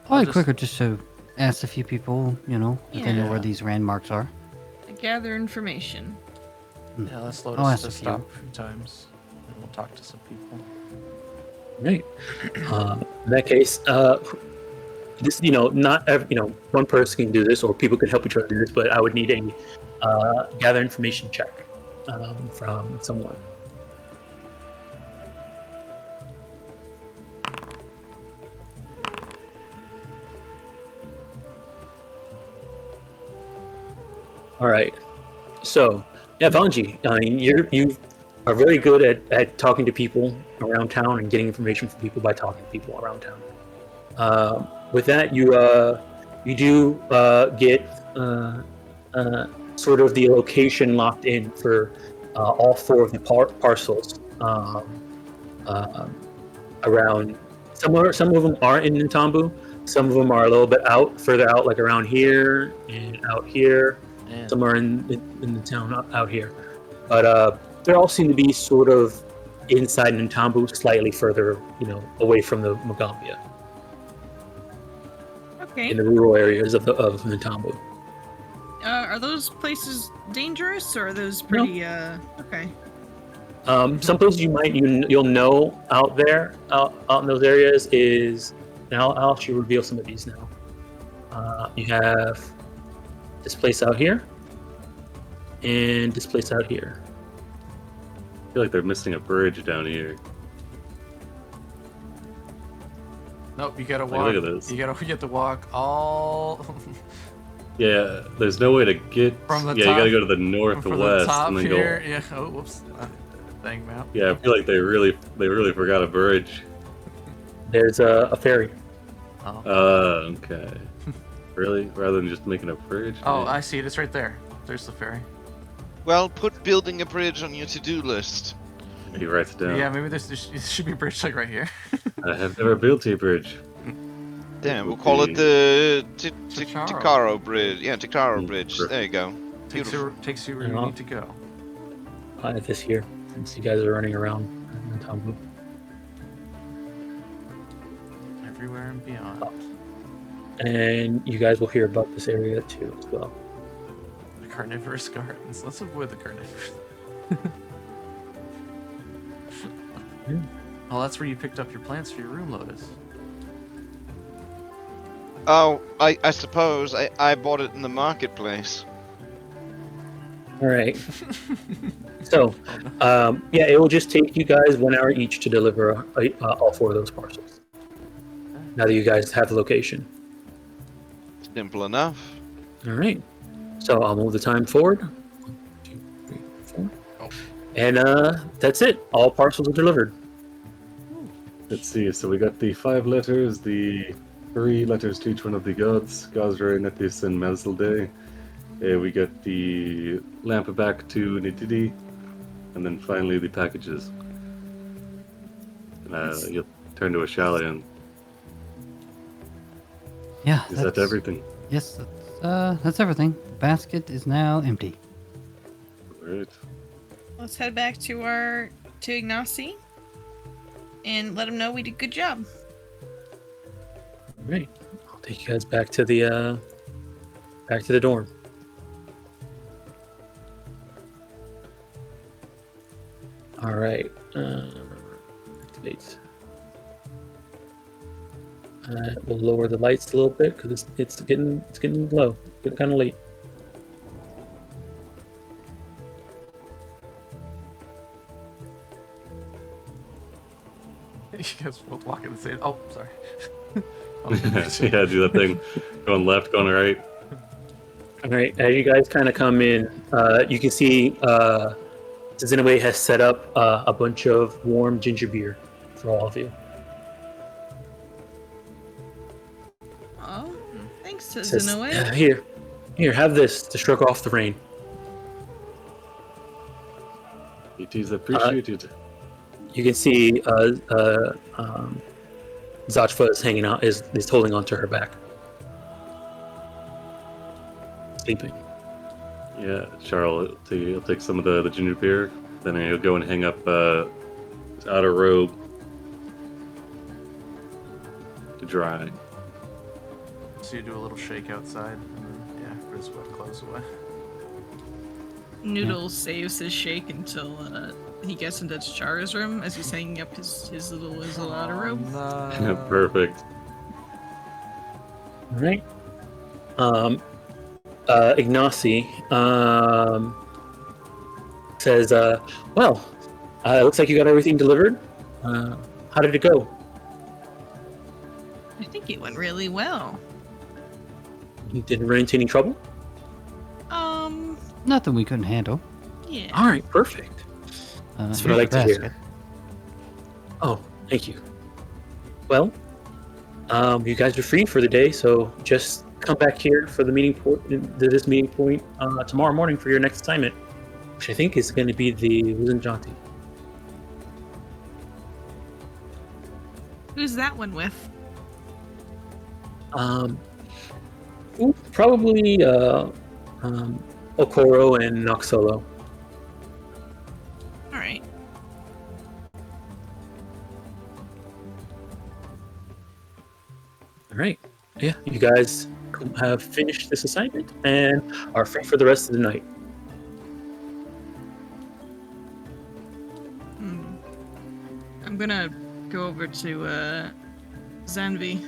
Probably quicker just to ask a few people, if they know where these landmarks are. Gather information. Yeah, let's load I'll us ask to a few. stop a few times, and we'll talk to some people. Right. In that case, this not one person can do this, or people can help each other do this, but I would need a gather information check from someone. All right. So, yeah, Vanji, I mean, you are very good at talking to people around town and getting information from people by talking to people around town. With that, you do get sort of the location locked in for all 4 of the parcels around. Some of them are in Ntambu. Some of them are a little bit further out, like around here and out here. Yeah. Some are in the town out here, but they all seem to be sort of inside Ntambu, slightly further, away from the Magaambya, Okay. in the rural areas of Ntambu. Are those places dangerous, or are those pretty? Okay. Some places you'll know out there, out in those areas is, and I'll actually reveal some of these now. You have this place out here, and this place out here. I feel like they're missing a bridge down here. Nope, you gotta Like, walk. look at this. You gotta walk all Yeah, there's no way to get. From the you top- gotta go to the from northwest the top and then here. go. Yeah. Oh, whoops. Dang map. Yeah, I feel like they really forgot a bridge. There's a ferry. Oh. Okay. Really? Rather than just making a bridge? Oh, Yeah. I see it. It's right there. There's the ferry. Well, put building a bridge on your to-do list. He writes it down. Yeah, maybe there should be a bridge like right here. I have never built a bridge. Damn, we'll Would call it be- the Tikaro. Tikaro Bridge. Yeah, Tikaro Mm, Bridge. perfect. There you go. Takes you where you Yeah. need to go. This here, since you guys are running around Ntambu. Everywhere and beyond. And you guys will hear about this area too as well. The carnivorous gardens. Let's avoid the carnivorous. Oh, that's where you picked up your plants for your room, Lotus. Oh, I suppose I bought it in the marketplace. All right. So, yeah, it will just take you guys 1 hour each to deliver all 4 of those parcels. Now that you guys have the location. Simple enough. All right. So I'll move the time forward. 1, 2, 3, 4. Oh. And that's it. All parcels are delivered. Let's see. So we got the 5 letters, the 3 letters to each one of the gods, Gosra, Netis, and Melzilde. We get the lamp back to Nitidi, and then finally the packages. You'll turn to a chalet, and Yeah. is that everything? Yes, that's everything. The basket is now empty. Right. Let's head back to Ignacy and let him know we did a good job. All right. I'll take you guys back to the dorm. All right. Activate. We'll lower the lights a little bit because it's getting low, getting kind of late. You guys both walk in the same. Oh, sorry. Yeah, do that thing. Going left, going right. All right, as you guys kind of come in, you can see Zinaway has set up a bunch of warm ginger beer for all of you. Oh, thanks to Says, Zinaway. Here, have this to shrug off the rain. It is appreciated. You can see Zachva is hanging out, is holding onto her back, sleeping. Yeah, Charles, he'll take some of the ginger beer, then he'll go and hang up his outer robe to dry. So you do a little shake outside, and then, yeah, put his wet clothes away. Noodle saves his shake until he gets into Chara's room as he's hanging up his little outer robe. No. Perfect. All right. Ignacy says, well, it looks like you got everything delivered. How did it go? I think it went really well. You didn't run into any trouble? Nothing we couldn't handle. Yeah. All right, perfect. That's what I Here's like the to hear. basket. Oh, thank you. Well, you guys are free for the day, so just come back here for the meeting point, this meeting point tomorrow morning for your next assignment, which I think is going to be the Wizenjanti. Who's that one with? Probably Okoro and Noxolo. All right. All right. Yeah, you guys have finished this assignment and are free for the rest of the night. I'm gonna go over to Zanvi.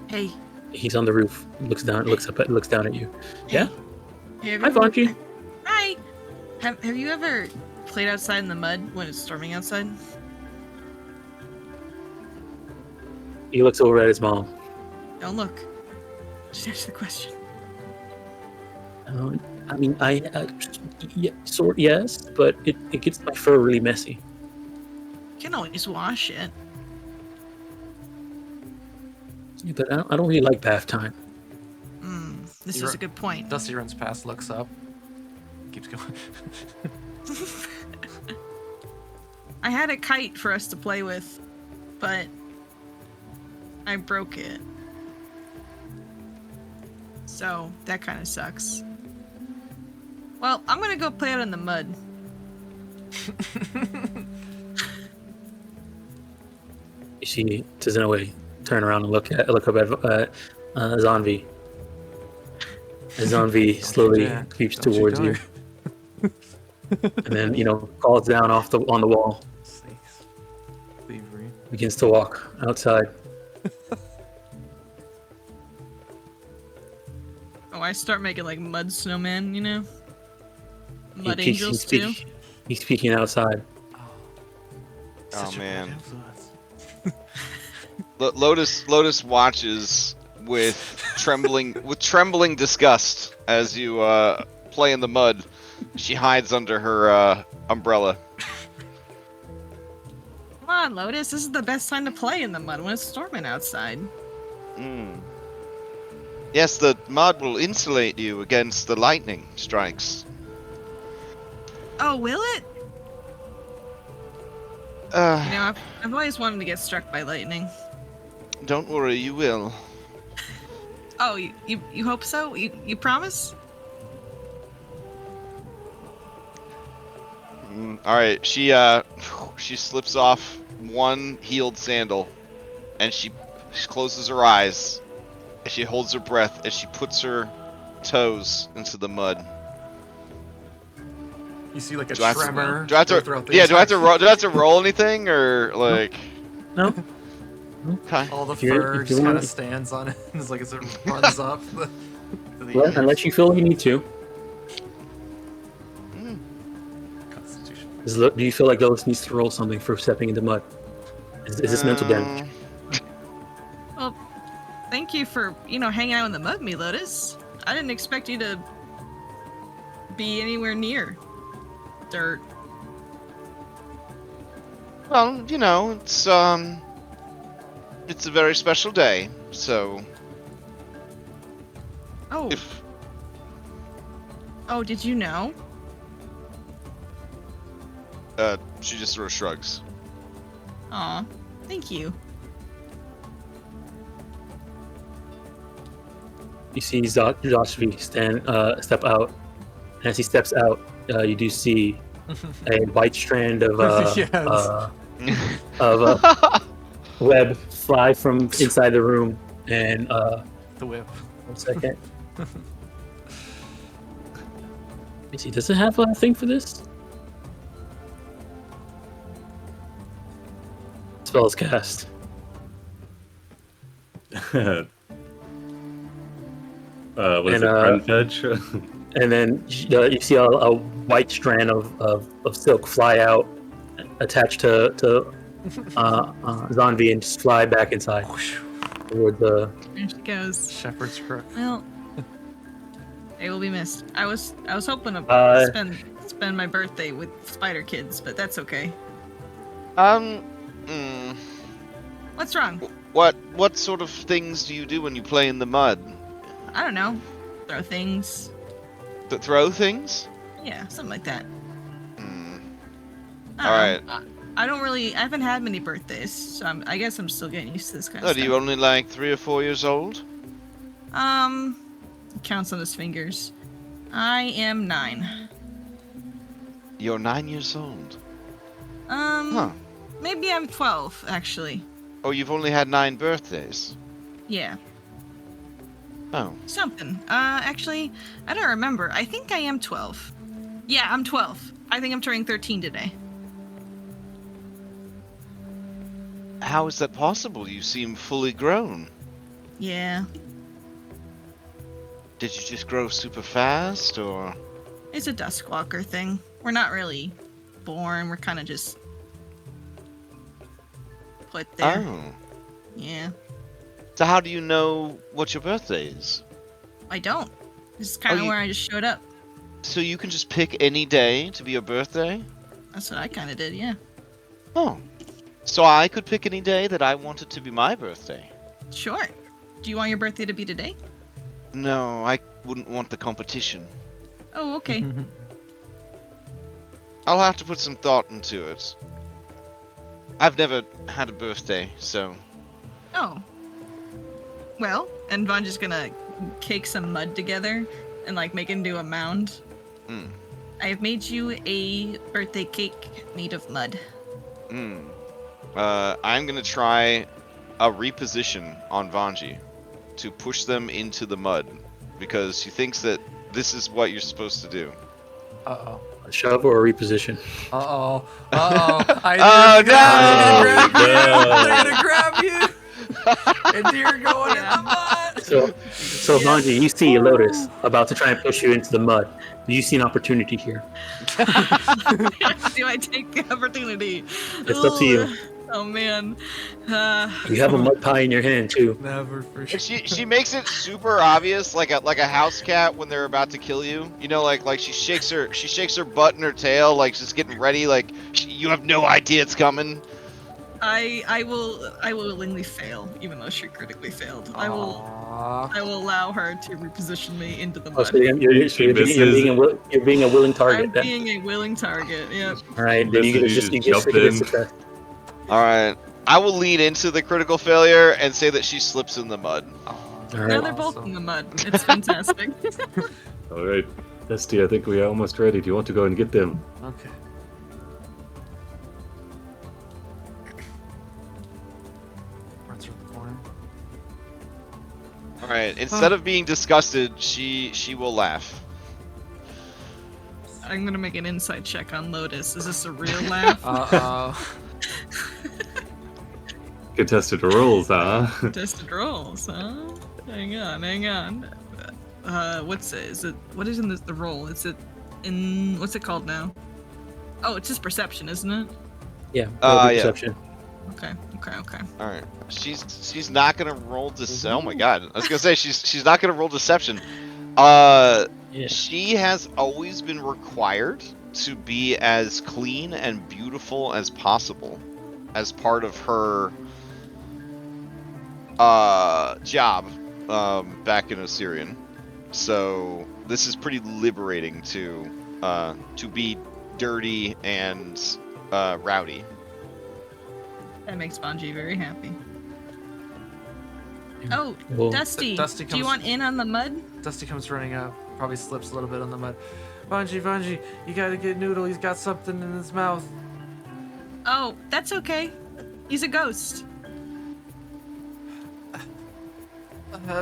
Hey. He's on the roof. Looks down at you. Yeah. Hey, Hi, Vanchi. Hi. Have you ever played outside in the mud when it's storming outside? He looks over at his mom. Don't look. Just answer the question. I mean, yes, but it gets my fur really messy. You can always wash it. Yeah, but I don't really like bath time. This is a good point. Dusty runs past, looks up, keeps going. I had a kite for us to play with, but I broke it. So that kind of sucks. Well, I'm gonna go play out in the mud. You see Tizinoe turn around and look up at Zanvi. And Zanvi slowly creeps towards you, and then falls down on the wall. Thievery. Begins to walk outside. Oh, I start making like mud snowman, Mud He- he's angels too. He's peeking outside. Oh man. Lotus watches with trembling disgust as you play in the mud. She hides under her umbrella. Come on, Lotus. This is the best time to play in the mud when it's storming outside. Yes, the mud will insulate you against the lightning strikes. Oh, will it? I've always wanted to get struck by lightning. Don't worry, you will. Oh, you hope so? You promise? All right, she slips off one heeled sandal, and she closes her eyes, and she holds her breath as she puts her toes into the mud. You see like a Do I have to- tremor. Do I have go throughout to? the Yeah, do I have to entire- roll? Do I have to roll anything or like? No. Okay. All the If you- fur if you just kind wanna- of stands on it. It's like as it runs up to the Well, edge. unless you feel you need to. Constitution. Do you feel like Lotus needs to roll something for stepping into mud? Is this mental damage? Well, thank you for hanging out in the mud, with me, Lotus. I didn't expect you to be anywhere near dirt. Well, you know, it's a very special day, so Oh, if oh, did you know? she just sort of shrugs. Aw, thank you. You see Joshua step out. And as he steps out, you do see a white strand of web fly from inside the room. And The whip. 1 second. Let me see. Does it have a thing for this? Spell is cast. Was And, it friend fetch? And then you see a white strand of silk fly out, attached to Zanvi, and just fly back inside toward the. There she goes. Shepherd's crook. Well, they will be missed. I was hoping to spend my birthday with spider kids, but that's okay. What's wrong? What sort of things do you do when you play in the mud? I don't know. Throw things. Throw things? Yeah, something like that. All right. I don't really. I haven't had many birthdays, so I guess I'm still getting used to this kind of Oh, stuff. are you only like 3 or 4 years old? He counts on his fingers. I am 9. You're 9 years old. Maybe I'm 12 actually. Oh, you've only had 9 birthdays. Yeah. Oh. Something. Actually, I don't remember. I think I am 12. Yeah, I'm 12. I think I'm turning 13 today. How is that possible? You seem fully grown. Yeah. Did you just grow super fast, or? It's a Duskwalker thing. We're not really born. We're kind of just put there. Oh. Yeah. So how do you know what your birthday is? I don't. This is kind of you- where I just showed up. So you can just pick any day to be your birthday? That's what I kind of did, yeah. Oh. So I could pick any day that I wanted to be my birthday? Sure. Do you want your birthday to be today? No, I wouldn't want the competition. Oh, okay. I'll have to put some thought into it. I've never had a birthday, so... Oh. Well, and Von's just gonna cake some mud together and like make it into a mound. I have made you a birthday cake made of mud. I'm gonna try a reposition on Vanji to push them into the mud because she thinks that this is what you're supposed to do. Uh-oh. A shove or a reposition? Uh-oh. Uh-oh. I no! to grab you. And you're going in the mud. So Vanji, you see Lotus about to try and push you into the mud. Do you see an opportunity here? Do I take the opportunity? It's up to you. Oh man. You have a mud pie in your hand too. Never for sure. She makes it super obvious, like a house cat when they're about to kill you. You know, like she shakes her butt and her tail, like she's getting ready. Like you have no idea it's coming. I will willingly fail, even though she critically failed. I will allow her to reposition me into the Oh, mud. so you're being a willing target. I'm Then. being a willing target. Yep. All right, then you Misses, get you just jump get in. success. All right, I will lean into the critical failure and say that she slips in the mud. All Now right. they're both in the mud. It's fantastic. All right, Esty, I think we are almost ready. Do you want to go and get them? Okay. Runs from the corner. All right, instead of being disgusted, she will laugh. I'm gonna make an insight check on Lotus. Is this a real laugh? Uh-oh. Contested rolls, huh? Tested rolls, huh? Hang on. What's it? Is it what is in the roll? Is it in what's it called now? Oh, it's just perception, isn't it? Yeah. Yeah. Perception. Okay. All right, she's not gonna roll oh my god, I was gonna say she's not gonna roll deception. Yeah. She has always been required to be as clean and beautiful as possible as part of her job back in Osirian. So this is pretty liberating to be dirty and rowdy. That makes Mwangi very happy. Oh, Well, Dusty, Dusty do you comes- want in on the mud? Dusty comes running up, probably slips a little bit on the mud. Vanji, you gotta get Noodle. He's got something in his mouth. Oh, that's okay. He's a ghost.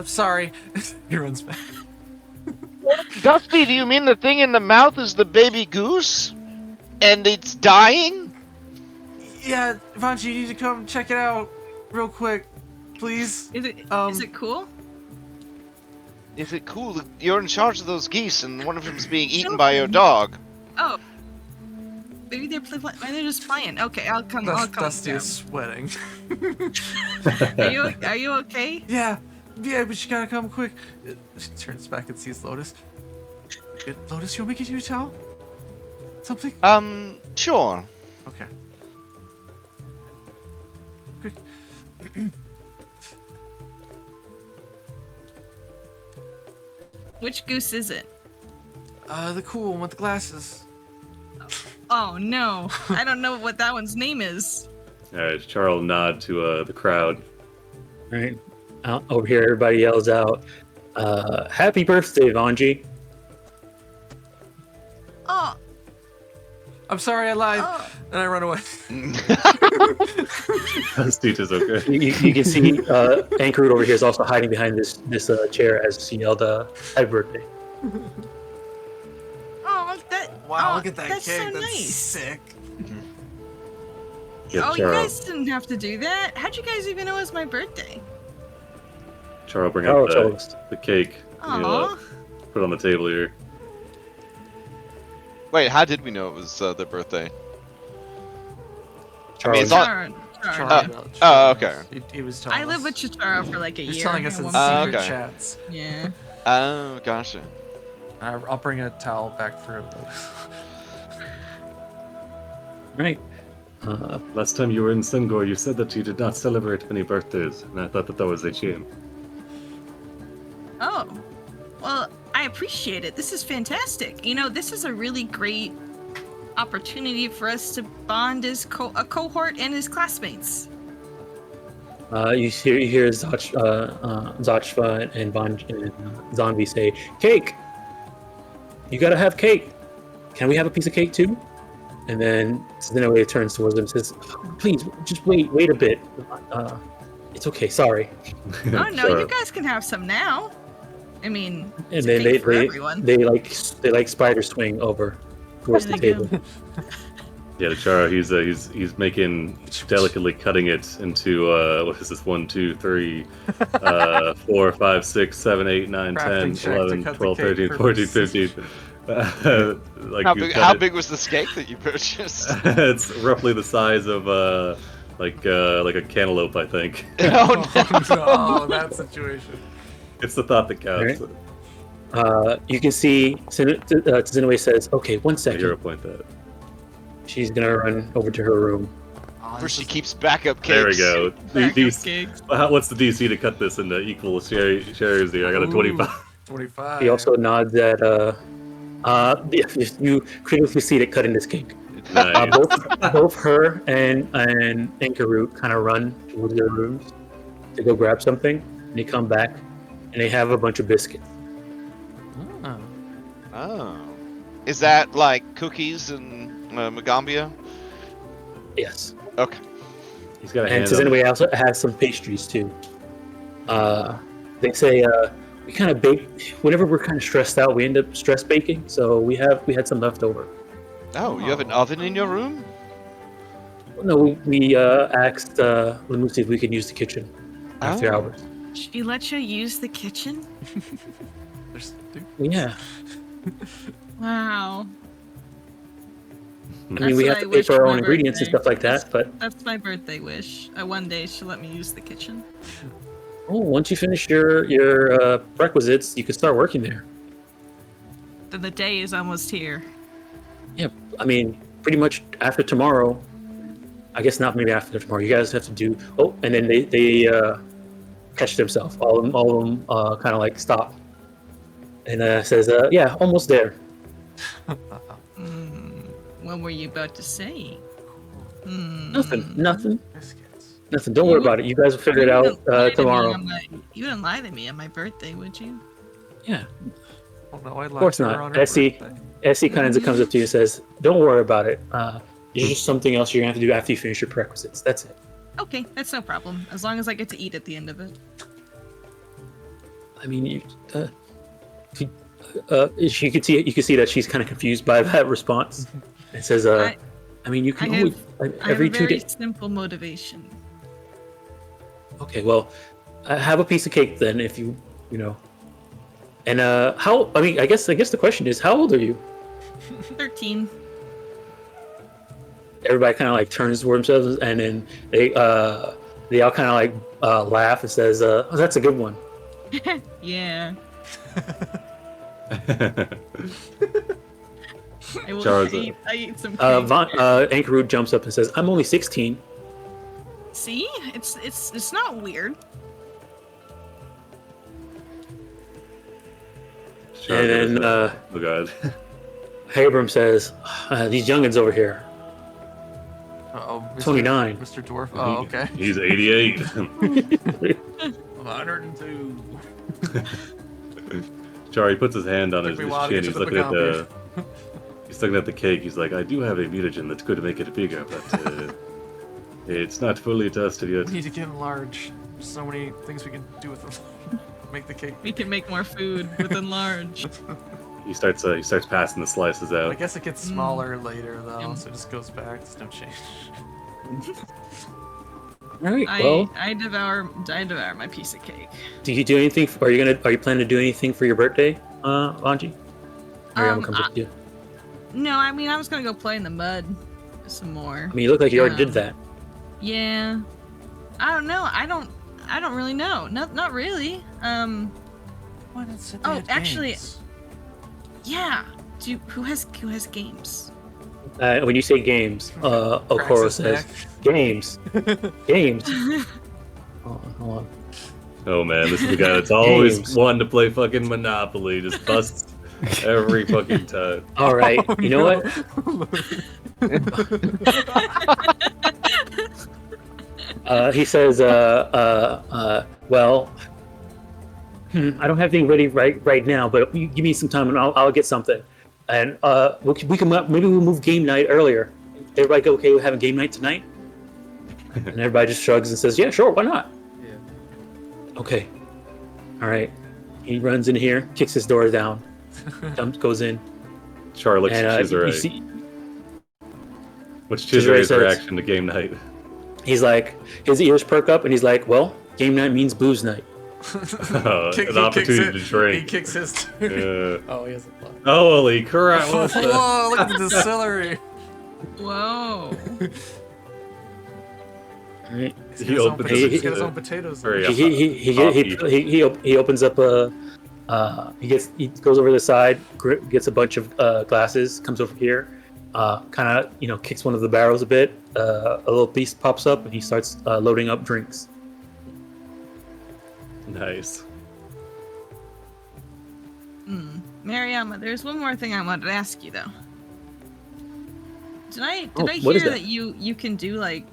Sorry. He runs back. Dusty, do you mean the thing in the mouth is the baby goose? And it's dying? Yeah, Vanji, you need to come check it out real quick, please. Is it cool? Is it cool? You're in charge of those geese and one of them's being eaten by your dog. Oh. Maybe they're just playing. Okay, I'll come. Dusty down. is sweating. Are you okay? Yeah, but you gotta come quick. She turns back and sees Lotus. Lotus, you want me to get you a towel? Something? Sure. Okay. Quick. Which goose is it? The cool one with the glasses. Oh no, I don't know what that one's name is. All right, Charles nod to the crowd. Right. Over here, everybody yells out, "Happy birthday, Mwangi!" Oh, I'm sorry, I lied, and I run away. Stitch is okay. You can see Anchorroot over here is also hiding behind this chair as she yelled, "Happy birthday!" Wow, look at that that's cake. so That's nice. sick. Yeah, Oh, you Charles, guys didn't have to do that. How'd you guys even know it was my birthday? Charles, bring Oh, out Charles. the cake. Aw. Put it on the table here. Wait, how did we know it was their birthday? Charles. it's not- Chara. Oh, okay. He was telling I lived with us. Chitara for like a He's year. telling us in and secret okay. chats. Yeah. Oh, gotcha. I'll bring a towel back for Lotus. Right. Last time you were in Sengor, you said that you did not celebrate many birthdays, and I thought that was a shame. Oh. Well, I appreciate it. This is fantastic. You know, this is a really great opportunity for us to bond as a cohort and as classmates. You hear Zachva and Zombie say, "Cake! You gotta have cake. Can we have a piece of cake too?" And then Zinaway turns towards them and says, "Please, just wait a bit. It's okay. Sorry." Oh no, Sure. you guys can have some now. I mean, And it's then a cake for everyone. they like spider swing over towards the There they table. Yeah, Chara, he's making delicately cutting it into what is this? 1, 2, 3, 4, 5, 6, 7, 8, 9, 10, Crafting check to 11, cut the 12, cake 13, for 14, pieces. 15. How big was the steak that you purchased? It's roughly the size of like a cantaloupe, I think. Oh no! Oh, that situation. It's the thought that counts. You can see Zinaway says, "Okay, one I second." hero point that. She's gonna run over to her room. Where she keeps backup cakes. There we go. Backup These- cakes. What's the DC to cut this into equal shares here? I got a Ooh. 25. 25. He also nods at if you critically see it cutting this cake. Nice. Both her and Anchorroot kind of run towards their rooms to go grab something. And they come back and they have a bunch of biscuits. Oh. Oh. Is that like cookies and Magaambya? Yes. Okay. He's got a And hand on Zinaway also has some pastries too. They say we kind of bake whenever we're kind of stressed out. We end up stress baking, so we had some left over. Oh, you have an oven in your room? No, we asked Lemusi if we could use the kitchen after Oh. hours. She let you use the kitchen? Yeah, Wow. I That's mean we what have I to pay wish for for our my own ingredients and birthday. stuff like that. But That's my birthday wish. One day she'll let me use the kitchen. once you finish your prerequisites, you can start working there. then the day is almost here. Yeah, I mean, pretty much after tomorrow. I guess not. Maybe after tomorrow. You guys have to do. Oh, and then they catch themselves. All of them kind of like stop, and says, "Yeah, almost there." What were you about to say? Nothing. Biscuits. Nothing. Don't worry about it. You guys will figure it out tomorrow. You wouldn't lie to me on my birthday, would you? Yeah, Oh no, I of course her on not. her Essie birthday. kind of comes up to you and says, "Don't worry about it. It's just something else you're gonna have to do after you finish your prerequisites. That's it." Okay, that's no problem. As long as I get to eat at the end of it. I mean, you can see that she's kind of confused by that response. It says, "I mean, you can always every I have a 2 very days." simple motivation. Okay, well, have a piece of cake then, if you know. And how? I mean, I guess the question is, how old are you? 13. Everybody kind of like turns toward themselves, and then they all kind of like laugh and says, "Oh, that's a good one." Yeah. Charles, I eat some cake. Ankarud jumps up and says, "I'm only 16." See? It's not weird. And then oh god. Abram says, "These youngins over here, Uh-oh, Mr. 29. Mr. Dwarf. Oh, okay. He's 88. 102. Charlie puts his hand on Took his me a while to chin. get He's to the looking at Magaambya. he's looking at the cake. He's like, I do have a mutagen that's good to make it bigger, but it's not fully tested yet. We need to get him large. There's so many things we can do with them. Make the cake. We can make more food with enlarge. He starts passing the slices I out. guess it gets smaller later though, Yum. so it just goes back. There's no change. All right. Well, I devour my piece of cake. do you do anything? Are you planning to do anything for your birthday, Anji? Miriam comes up to you. No, I mean I was gonna go play in the mud some more. I mean, you look like you already did that. Yeah. I don't know. I don't really know. Not really. Why not sit Oh, there at actually- games? Yeah. Who has games? When you say games, Okoro Cracks his says, neck. "Games, games." Hold on. Oh man, this is the guy that's always Games. wanting to play fucking Monopoly. Just busts every fucking time. All right. Oh, You know no. what? He says, "Well, I don't have anything ready right now, but you give me some time and I'll get something. And we can maybe we'll move game night earlier. Everybody go okay with having game night tonight?" And everybody just shrugs and says, "Yeah, sure, why not?" Yeah. Okay. All right. He runs in here, kicks his door down, goes in, Char looks and at you Chizure. see What's Chizure Chizure's says- reaction to game night? he's like, his ears perk up, and he's like, "Well, game night means booze night." An opportunity to He drink. kicks his. Yeah. Oh, he hasn't lost. Holy crap! What the- Whoa! Look at the distillery. Whoa. All right. He's He got his own opens potatoes. it- He's got his own potatoes. Very He opens up he goes over to the side, gets a bunch of glasses, comes over here, kind of kicks one of the barrels a bit. A little piece pops up, and he starts loading up drinks. Nice. Mariama, there's one more thing I wanted to ask you though. Did I Oh, hear what is that that? you can do like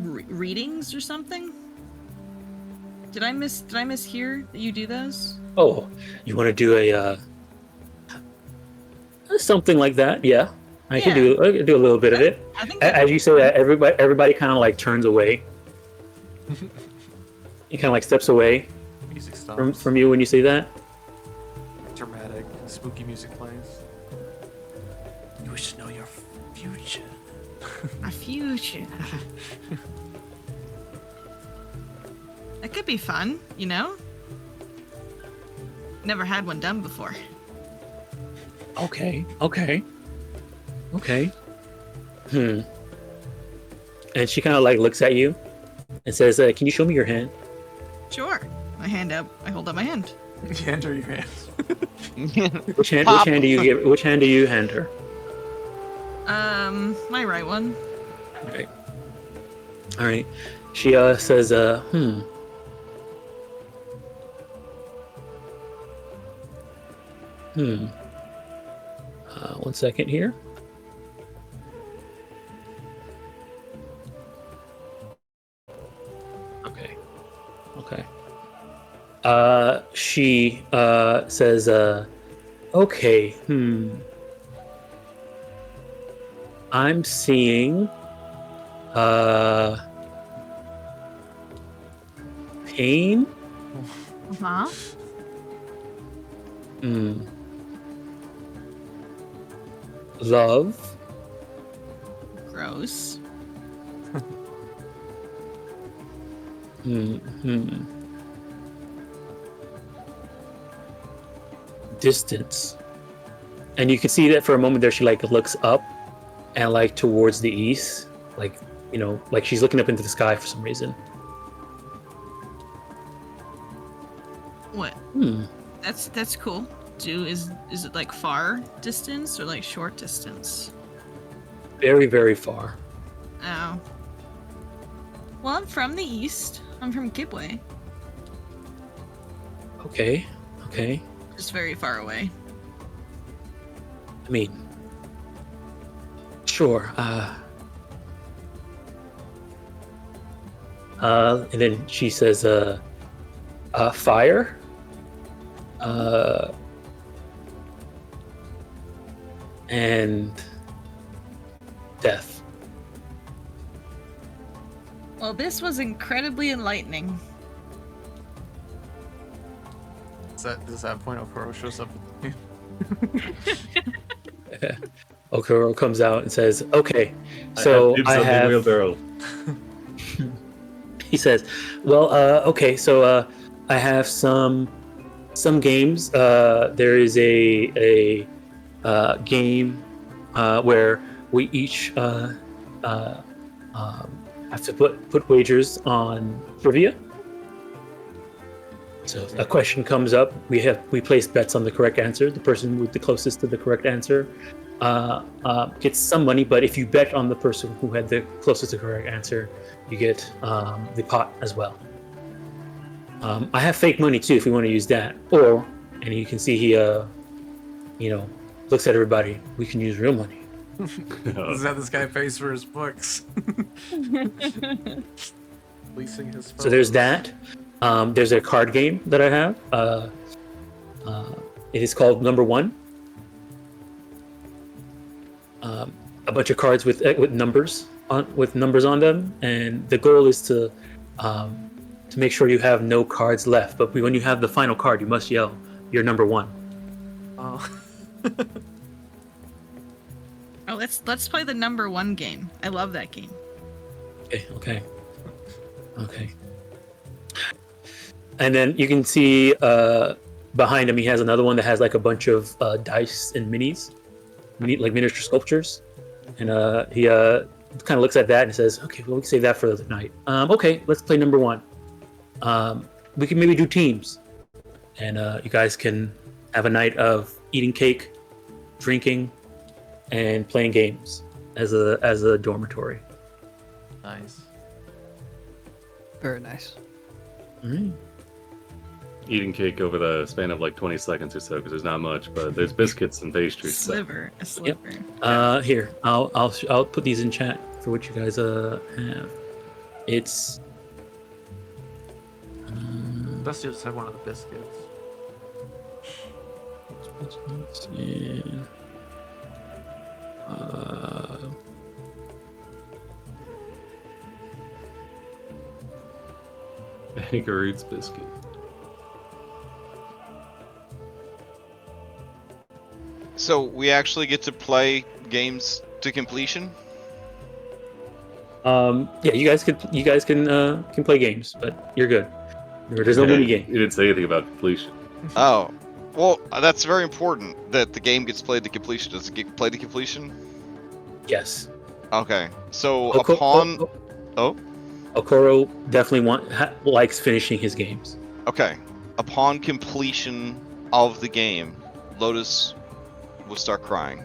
readings or something? Did I mishear that you do those? Oh, you want to do a something like that? Yeah, I can do a little bit of it. I think As you say that, everybody kind of like turns away. He kind of like steps away Music stops. from you when you say that. Dramatic, spooky music plays. You wish to know your future. a future. That could be fun, you know? Never had one done before. Okay. And she kind of like looks at you and says, "Can you show me your hand?" Sure. I hold up my hand. You enter your hands. Which hand? Pop. Which hand do you give? Which hand do you hand her? My right one. Right. All right. She says, one second here. Okay. Okay. She says, okay, I'm seeing pain. Huh? Love. Gross. Distance. And you can see that for a moment there she like looks up and like towards the east, like, you know, like she's looking up into the sky for some reason. What? That's cool. Is it like far distance or like short distance? Very, very far. Oh. Well, I'm from the east. I'm from Kibwe. Okay. Okay. Just very far away. I mean, sure. And then she says, fire. And death. Well, this was incredibly enlightening. Does that point Okoro shows up? Okoro comes out and says, okay, so I have... wheelbarrow. He says, well, okay, so I have some games. There is a game where we each have to put wagers on trivia. So a question comes up. We place bets on the correct answer. The person with the closest to the correct answer gets some money. But if you bet on the person who had the closest to the correct answer, you get the pot as well. I have fake money too, if you want to use that. And you can see he, looks at everybody. We can use real money. Is that this guy pays for his books? Leasing his photos. So there's that. There's a card game that I have. It is called Number One. A bunch of cards with numbers on them, and the goal is to make sure you have no cards left. But when you have the final card, you must yell, "You're number one." Oh. Oh, let's play the Number One game. I love that game. Okay. And then you can see behind him, he has another one that has like a bunch of dice and like miniature sculptures. And he kind of looks at that and says, "Okay, well, we can save that for the night. Okay, let's play Number One. We can maybe do teams, and you guys can have a night of eating cake, drinking, and playing games as a dormitory." Nice. Very nice. All right. Eating cake over the span of like 20 seconds or so, because there's not much, but there's biscuits and pastries. So. A sliver. Here, I'll put these in chat for what you guys have. It's Let's just have one of the biscuits. and Anchor Roots biscuit. So we actually get to play games to completion? yeah, you guys can play games, but you're good. There's no mini game. You didn't say anything about completion. Oh. Well, that's very important that the game gets played to completion. Does it get played to completion? Yes. Okay. So upon... Oh? Okoro definitely likes finishing his games. Okay. Upon completion of the game, Lotus will start crying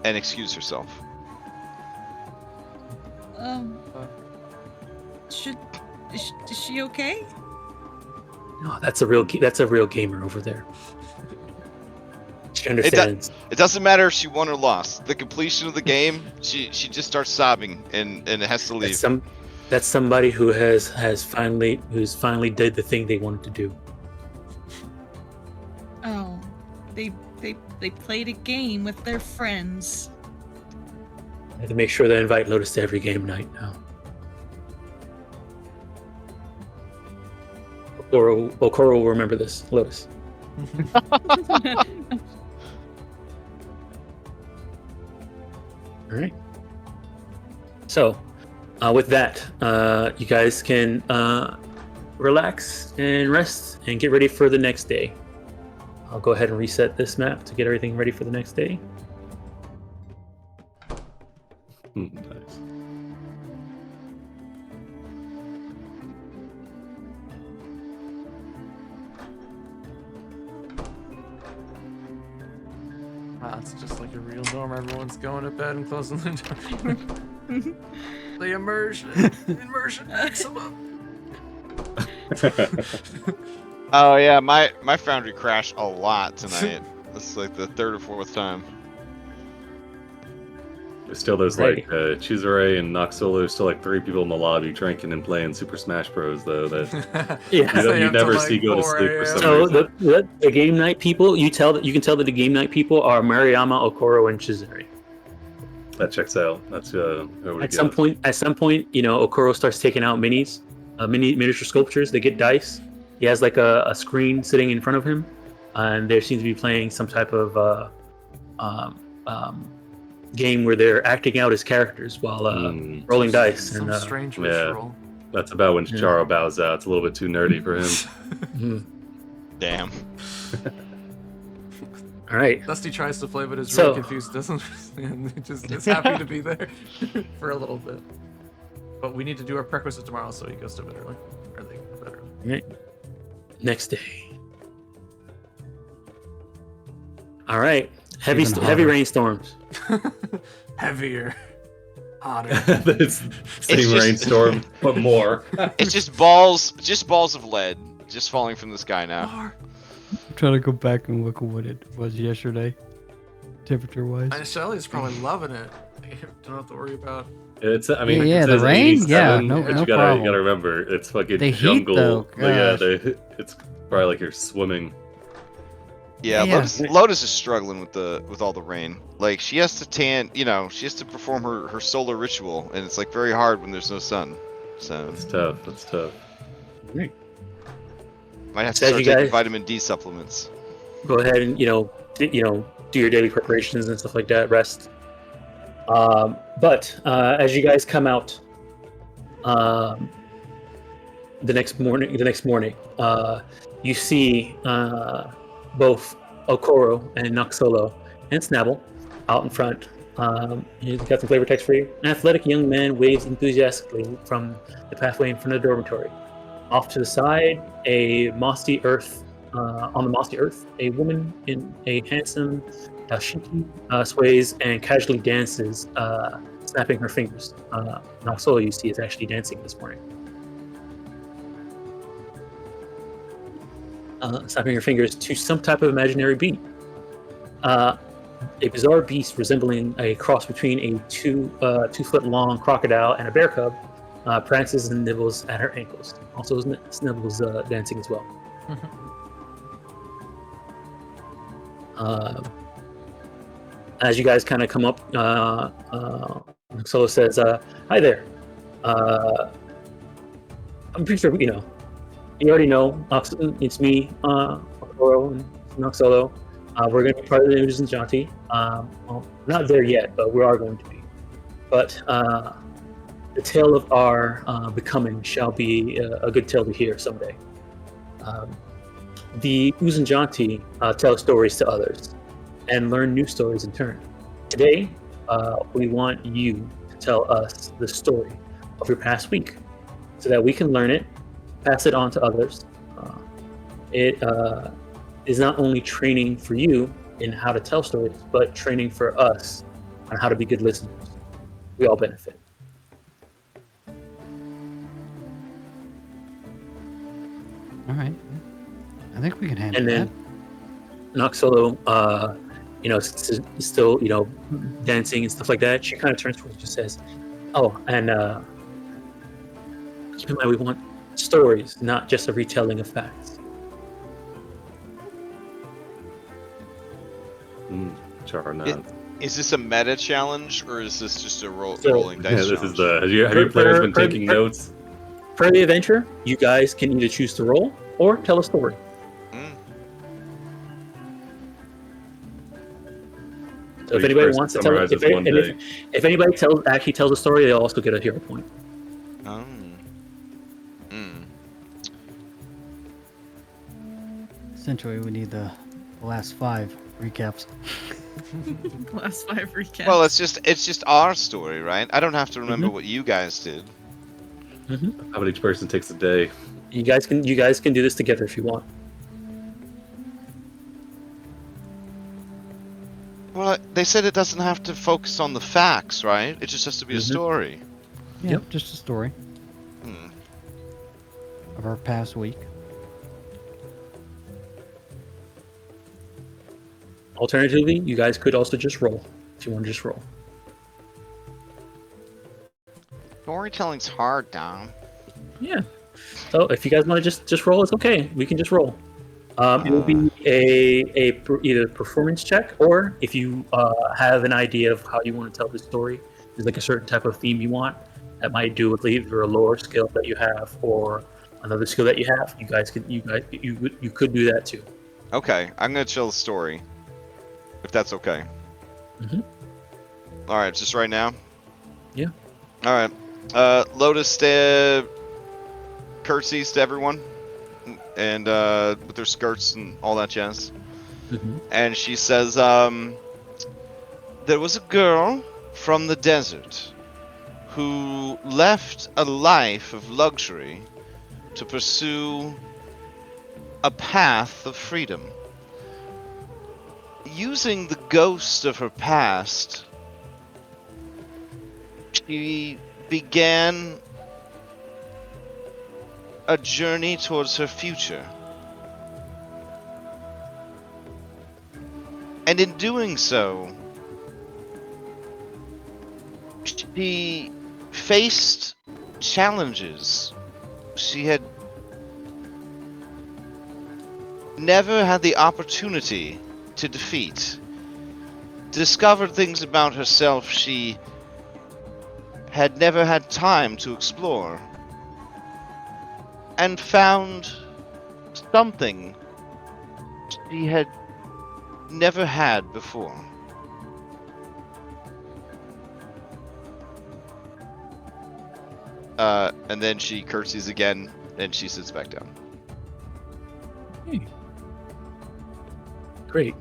and excuse herself. Is she okay? No, that's a real gamer over there. She understands. It doesn't matter if she won or lost. The completion of the game, she just starts sobbing and it has to leave. That's somebody who's finally did the thing they wanted to do. Oh, they played a game with their friends. I have to make sure they invite Lotus to every game night now. Okoro will remember this. Lotus. All right. So, with that, you guys can relax and rest and get ready for the next day. I'll go ahead and reset this map to get everything ready for the next day. Nice. It's just like a real dorm. Everyone's going to bed and closing the door. The immersion maximum. Oh yeah, my foundry crashed a lot tonight. This is like the third or fourth time. There's still those like Chizure and Noxolo. There's still like 3 people in the lobby drinking and playing Super Smash Bros. Though that you never see go to sleep for some So reason. the game night people, you can tell that the game night people are Mariyama, Okoro, and Chizure. That checks out. That's At some point, Okoro starts taking out miniature sculptures. They get dice. He has like a screen sitting in front of him, and there seems to be playing some type of game where they're acting out as characters while rolling dice. Some and strange ritual. That's about when Charo bows out. It's a little bit too nerdy for him. Damn. All right. Dusty tries to play, but is really confused. Doesn't understand. He just is happy to be there for a little bit. But we need to do our prerequisite tomorrow, so he goes to bed early. Right. Next day. All right. Heavy rainstorms. Heavier. Hotter. It's same rainstorm, but more. It's just balls of lead just falling from the sky now. I'm trying to go back and look at what it was yesterday, temperature-wise. And Shelly's probably loving it. You don't have to worry about. It's. I Yeah, mean, it the says rain? 87, Yeah, no but you problem. gotta remember, it's fucking The heat, jungle. though, Yeah, gosh. it's probably like you're swimming. Yeah, Yeah. Lotus is struggling with all the rain. Like she has to she has to perform her solar ritual, and it's like very hard when there's no sun. So It's tough. That's tough. Right. might have to So start you taking guys- vitamin D supplements. Go ahead and do your daily preparations and stuff like that. Rest. But as you guys come out, the next morning, you see both Okoro and Noxolo and Snabble out in front. He's got some flavor text for you. An athletic young man waves enthusiastically from the pathway in front of the dormitory. Off to the side, on the mossy earth, a woman in a handsome dashiki sways and casually dances, snapping her fingers. Noxolo, you see, is actually dancing this morning. Snapping her fingers to some type of imaginary beat. A bizarre beast resembling a cross between a 2-foot-long crocodile and a bear cub prances and nibbles at her ankles. Also, Snibbles dancing as well. As you guys kind of come up, Solo says, "Hi there. I'm pretty sure you already know. It's me, Okoro and Noxolo. We're going to be part of the Usan Janti. Well, not there yet, but we are going to be. But the tale of our becoming shall be a good tale to hear someday. The Uzanjanti tell stories to others and learn new stories in turn. Today, we want you to tell us the story of your past week so that we can learn it, pass it on to others. It is not only training for you in how to tell stories, but training for us on how to be good listeners. We all benefit. All right. I think we can handle And then Noxolo, still, dancing and stuff like that. She kind of turns towards you and says, "Oh, and keep in mind, we want stories, not just a retelling of facts." Charna. Is this a meta challenge, or is this just a So- rolling dice Yeah, this challenge? is the. Have your players been For- taking notes? For the adventure, you guys can either choose to roll or tell a story. Mm. So if Each anybody person wants to tell, summarizes one day. if anybody actually tells a story, they'll also get a hero point. Oh. Mm. essentially we need the last 5 recaps. Last 5 recaps. Well, it's just our story, right? I don't have to remember what you guys did. How about each person takes a day? You guys can do this together if you want. Well, they said it doesn't have to focus on the facts, right? It just has to be a story. Yeah, Yep. just a story Hmm. of our past week. Alternatively, you guys could also just roll if you want to just roll. Storytelling's hard, Dom. Yeah. So if you guys want to just roll, it's okay. We can just roll. It will be either performance check, or if you have an idea of how you want to tell the story, there's like a certain type of theme you want that might do with either a lore skill that you have or another skill that you have. You could do that too. Okay, I'm gonna chill the story. If that's okay. Mhm. Alright, just right now? Yeah. Alright. Lotus curtsies to everyone. And with their skirts and all that jazz. Mhm. And she says, there was a girl from the desert who left a life of luxury to pursue a path of freedom. Using the ghost of her past, she began a journey towards her future. And in doing so, she faced challenges she had never had the opportunity to defeat. Discovered things about herself she had never had time to explore. And found something she had never had before. And then she curtsies again, and she sits back down. Great.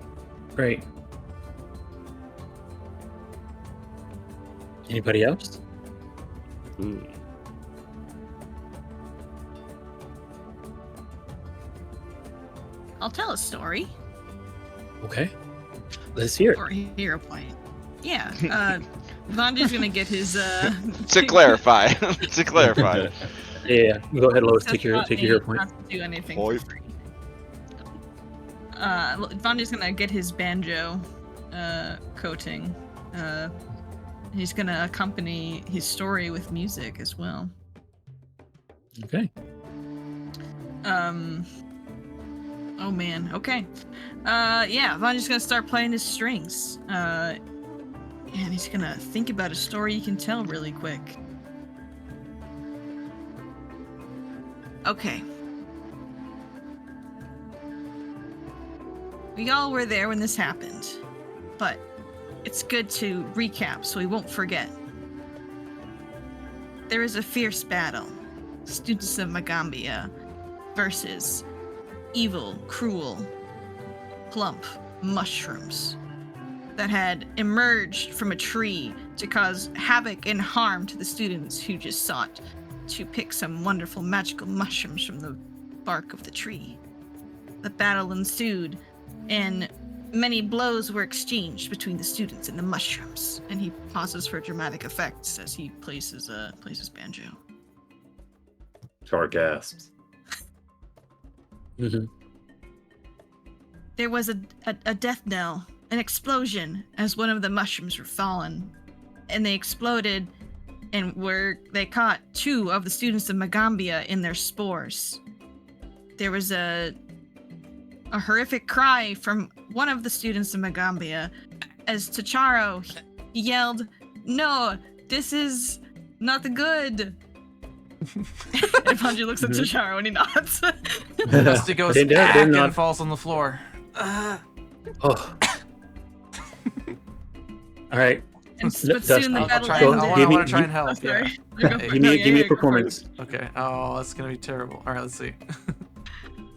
Anybody else? I'll tell a story Okay. Let's hear it. or a hero point. Yeah. Vanja's gonna get his. To clarify, Yeah. Go ahead, Lois. Take your Not hero point. Not to do anything Point. for free. Vanja's gonna get his banjo coating. He's gonna accompany his story with music as well. Okay. Oh man. Okay. Yeah. Vanja's gonna start playing his strings. And he's gonna think about a story he can tell really quick. Okay. We all were there when this happened, but it's good to recap so we won't forget. There is a fierce battle. Students of Magaambya versus evil, cruel, plump mushrooms that had emerged from a tree to cause havoc and harm to the students who just sought to pick some wonderful magical mushrooms from the bark of the tree. the battle ensued, and many blows were exchanged between the students and the mushrooms. And he pauses for dramatic effects as he plays his banjo. Char gasps. Mm-hmm. There was a death knell, an explosion, as one of the mushrooms were fallen, and they exploded, and they caught 2 of the students of Magaambya in their spores. There was a horrific cry from one of the students of Magaambya as Tacharo he yelled, "No, this is not good." And Bungie looks at Tacharo and he nods. Dusty goes back and falls on the floor. Oh. All right. But soon the battle I ended. want to try and help. Oh, sorry. Yeah. Give me a performance. Okay. Oh, that's gonna be terrible. All right, let's see.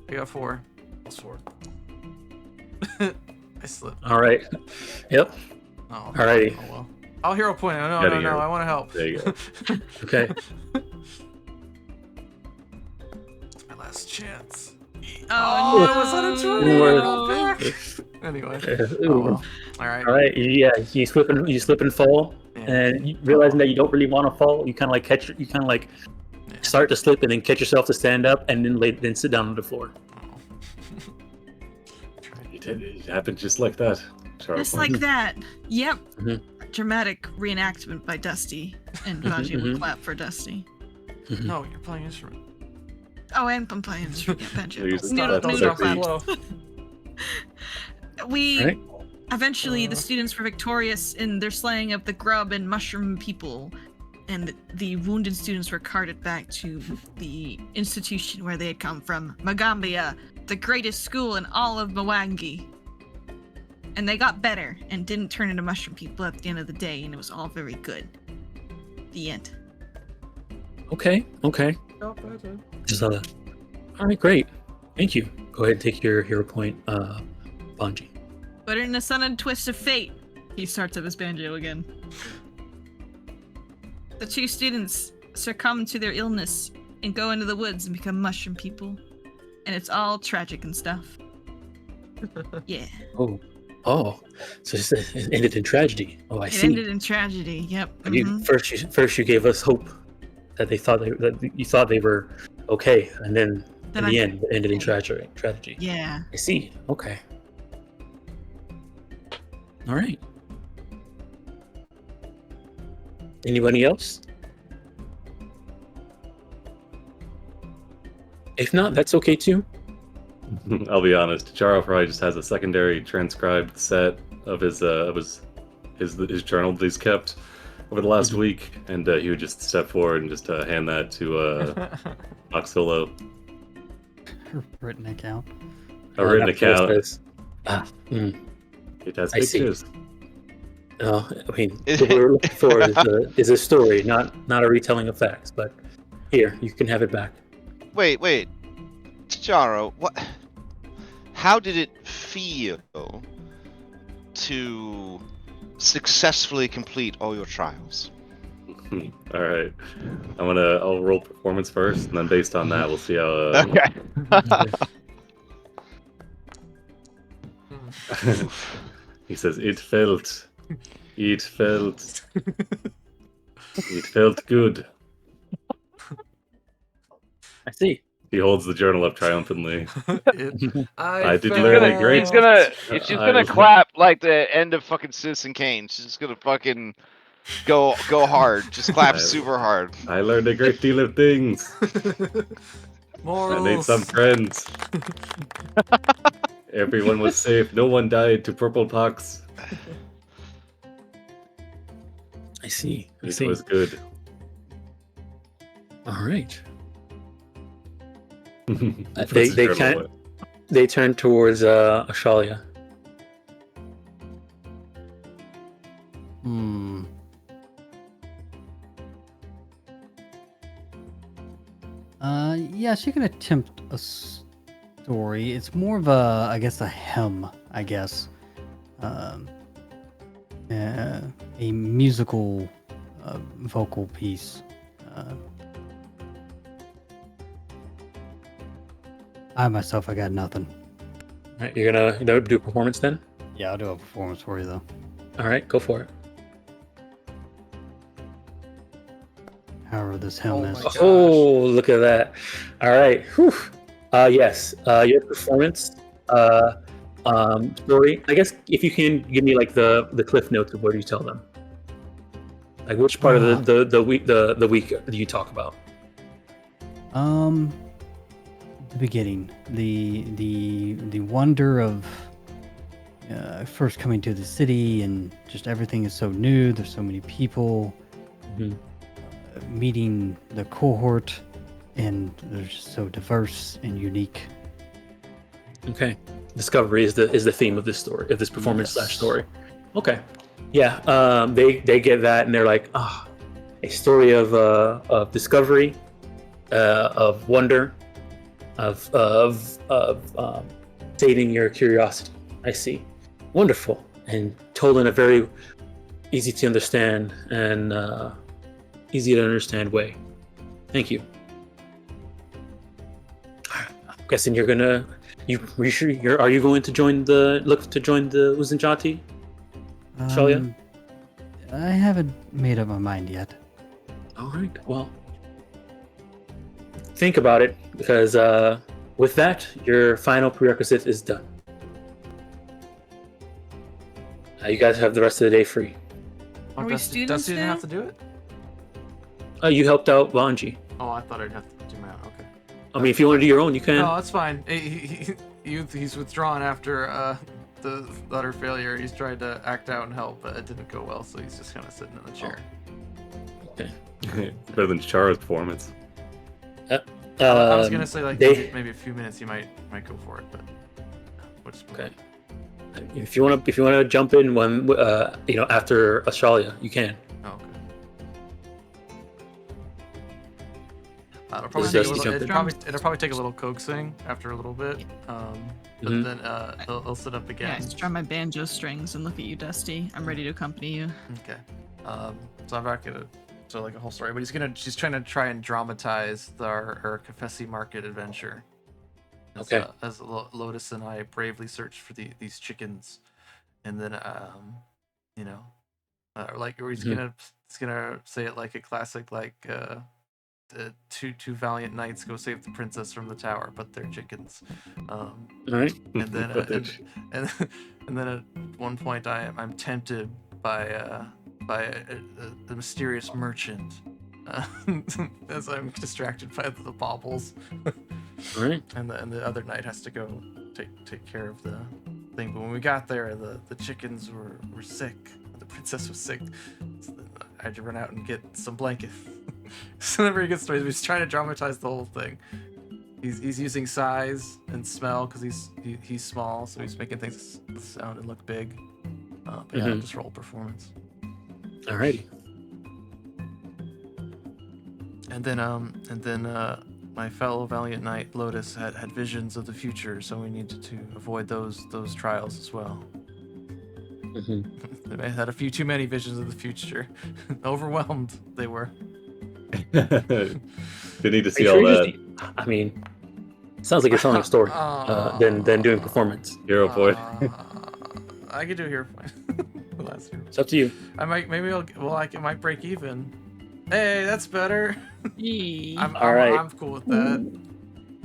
I got 4. +4. I slipped. All right. Yep. Oh. Alrighty. Oh well. I'll hero point. No. I want to help. There you go. Okay. It's my last chance. Oh, it was on a No. tornado. Anyway. Ooh. Oh, well. All right. All right. Yeah. You slip and fall, Yeah. and realizing that you don't really want to fall, you kind of like start to slip and then catch yourself to stand up, and then sit down on the floor. It happened just like that. Char just points. like that. Yep. Mhm. Dramatic reenactment by Dusty, and Bungie will Mhm. clap for Dusty. No, you're playing instrument. Oh, and I'm playing instrument. Yeah, banjo. Please, Noodle, don't noodle start clap. We Right. eventually the students were victorious in their slaying of the grub and mushroom people, and the wounded students were carted back to the institution where they had come from, Magaambya, the greatest school in all of Mwangi. And they got better and didn't turn into mushroom people at the end of the day, and it was all very good. The end. Okay. Just all right. Great. Thank you. Go ahead and take your hero point, Bungie. But in a sudden twist of fate, he starts up his banjo again. The 2 students succumb to their illness and go into the woods and become mushroom people. And it's all tragic and stuff. Yeah. Oh. So it ended in tragedy. Oh, I It see. ended in tragedy. Yep. But you, mhm. first you gave us hope that you thought they were okay, and then Then in the I- end it ended in tragedy. Yeah. I see. Okay. All right. Anybody else? If not, that's okay too. I'll be honest. Charo probably just has a secondary transcribed set of his journal that he's kept over the last week, and he would just step forward and just hand that to Oxolo. Written account. A written account. It has I see. pictures. I mean, what we're looking for is a story, not a retelling of facts. But here, you can have it back. Wait. Charo, what? How did it feel to successfully complete all your trials? All right. I'll roll performance first, and then based on that, we'll see how. Okay. He says, it felt good. I see. He holds the journal up triumphantly. I did felt- learn a great- She's gonna clap like the end of fucking Citizen Kane. She's just gonna fucking go hard. Just clap super hard. I learned a great deal of things. Morals. I made some friends. Everyone was safe. No one died to purple pox. I see. It was good. All right. Puts They his journal can't. away. They turn towards Ashalia. Yeah, she can attempt a story. It's more of a, I guess, a hymn, I guess. A musical vocal piece. I myself, I got nothing. right, you're gonna do a performance then. Yeah, I'll do a performance for you though. All right, go for it. However, this helm Oh is. my gosh. Oh, look at that! All right, whew. Yes, your performance. Story. I guess if you can give me like the cliff notes of what you tell them. Like which part of the week do you talk about? The beginning, the wonder of first coming to the city, and just everything is so new. There's so many people. Mhm. Meeting the cohort, and they're just so diverse and unique. Okay, discovery is the theme of this story, of this performance Yes. / story. Okay, yeah. They get that, and they're like, a story of discovery, of wonder, of sating your curiosity. I see. Wonderful, and told in a very easy to understand and easy to understand way. Thank you. I'm guessing you're gonna. Are you going to join the Uzanjati? Shalia? I haven't made up my mind yet. All right. Well, think about it, because with that, your final prerequisite is done. You guys have the rest of the day free. Are we Dusty students didn't now? have to do it? You helped out Vanji. Oh, I thought I'd have to do my own. Okay. I mean, if you want to do your own, you can. No, that's fine. He's withdrawn after the utter failure. He's tried to act out and help, but it didn't go well, so he's just kind of sitting in the chair. Okay. Better than Chara's performance. I was gonna say like they- maybe a few minutes. You might go for it, but what's Okay. If you want to jump in when after Australia, you can. Oh, okay. It'll Just probably, take a jump little, in. it'll probably take a little coaxing after a little bit, but Mhm. then he'll sit up Yeah, again. I strum my banjo strings and look at you, Dusty. I'm ready to accompany you. Okay. So I'm not gonna like a whole story, but she's trying to dramatize our Confessi Market adventure. Okay. As Lotus and I bravely searched for these chickens, and then or he's gonna say it like a classic, like two valiant knights go save the princess from the tower, but they're chickens. All right. And then But and then at one point I'm tempted by the mysterious merchant, as I'm distracted by the baubles. All right. And the other knight has to go take care of the thing. But when we got there, the chickens were sick. The princess was sick. So then I had to run out and get some blankets. It's not a very good story. He's trying to dramatize the whole thing. He's using size and smell because he's small, so he's making things sound and look big. But yeah, Mhm. just roll performance. Alrighty. And then my fellow valiant knight Lotus had visions of the future, so we needed to avoid those trials as well. Mm-hmm. They had a few too many visions of the future. Overwhelmed they were. They need to see all that. I mean, it sounds like you're telling a story than doing performance. Hero point. I could do hero point. The last hero. It's up to you. I might might break even. Hey, that's better. I'm All right. I'm cool with that.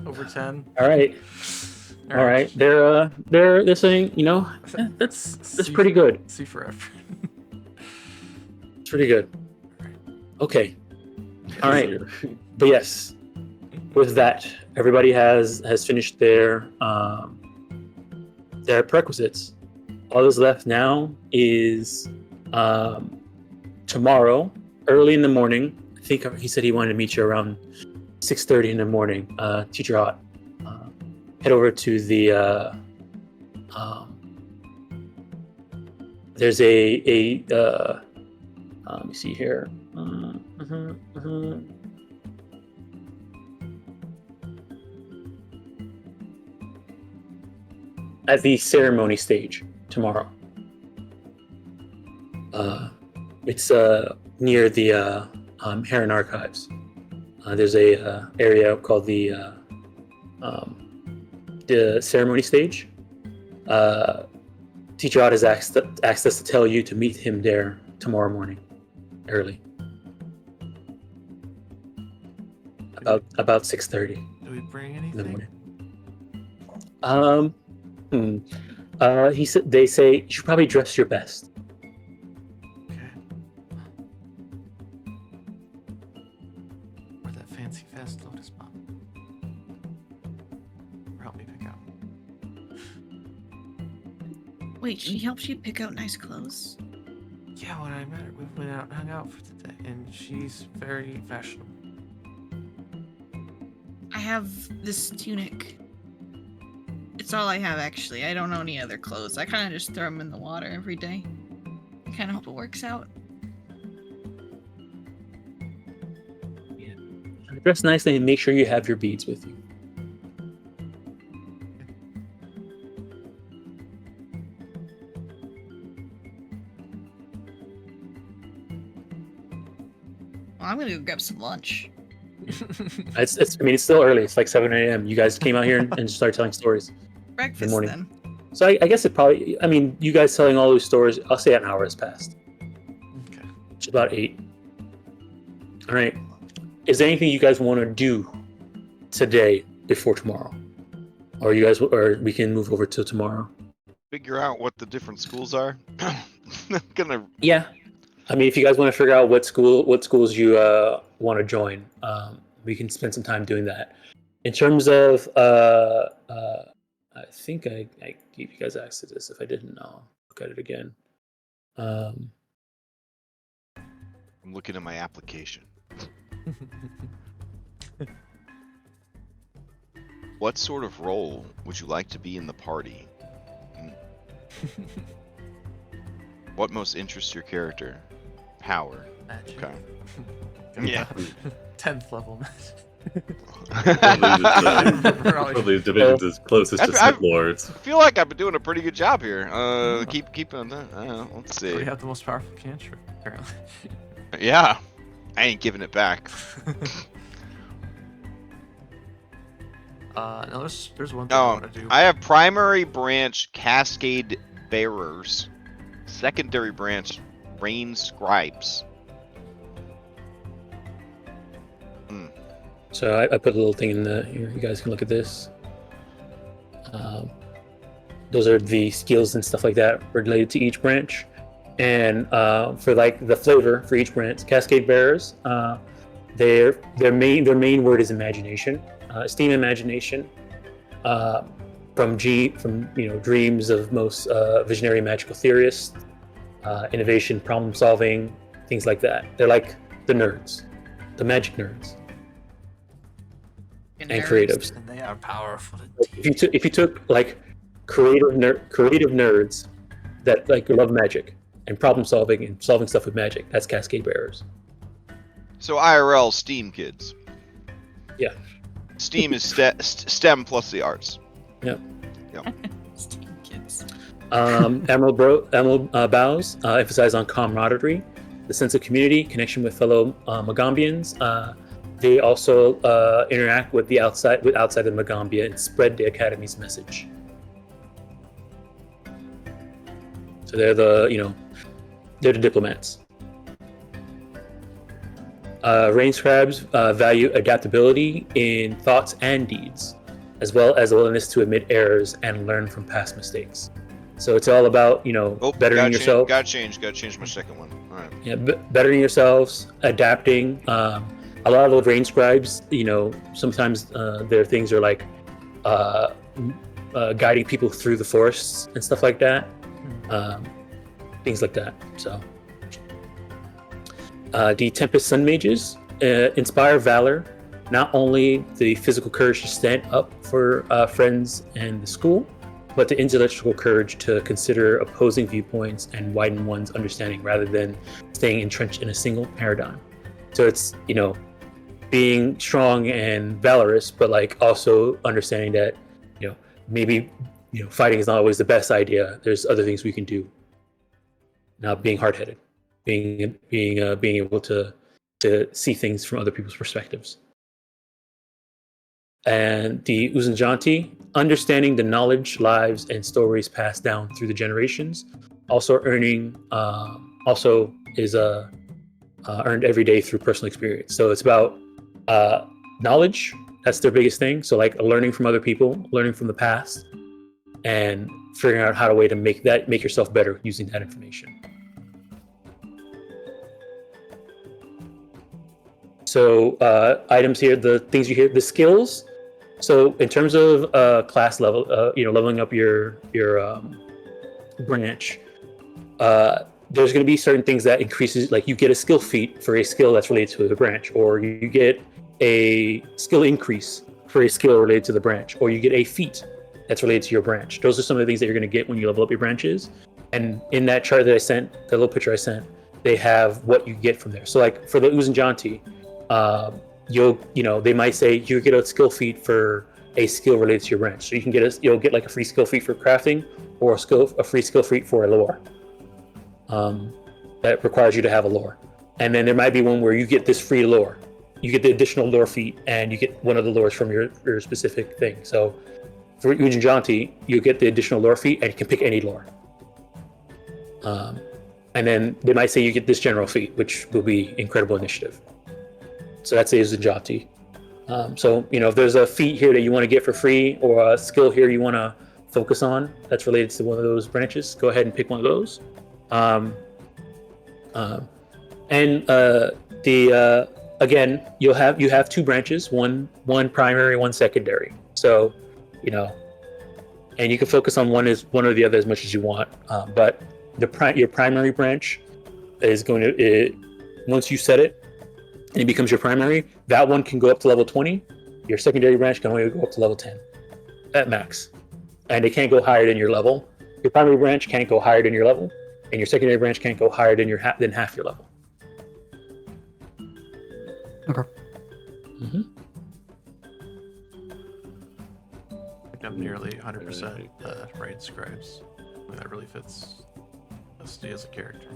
Over 10. All right. All right. They're saying, that's pretty good. C for effort. It's pretty good. Okay. All right. But yes, with that, everybody has finished their prerequisites. All that's left now is tomorrow, early in the morning. I think he said he wanted to meet you around 6:30 in the morning. Teacher Hot, head over to the. There's a let me see here. At the ceremony stage tomorrow. It's near the Heron Archives. There's a area called the ceremony stage, Teacher Odd has asked us to tell you to meet him there tomorrow morning, early, about 6:30 Do we bring in the anything? morning. They say you should probably dress your best. Okay. Or that fancy vest, Lotus Mom. Or help me pick out. Wait, she helps you pick out nice clothes? Yeah, when I met her, we went out and hung out for today, and she's very fashionable. I have this tunic. It's all I have, actually. I don't know any other clothes. I kind of just throw them in the water every day. I kind of hope it works out. Dress nicely and make sure you have your beads with you. Well, I'm gonna go grab some lunch. It's still early. It's like 7 a.m. You guys came out here and just started telling stories. Breakfast, morning. then. So I guess it probably, you guys telling all those stories, I'll say an hour has passed. Okay. It's about 8. All right. Is there anything you guys want to do today before tomorrow? Or we can move over to tomorrow? Figure out what the different schools are. I'm gonna. Yeah. If you guys want to figure out what schools you want to join, we can spend some time doing that. In terms of, I think I gave you guys access to this. If I didn't, I'll look at it again. I'm looking at my application. What sort of role would you like to be in the party? What most interests your character? Power. Magic. Okay. Yeah. 10th level magic. Probably divisions is closest to Sith Lords. I feel like I've been doing a pretty good job here. Keep on that. Let's see. We have the most powerful cantrip, apparently. Yeah, I ain't giving it back. Now there's one thing I want to do. I have primary branch Cascade Bearers, secondary branch Rain Scribes. So I put a little thing in here. You guys can look at this. Those are the skills and stuff like that related to each branch. And for like the flavor for each branch, Cascade Bearers, their main word is imagination, esteem imagination, from dreams of most visionary magical theorists, innovation, problem solving, things like that. They're like the nerds, the magic nerds. And creatives. And they are powerful. If you took like creative nerds that like love magic and problem solving and solving stuff with magic, that's Cascade Bearers. So IRL STEAM kids. Yeah. STEAM is STEM plus the arts. Yep. STEAM kids. Emerald Bows emphasize on camaraderie, the sense of community, connection with fellow Magambians. They also interact with outside of Magaambya and spread the Academy's message. So they're the diplomats. Rain Scribes value adaptability in thoughts and deeds, as well as a willingness to admit errors and learn from past mistakes. So it's all about bettering yourself. Gotta change my second one. All right. Yeah, bettering yourselves, adapting. A lot of the Rain Scribes, sometimes their things are like guiding people through the forests and stuff like that. Things like that. So, the Tempest Sun Mages inspire valor, not only the physical courage to stand up for friends and the school, but the intellectual courage to consider opposing viewpoints and widen one's understanding rather than staying entrenched in a single paradigm. So it's, being strong and valorous, but like also understanding that, maybe, fighting is not always the best idea. There's other things we can do. Not being hard-headed, being able to see things from other people's perspectives. And the Uzunjanti, understanding the knowledge, lives, and stories passed down through the generations. Also is earned every day through personal experience. So it's about knowledge. That's their biggest thing. So like learning from other people, learning from the past, and figuring out how to way to make yourself better using that information. So items here, the things you hear, the skills. So in terms of class level, leveling up your branch, there's going to be certain things that increases, like you get a skill feat for a skill that's related to the branch, or you get a skill increase for a skill related to the branch, or you get a feat that's related to your branch. Those are some of the things that you're going to get when you level up your branches. And in that chart that I sent, the little picture I sent, they have what you get from there. So like for the Uzunjanti, they might say you get a skill feat for a skill related to your branch. So you can you'll get like a free skill feat for crafting, or a free skill feat for a lore. That requires you to have a lore. And then there might be one where you get this free lore. You get the additional lore feat, and you get one of the lores from your specific thing. So for Uzunjanti, you get the additional lore feat, and you can pick any lore. And then they might say you get this general feat, which will be Incredible Initiative. So that's the Uzunjanti. So if there's a feat here that you want to get for free, or a skill here you want to focus on that's related to one of those branches, go ahead and pick one of those. Again, you have two branches, one primary, one secondary. So, and you can focus on one or the other as much as you want. But your primary branch is going to, once you set it and it becomes your primary, that one can go up to level 20. Your secondary branch can only go up to level 10 at max, and it can't go higher than your level. Your primary branch can't go higher than your level, and your secondary branch can't go higher than than half your level. Okay. I think I'm nearly 100% raid scribes. I mean, that really fits SD as a character.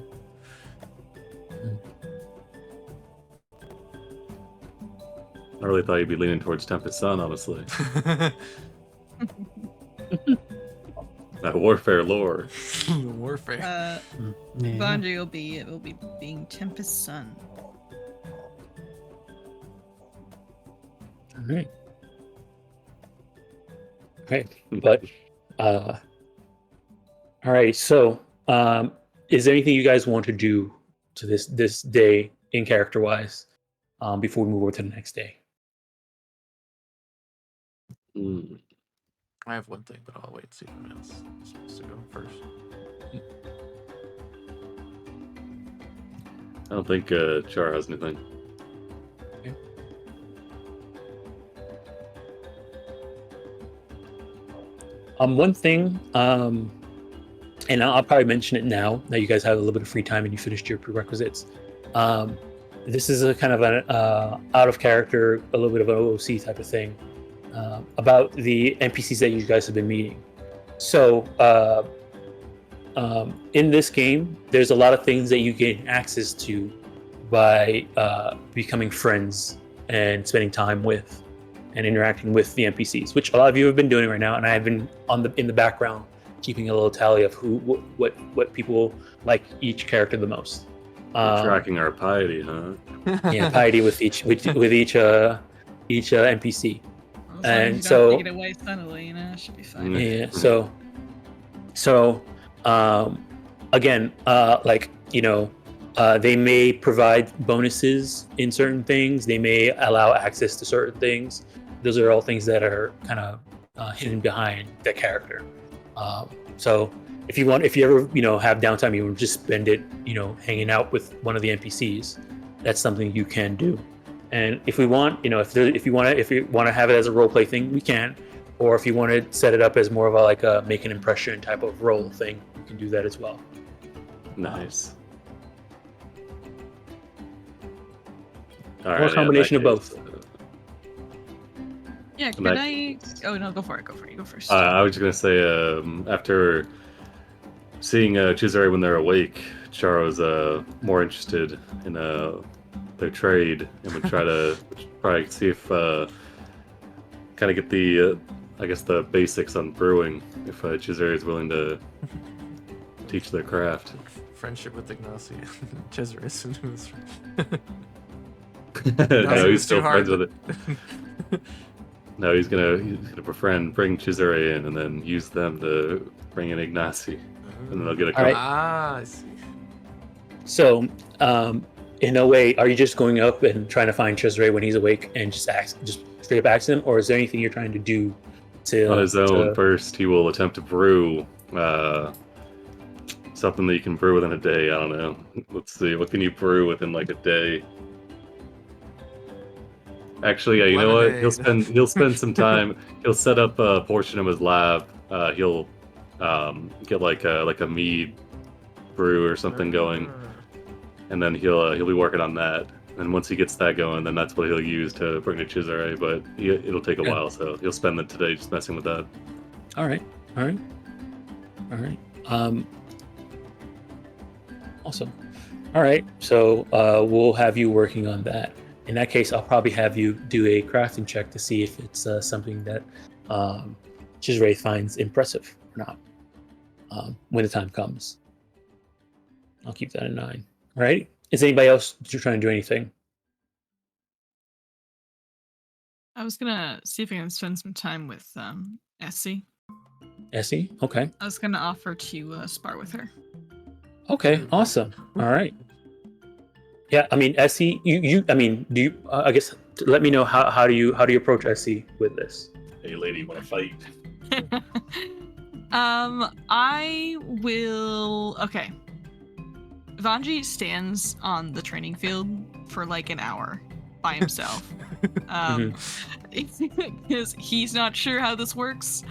I really thought you'd be leaning towards Tempest Sun, honestly. That warfare lore. Warfare. Bondry will be being Tempest Sun. All right. Okay, but all right. So, is there anything you guys want to do to this day in character wise before we move over to the next day? I have one thing, but I'll wait and see if anyone else is supposed to go first. I don't think Char has anything. Okay. One thing, and I'll probably mention it now that you guys have a little bit of free time and you finished your prerequisites. This is a kind of an out of character, a little bit of an OOC type of thing about the NPCs that you guys have been meeting. So in this game, there's a lot of things that you gain access to by becoming friends and spending time with and interacting with the NPCs, which a lot of you have been doing right now, and I have been in the background keeping a little tally of what people like each character the most. Tracking our piety, huh? Yeah, piety with each NPC. And so take it away suddenly, it should be fine. Yeah. So again, they may provide bonuses in certain things. They may allow access to certain things. Those are all things that are kind of hidden behind that character. So if you ever have downtime, you want to just spend it hanging out with one of the NPCs, that's something you can do. And if we want, if you want to have it as a role play thing, we can. Or if you want to set it up as more of a make an impression type of role thing, you can do that as well. Nice. Or a combination of both. Yeah, can I? Oh no, go for it. You go first. I was just gonna say, after seeing Chizari when they're awake, Charo's more interested in their trade, and would try to see if kind of get the, I guess, the basics on brewing. If Chisari is willing to teach their craft. Friendship with Ignacy. Cesare is No, he's too still friends hard. with it. No, he's gonna befriend, bring Chisari in, and then use them to bring in Ignacy, and then they'll get a All right. I see. So, in a way, are you just going up and trying to find Cesare when he's awake and just straight up ask him, or is there anything you're trying to do to on his own. First, he will attempt to brew something that you can brew within a day. I don't know. Let's see. What can you brew within like a day? Actually, yeah. You know what? He'll spend some time. He'll set up a portion of his lab. He'll get like a mead brew or something going, and then he'll be working on that. And once he gets that going, then that's what he'll use to bring to Chisare. But it'll take a while, so he'll spend the today just messing with that. All right. Awesome. All right. So we'll have you working on that. In that case, I'll probably have you do a crafting check to see if it's something that Chisare finds impressive or not when the time comes. I'll keep that in mind. All right. Is anybody else trying to do anything? I was gonna see if I can spend some time with Essie. Essie? Okay. I was gonna offer to spar with her. Okay. Awesome. All right. Yeah. I mean, Essie. You. I mean, do you? I guess. Let me know how do you approach Essie with this? Hey, lady, want to fight? I will. Okay. Vanji stands on the training field for like an hour by himself. Because he's not sure how this works.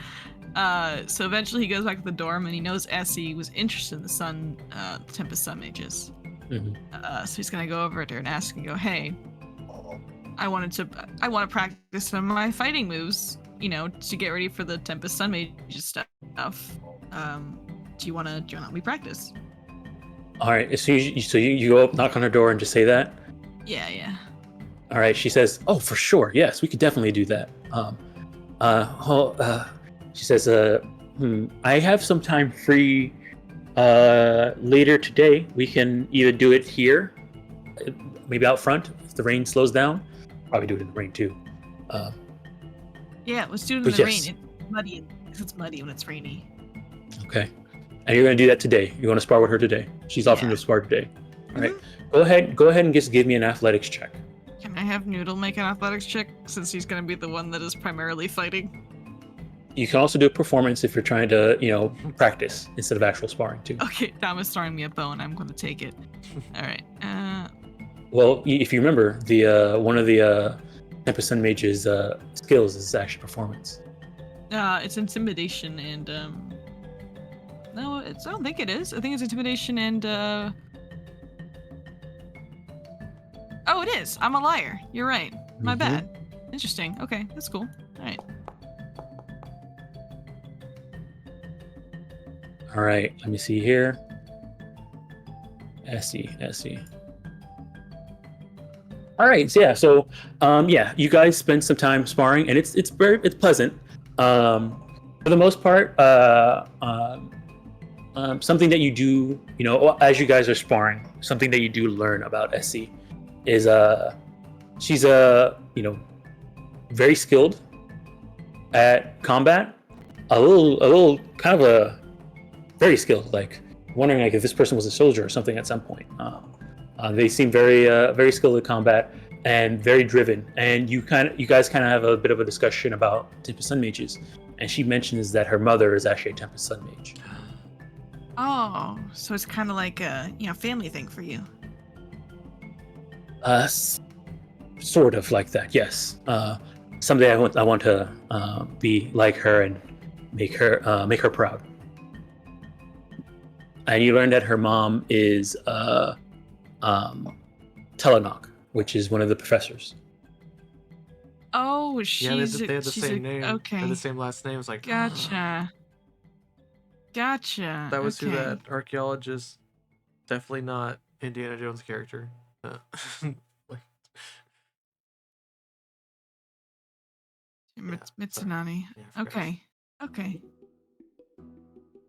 So eventually he goes back to the dorm and he knows Essie was interested in the Tempest Sun Mages. So he's gonna go over to her and ask and go, hey, I want to practice some of my fighting moves, to get ready for the Tempest Sun Mages stuff. Do you wanna let me practice? All right. So you go up, knock on her door, and just say that. Yeah. All right. She says, "Oh, for sure. Yes, we could definitely do that." She says, I have some time free later today. We can either do it here, maybe out front if the rain slows down. Probably do it in the rain too. Yeah, let's do it in the rain. It's muddy because it's muddy when it's rainy. Okay. And you're going to do that today. You want to spar with her today. She's offering to spar today. All right. Go ahead and just give me an athletics check. Can I have Noodle make an athletics check since he's going to be the one that is primarily fighting? You can also do a performance if you're trying to, practice instead of actual sparring too. Okay, Dom is throwing me a bone. I'm going to take it. All right. Well, if you remember, the one of the Tempest Sun Mage's skills is actually performance. It's intimidation and no, I don't think it is. I think it's intimidation and oh, it is. I'm a liar. You're right. My bad. Interesting. Okay, that's cool. All right. All right. Let me see here. Essie. All right. So, yeah. So, you guys spend some time sparring, and it's pleasant. For the most part, something that you do, as you guys are sparring, something that you do learn about Essie is she's very skilled at combat, a little kind of a very skilled, like wondering like if this person was a soldier or something at some point. They seem very skilled at combat and very driven, and you guys kind of have a bit of a discussion about Tempest Sun Mages, and she mentions that her mother is actually a Tempest Sun Mage. Oh, so it's kind of like a family thing for you. Sort of like that, yes. Someday I want to be like her and make her proud. And you learn that her mom is Telenok, which is one of the professors. Oh, she's they had the same name. Okay. They had the same last name. It's like Gotcha. That was who that archaeologist. Definitely not Indiana Jones character. Mitsunani. Yeah, I forgot. Okay.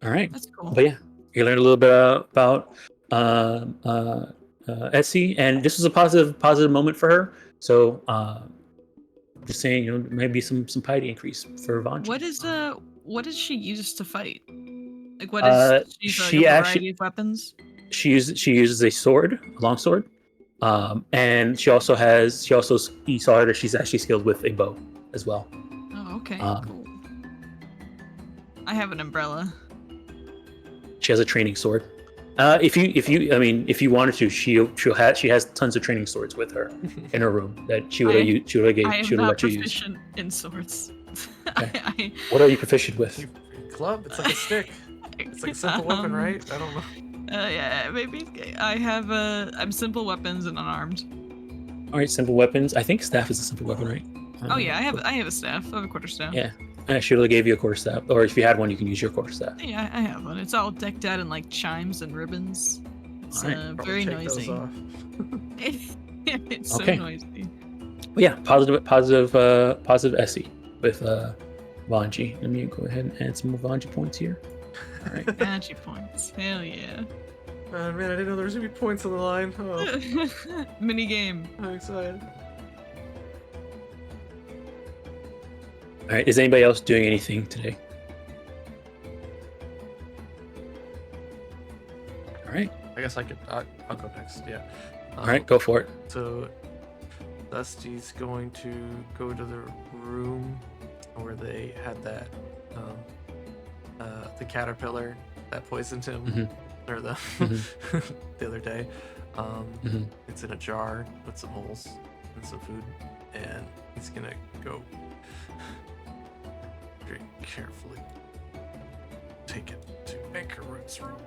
All right. That's cool. But yeah, you learned a little bit about Etsy, and this was a positive moment for her. So just saying, maybe some piety increase for Vanji. What does she use to fight? Like what Uh, is she like she a actually- variety of weapons? She uses a sword, a long sword, and you saw her that she's actually skilled with a bow as well. Oh, okay, Um, cool. I have an umbrella. She has a training sword. If you wanted to, she has tons of training swords with her in her room that she would have I am not let you use. proficient in swords. Okay. What are you proficient with? Club? It's like a stick. It's like a simple weapon, right? I don't know. Yeah, maybe I'm simple weapons and unarmed. All right, simple weapons. I think staff is a simple weapon, right? Oh yeah, I have a staff. I have a quarterstaff. Yeah, she would have gave you a quarterstaff, or if you had one, you can use your quarterstaff. Yeah, I have one. It's all decked out in like chimes and ribbons. It's Alright. very Take those noisy. off. It's Okay. so noisy. But yeah, positive Essie with Vanji. Let me go ahead and add some more Vanji points here. All right. Magic points. Hell yeah. Man, I didn't know there was gonna be points on the line. Oh, Mini game. I'm excited. All right. Is anybody else doing anything today? All right. I guess I could. I'll go next. Yeah. All right. Go for it. So, Dusty's going to go to the room where they had that, the caterpillar that poisoned him, Mhm. or the Mhm. the other day. Mhm. It's in a jar with some holes and some food, and he's gonna go very carefully take it to Anchor Root's room.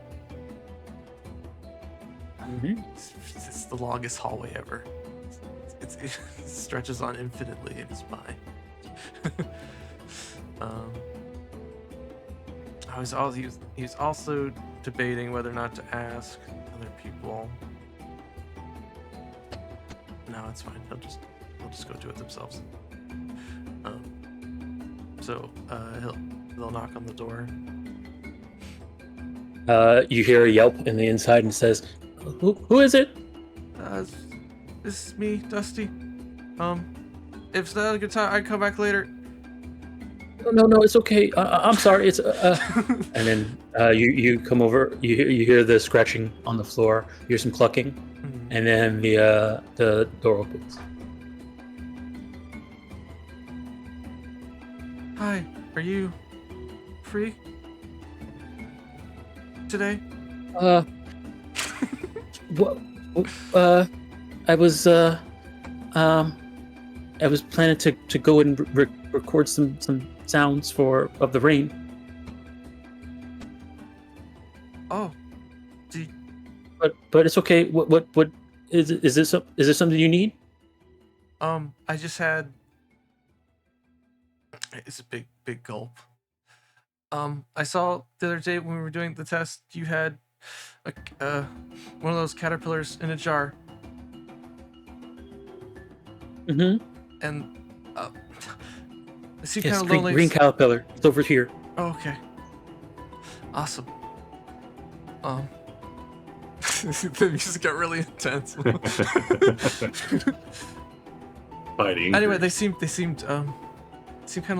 Mhm. It's the longest hallway ever. It stretches on infinitely in his mind. He was also debating whether or not to ask other people. No, it's fine. They'll just go do it themselves. So they'll knock on the door. You hear a yelp in the inside and says, "Who is it?" This is me, Dusty. If it's not a good time, I can come back later. No, it's okay. I'm sorry. It's And then you come over. You hear the scratching on the floor. You hear some clucking, and then the door opens. Hi, are you free today? What? I was planning to go and record some sounds of the rain. Oh, But it's okay. What is this something you need? I just had. It's a big gulp. I saw the other day when we were doing the test, you had one of those caterpillars in a jar. Mm-hmm. And it seemed Yes, kind of lonely. green caterpillar. It's over here. Oh, okay. Awesome. The music got really intense. Fighting. Anyway, they seemed kind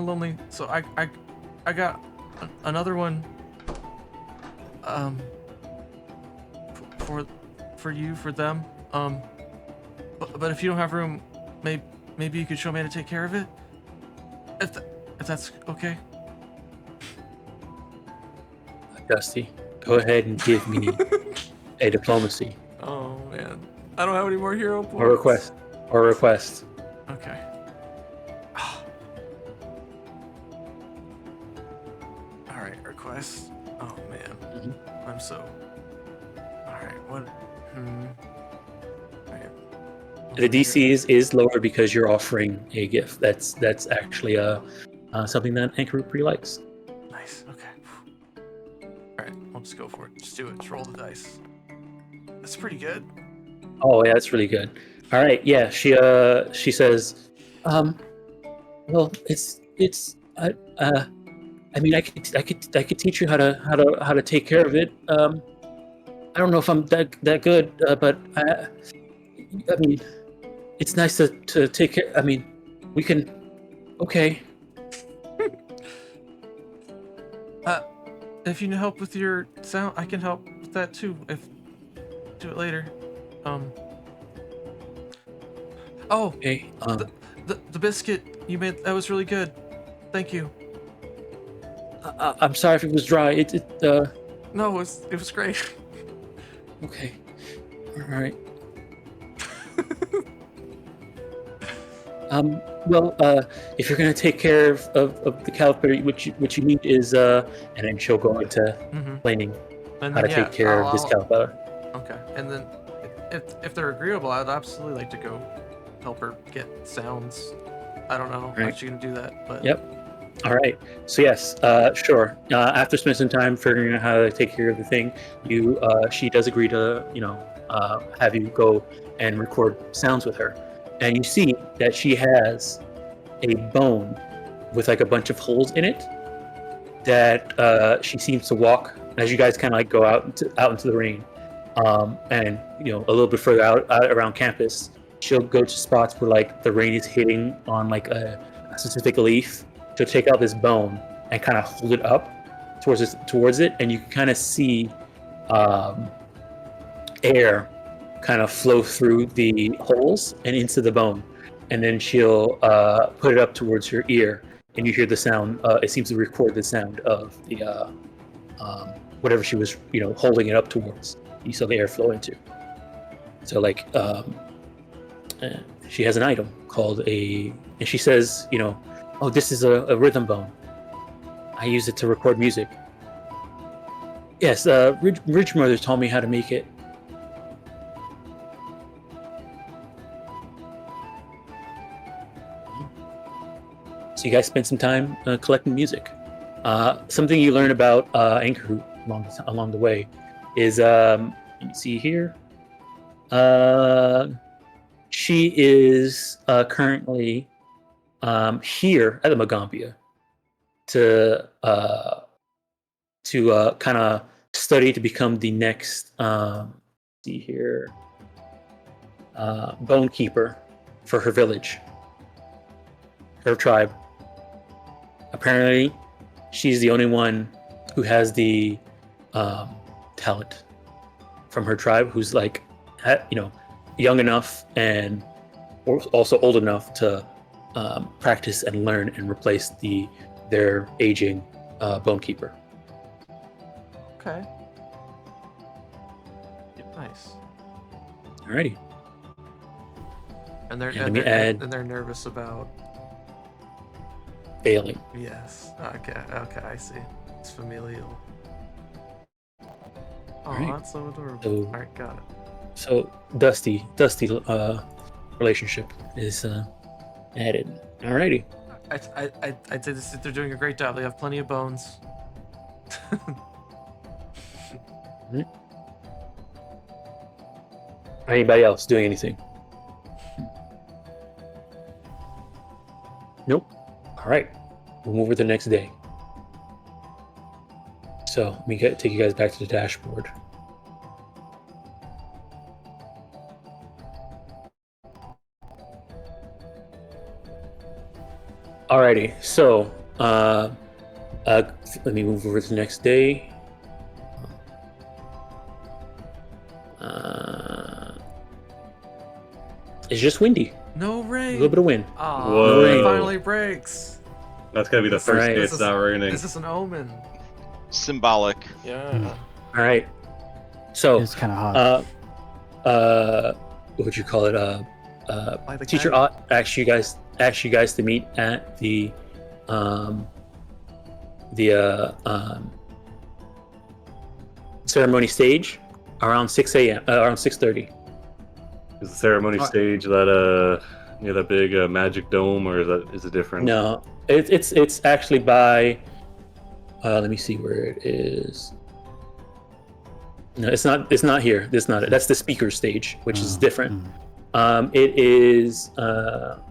of lonely. So I got another one. For them. But if you don't have room, maybe you could show me how to take care of it. If that's okay. Dusty, go ahead and give me a diplomacy Oh man, I don't have any more hero points. or request. Okay. All right, request. Oh man, I'm so. All right, what? All right. The DC is lower because you're offering a gift. That's actually something that Anchor Root pretty likes. Nice. Okay. All right, I'll just go for it. Just do it. Just roll the dice. That's pretty good. Oh yeah, that's really good. All right, yeah. She says, well, it's it's I mean, I could teach you how to take care of it. I don't know if I'm that good, but I mean, it's nice to take care. I mean, we can. Okay. If you need help with your sound, I can help with that too. Do it later. Oh, Okay. the biscuit you made, that was really good. Thank you. I'm sorry if it was dry. No, it was great. Okay. All right. Well, if you're gonna take care of the caliper, what you need is and then she'll go into explaining And how then, to take care of this caliper. Okay, and then if they're agreeable, I'd absolutely like to go help her get sounds. I don't know how she's gonna do that, but Yep. All right. So yes, sure. After spending some time figuring out how to take care of the thing, she does agree to have you go and record sounds with her, and you see that she has a bone with like a bunch of holes in it that she seems to walk as you guys kind of like go out into the rain, and a little bit further out around campus, she'll go to spots where like the rain is hitting on like a specific leaf. She'll take out this bone and kind of hold it up towards it, and you can kind of see air kind of flow through the holes and into the bone, and then she'll put it up towards your ear, and you hear the sound. It seems to record the sound of the whatever she was holding it up towards. You saw the air flow into. So like she has an item called and she says, oh, this is a rhythm bone. I use it to record music. Yes, Rich Mother taught me how to make it. So you guys spend some time collecting music. Something you learn about Anchor along the way is, you see here, she is currently here at the Magaambya to kind of study to become the next see here bone keeper for her village, her tribe. Apparently she's the only one who has the talent from her tribe who's like young enough and also old enough to practice and learn and replace their aging bone keeper. okay. Nice. Alrighty. And they're And let me add- they're nervous about. Failing. Yes. Okay, I see. It's familial. Oh, Alright. that's so adorable. So- Alright, got it. So dusty relationship is added. Alrighty. I'd say they're doing a great job. They have plenty of bones. Anybody else doing anything? Nope. All right. We'll move over to the next day. So let me take you guys back to the dashboard. Alrighty. So let me move over to the next day. It's just windy. No A rain. little bit of wind. Oh, Whoa. it finally breaks. That's gotta be the first Right. day it's not raining. This is an omen. Symbolic. Yeah. All right. So, It's kind of hot. what would you call it? Like the Teacher cat. Ott asked you guys to meet at the ceremony stage around 6 a.m. Around 6:30. Is the ceremony stage that near that big magic dome, or is it different? No, it's actually by. Let me see where it is. No, it's not. It's not here. That's not it. That's the speaker stage, which is different. It is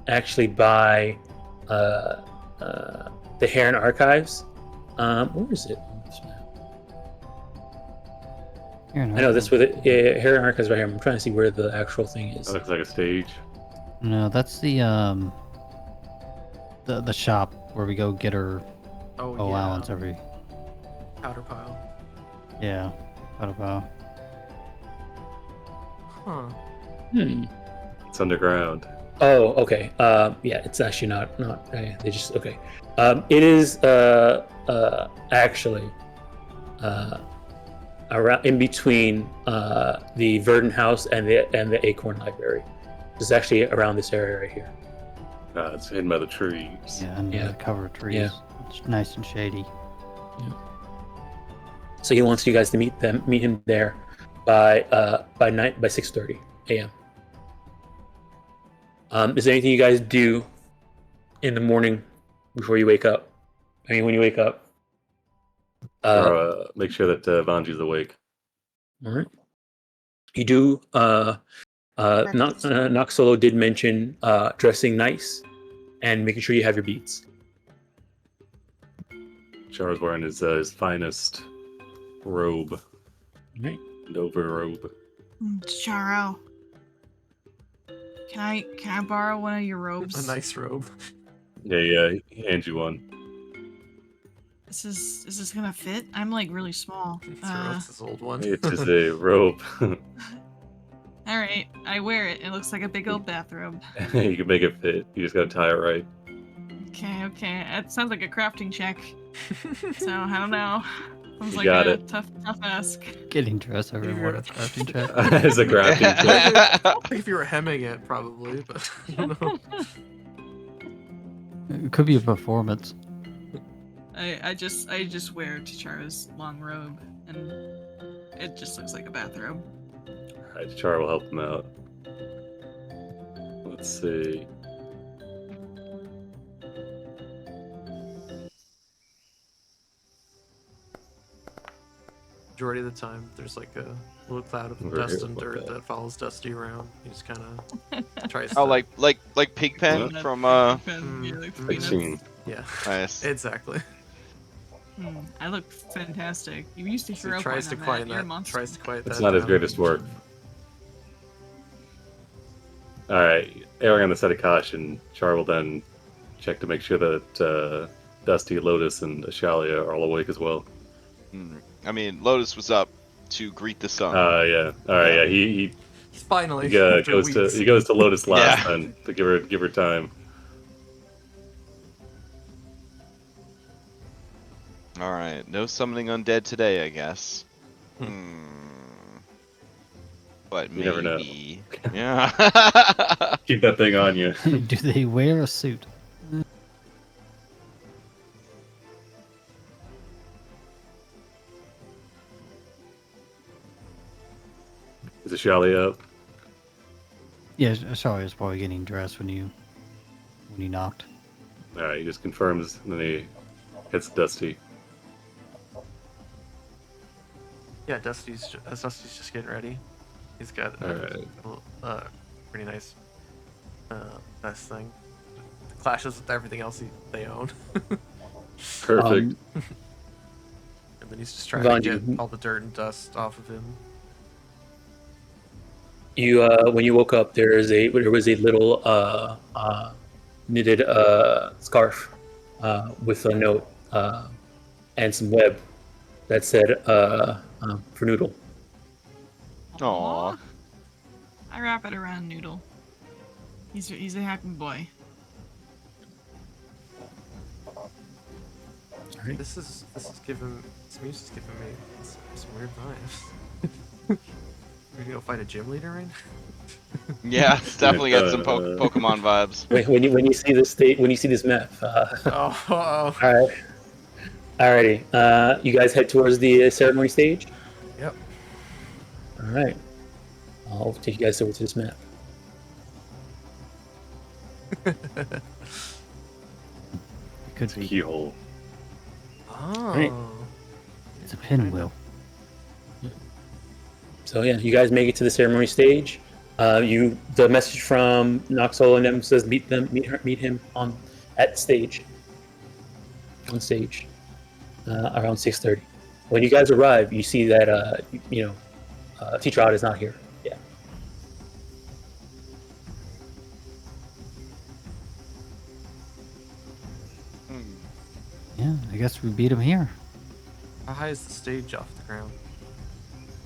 actually by the Heron Archives. Where is it? Here in I know this Hartland. with it. Heron Archives right here. I'm trying to see where the actual thing is. That looks like a stage. No, that's the shop where we go get our Oh, allowance yeah. every. Powder pile. Yeah, what about? Huh. Hmm. It's underground. Oh, okay. Yeah, it's actually not. They just okay. It is actually around in between the Verdant House and the Acorn Library. It's actually around this area right here. It's hidden by the trees. Yeah, under Yeah. the cover of trees. Yeah. It's nice and shady. So he wants you guys to meet him there by 6:30 a.m. Is there anything you guys do in the morning before you wake up? I mean, when you wake up. Make sure that Vanji's awake. All right. You do. Noxolo did mention dressing nice and making sure you have your beads. Char's wearing his finest robe. Right. And overrobe. Charo. Can I borrow one of your robes? A nice robe. Yeah, he hands you one. Is this gonna fit? I'm like really small. It's his old one. It is a robe. All right, I wear it. It looks like a big old bathrobe. You can make it fit. You just gotta tie it right. Okay. It sounds like a crafting check. So I don't know. Sounds You like got a it. tough ask. Getting dressed everyone a crafting check. As a crafting check. Like if you were hemming it, probably, but I don't know. It could be a performance. I just wear T'Chara's long robe, and it just looks like a bathrobe. Alright, Char will help him out. Let's see. Majority of the time, there's like a little cloud of Never dust heard and about dirt that. that follows Dusty around. He just kind of tries Oh, to... like Pigpen Yeah. from Yeah, like the Mm, peanuts. Scene. Yeah, Nice. exactly. I look fantastic. You used to So hero he tries point to on quiet that. You're a that. monster. Tries to quiet It's that not his down. greatest work. Alright, erring on the side of caution, Char will then check to make sure that Dusty, Lotus, and Ashalia are all awake as well. I mean, Lotus was up to greet the sun. Yeah. Alright, yeah, he Finally, goes after to weeks. Lotus last Yeah. then to give her time. All right, no summoning undead today, I guess. But You never know. maybe. Yeah. Keep that thing on you. Do they wear a suit? Is Ashalia up? Yeah, sorry, I was probably getting dressed when you knocked. Alright, he just confirms, and then he hits Dusty. Yeah, Dusty's just getting ready. He's got Alright. a pretty nice vest thing. Clashes with everything else they own. Perfect. And then he's just trying Vanji, to get all the dirt and dust off of him. You when you woke up, there was a little knitted scarf with a note and some web that said for Noodle. Aw. I wrap it around Noodle. He's a happy boy. This music's giving me some weird vibes. We're gonna go find a gym leader right now? Yeah, it's definitely got some Pokemon vibes. When you see this map. Oh. Alrighty. You guys head towards the ceremony stage. Yep. All right. I'll take you guys over to this map. It could It's a be. keyhole. Oh. Right. It's a pinwheel. So yeah, you guys make it to the ceremony stage. The message from Noxol and them says meet him at stage. on stage around 6:30. When you guys arrive, you see that Teacher Odd is not here. Yeah. Yeah, I guess we beat him here. How high is the stage off the ground?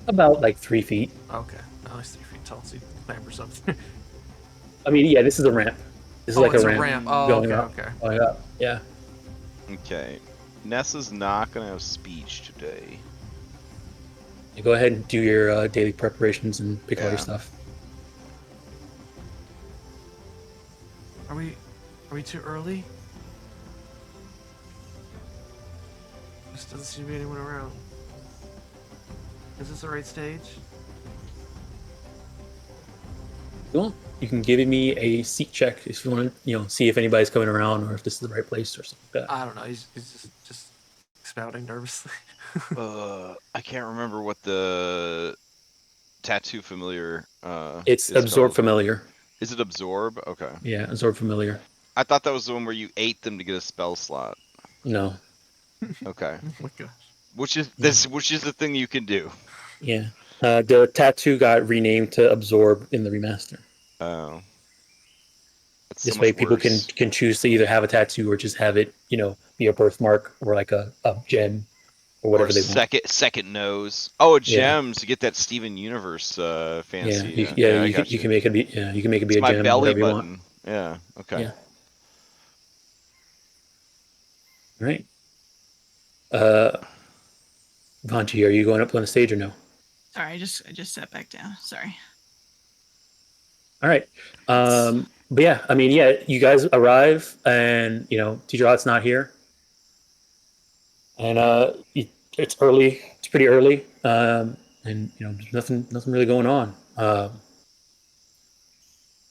About like 3 feet. Okay, at least 3 feet tall, so he clambers up there. I mean, yeah, this is a ramp. This is like it's a ramp. Oh, going okay, up. okay. Going up. Yeah. Okay. Nessa's not gonna have speech today. You go ahead and do your daily preparations and pick all your stuff. Are we too early? Just doesn't seem to be anyone around. Is this the right stage? Cool. You can give me a seek check if you want to, see if anybody's coming around or if this is the right place or something like that. I don't know. He's just spouting nervously. I can't remember what the tattoo familiar. It's is absorb called. familiar. Is it absorb? Okay. Yeah, absorb familiar. I thought that was the one where you ate them to get a spell slot. No. Okay. Oh my gosh. Which is the thing you can do. Yeah. The tattoo got renamed to absorb in the remaster. Oh. That's This so way, much people worse. can choose to either have a tattoo or just have it, be a birthmark or like a gem or whatever they want. Second nose. Oh, Yeah. gems to get that Steven Universe fancy. You can make it be. Yeah, you can make it be It's a my gem, belly whatever you want. button. Yeah. Okay. Yeah. All right. Vanchi, are you going up on the stage or no? Sorry, I just sat back down. Sorry. All right. But yeah, I mean, you guys arrive and, Teacher Odd's not here. And it's early. It's pretty early. And, there's nothing really going on.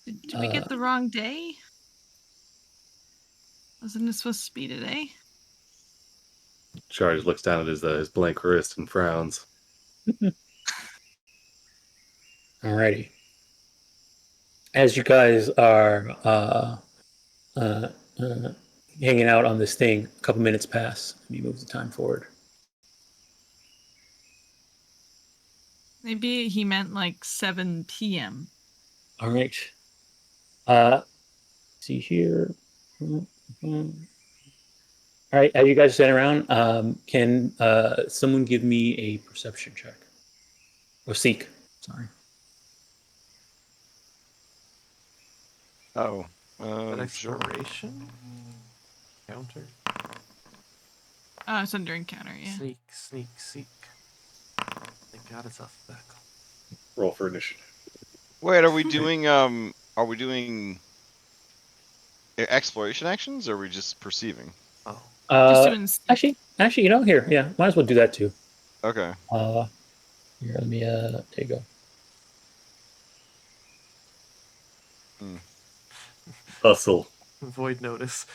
Did we get the wrong day? Wasn't it supposed to be today? Char just looks down at his blank wrist and frowns. Alrighty. As you guys are hanging out on this thing, a couple minutes pass. Let me move the time forward. Maybe he meant like 7 p.m. All right. See here. All right, as you guys are sitting around, can someone give me a perception check? Or seek, sorry. Oh. An Sure. exploration? Counter? It's under encounter, yeah. Sneak. Thank God it's alphabetical. Roll for initiative. Wait, are we doing exploration actions, or are we just perceiving? Oh. Just doing Actually, here, yeah, might as well do that too. Okay. Here, let me, there you go. Hustle. Void notice.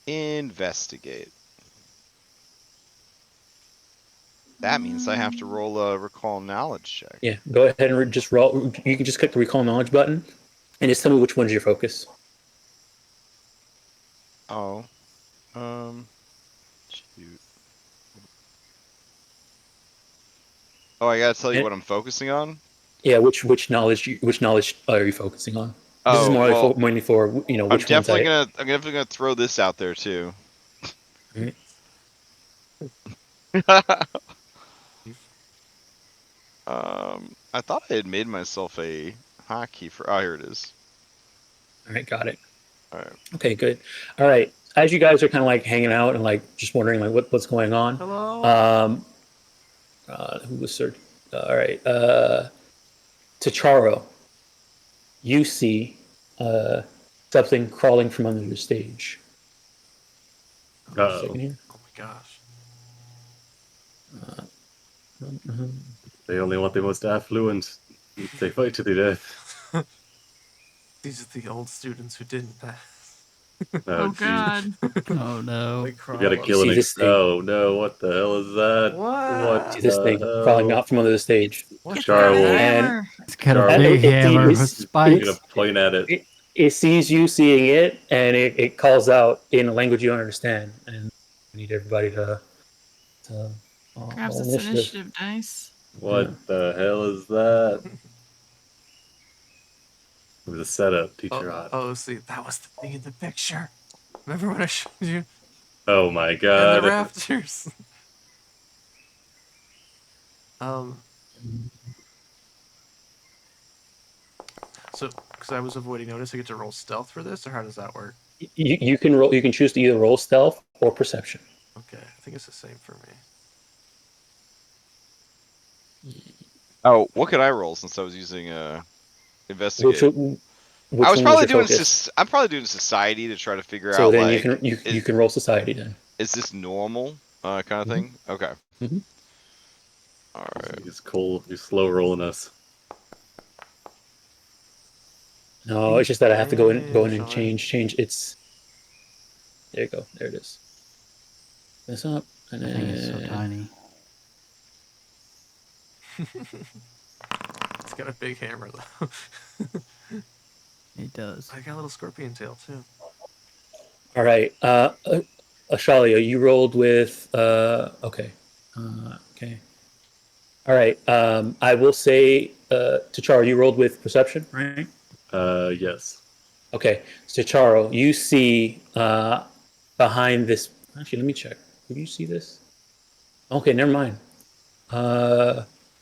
Investigate. That means I have to roll a recall knowledge check. Yeah, go ahead and just roll. You can just click the recall knowledge button and just tell me which one's your focus. Oh. Shoot. Oh, I gotta tell you what I'm focusing on? Yeah, which knowledge are you focusing on? This is more mainly for which I'm ones definitely gonna throw this out there too. Right. I thought I had made myself a hotkey for. Oh, here it is. All right, got it. All right. Okay, good. All right, as you guys are kind of like hanging out and like just wondering like what's going on. Hello. Who was search? All right, Tacharo, you see something crawling from under the stage. Uh-oh. Second here. Oh my gosh. They only want the most affluent. They fight to the death. These are the old students who didn't pass. Oh geez. God. Oh no. They You crawl gotta up. kill See an this thing? Oh no, what the hell is that? What? See this the thing hell? crawling out from under the stage. What? Get Char the will- hammer. It's got a Char big will- hammer it's- with spikes. You're gonna point at it. it sees you seeing it, and it calls out in a language you don't understand. And we need everybody to Grabs roll its initiative dice. What the hell is that? It was a setup, teacher odd. Oh, see, that was the thing in the picture. Remember when I showed you? Oh my And god. the raptors. So, because I was avoiding notice, I get to roll stealth for this, or how does that work? You can roll. You can choose to either roll stealth or perception. Okay, I think it's the same for me. Oh, what could I roll since I was using investigate? Which I was one probably your doing focus? I'm probably doing society to try to figure So out then like you can roll society then. is this normal kind of thing? Okay. Mhm. All right. He's cool. He's slow rolling us. No, it's just that I have to go in and Shall I? change. It's there. You go. There it is. This up and I think it's so then tiny. It's got a big hammer though. It does. I got a little scorpion tail too. all right. Ashalia, you rolled with okay. Okay. All right. I will say to Charo, you rolled with perception, right? Yes. Okay. So Charo, you see behind this. Actually, let me check. Did you see this? Okay, never mind.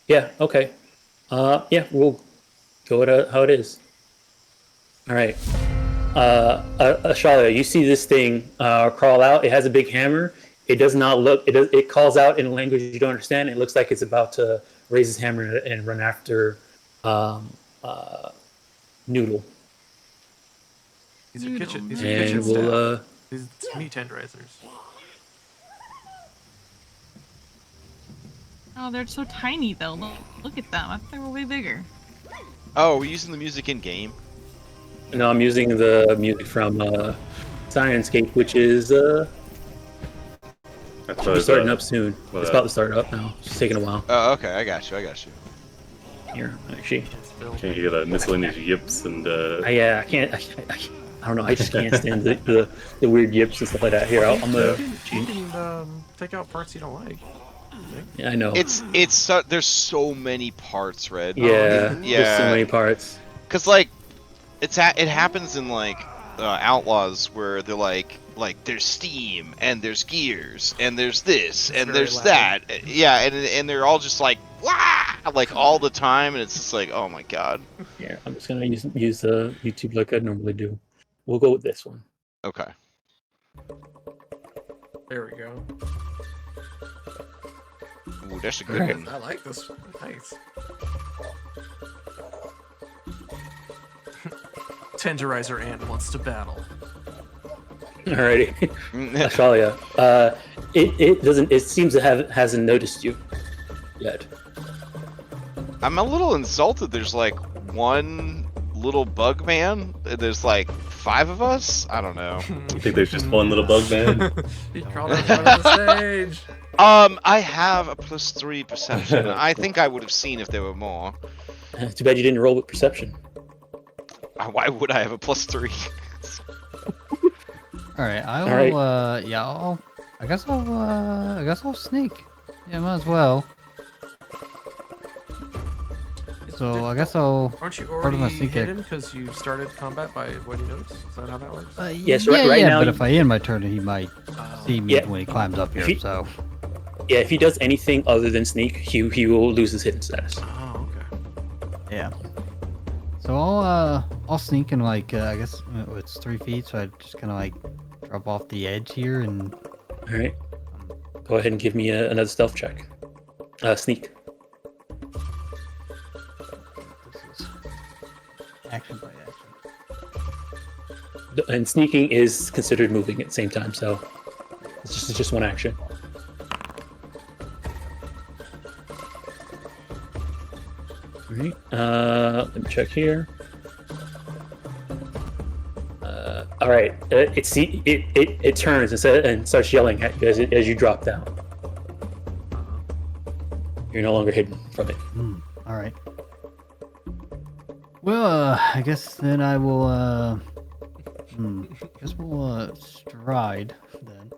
Yeah. Okay. Yeah, we'll go with how it is. All right. Ashalia, you see this thing crawl out. It has a big hammer. It does not look. It calls out in a language you don't understand. It looks like it's about to raise his hammer and run after Noodle. These are kitchen. Noodle. These are kitchen And staff. we'll These are meat tenderizers. Oh, they're so tiny though. Look at them. I thought they were way bigger. Oh, we're using the music in game. no, I'm using the music from Science-Cape, which is starting up soon. It's about to start up now. It's just taking a while. Oh, okay. I got you. Here, actually. Can't you get a miscellaneous yips and I can't. I don't know. I just can't stand the weird yips and stuff like that. Here, I'm gonna You change. can take out parts you don't like. Yeah, I know. It's there's so many parts, Red. Yeah, there's so many parts. Cause like it happens in like Outlaws where they're like there's steam and there's gears and there's this and very there's loud. that. Yeah, and they're all just like wah, like all the time, and it's just like oh my god. Yeah, I'm just gonna use the YouTube like I normally do. We'll go with this one. Okay. There we go. Ooh, that's a good Alright. one. I like this one. Nice. Tenderizer and wants to battle. Alrighty, Ashalia. It doesn't. It seems to hasn't noticed you yet. I'm a little insulted. There's like one little bug man. There's like 5 of us. I don't know. I think there's just one little bug man. He crawled out front of the stage. I have a +3 perception. I think I would have seen if there were more. Too bad you didn't roll with perception. Why would I have a +3? All right, I All right. will. Yeah, I guess I'll sneak. Yeah, might as well. So I guess I'll. Aren't you Part of already my sneak hidden because you started combat by avoiding notice? Is that how that works? Yes, right now But you- if I end my turn, he might see me Yeah. when he climbs up here. He- So Yeah, if he does anything other than sneak, he will lose his hidden status. Oh, okay. yeah. So I'll sneak in like I guess it's 3 feet, so I just kind of like drop off the edge here and. All right. Go ahead and give me another stealth check. Sneak. This is action by action. And sneaking is considered moving at the same time, so it's just one action. All right. Let me check here. All right. It turns and starts yelling at you as you drop down. You're no longer hidden from it. All right. Well, I guess then I will. I guess we'll stride then.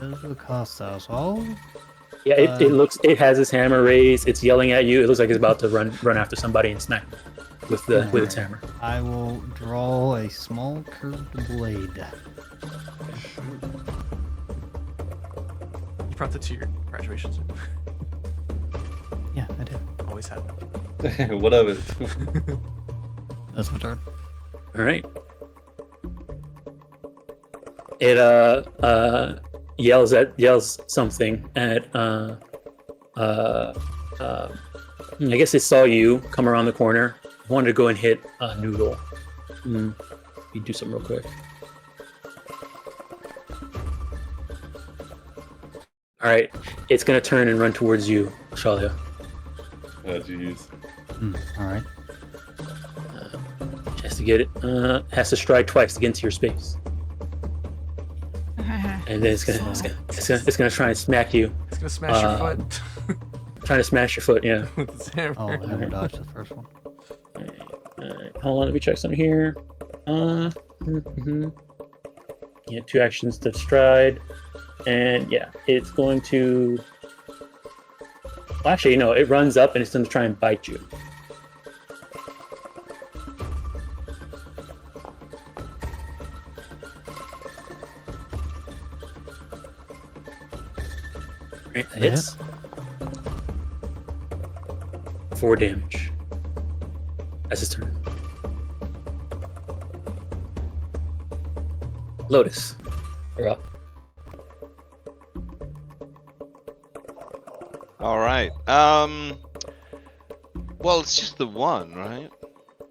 Does look hostile, so I'll Yeah, it has its hammer raised. It's yelling at you. It looks like it's about to run after somebody and smack with its hammer. I will draw a small curved blade. You brought that to your graduation soon. Yeah, I did. Always had. What of it? That's my turn. All right. It yells something at I guess it saw you come around the corner. Wanted to go and hit Noodle. You do something real quick. All right, it's gonna turn and run towards you, Shalia. Oh, jeez. All right. Has to get it. Has to stride twice to get into your space, and then it's gonna try and smack you. It's gonna smash your foot. Trying to smash your foot, yeah. With his hammer. Oh, I never dodged the first one. Alright, hold on, let me check something here. Yeah, 2 actions to stride. And yeah, it's going to... Well, actually, no, it runs up and it's going to try and bite you. Right, that hits. 4 damage. That's his turn. Lotus, you're up. All right. Well, it's just the one, right?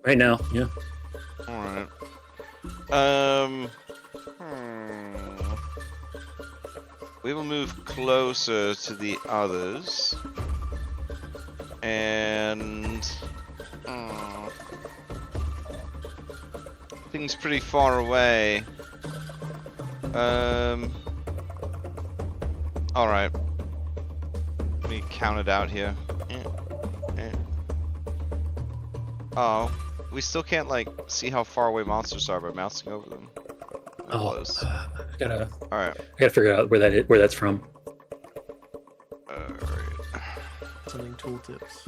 Right now, yeah. All right. We will move closer to the others. And things pretty far away. All right. Let me count it out here. Oh, we still can't like see how far away monsters are by mousing over them. Close. I gotta figure out where that's from. Alright. Something tooltips.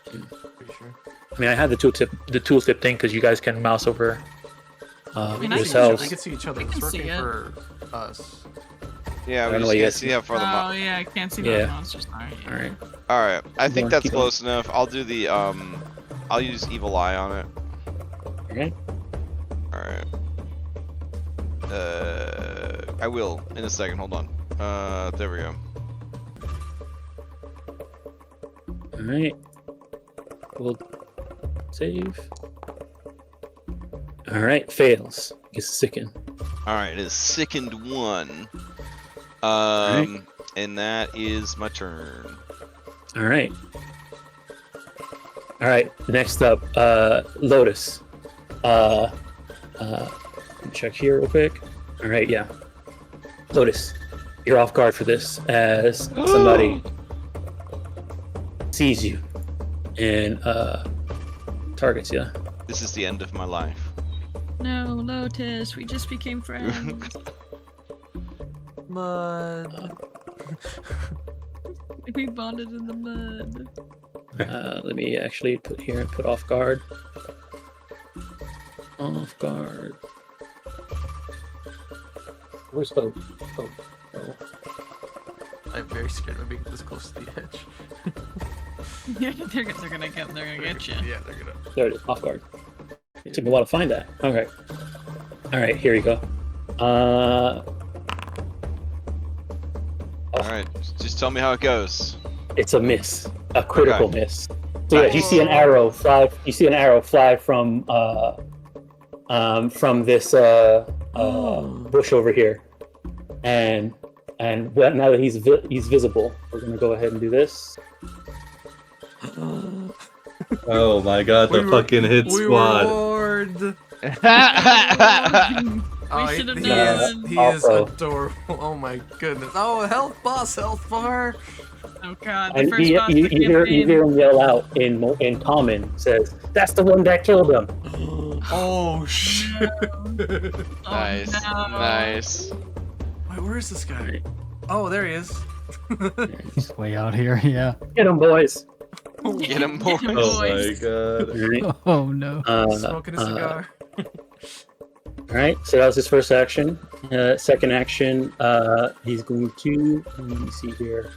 Pretty sure. I mean, I had the tooltip thing because you guys can mouse over yourselves. We can see each other. We It's can see working it. for us. Yeah, I we don't know just what you can't guys see how far the Oh yeah, I can't see Yeah. those monsters. Sorry. All right. Alright, I think on, that's keep on. close enough. I'll do the I'll use Evil Eye on it. Okay. Alright. I will in a second, hold on. There we go. All right. We'll save. All right. Fails. Gets sickened. Alright, it is sickened 1. Alright. And that is my turn. All right. All right. Next up, Lotus. Let me check here real quick. All right. Yeah. Lotus, you're off guard for this as somebody sees you and targets you. This is the end of my life. No, Lotus, we just became friends. Mud. We bonded in the mud. Let me actually put here and put off guard. Off guard. Where's Hope? Oh. I'm very scared of being this close to the edge. Yeah, they're gonna get you. Yeah, they're gonna. There it is, off guard. It took me a while to find that. Okay. All right, here you go. Alright, just tell me how it goes. It's a miss, a critical Okay. miss. So yeah, you see an arrow fly. You see an arrow fly from this bush over here, and now that he's visible, we're gonna go ahead and do this. Oh my god, the fucking hit We squad. were warned. Oh, should have he is, known. he is Also- adorable. Oh my goodness. Oh, health bar. Oh god, the And first you boss of the hear campaign. him yell out in common, says, "That's the one that killed him." Oh shit. Oh, Nice, no. nice. Wait, where is this guy? Oh, there he is. He's way out here. Yeah. Get him, boys. Get him, boys. Get 'em, Oh my boys. god. All right. Oh no. Smoking a cigar. All right. So that was his first action. Second action, he's going to. Let me see here.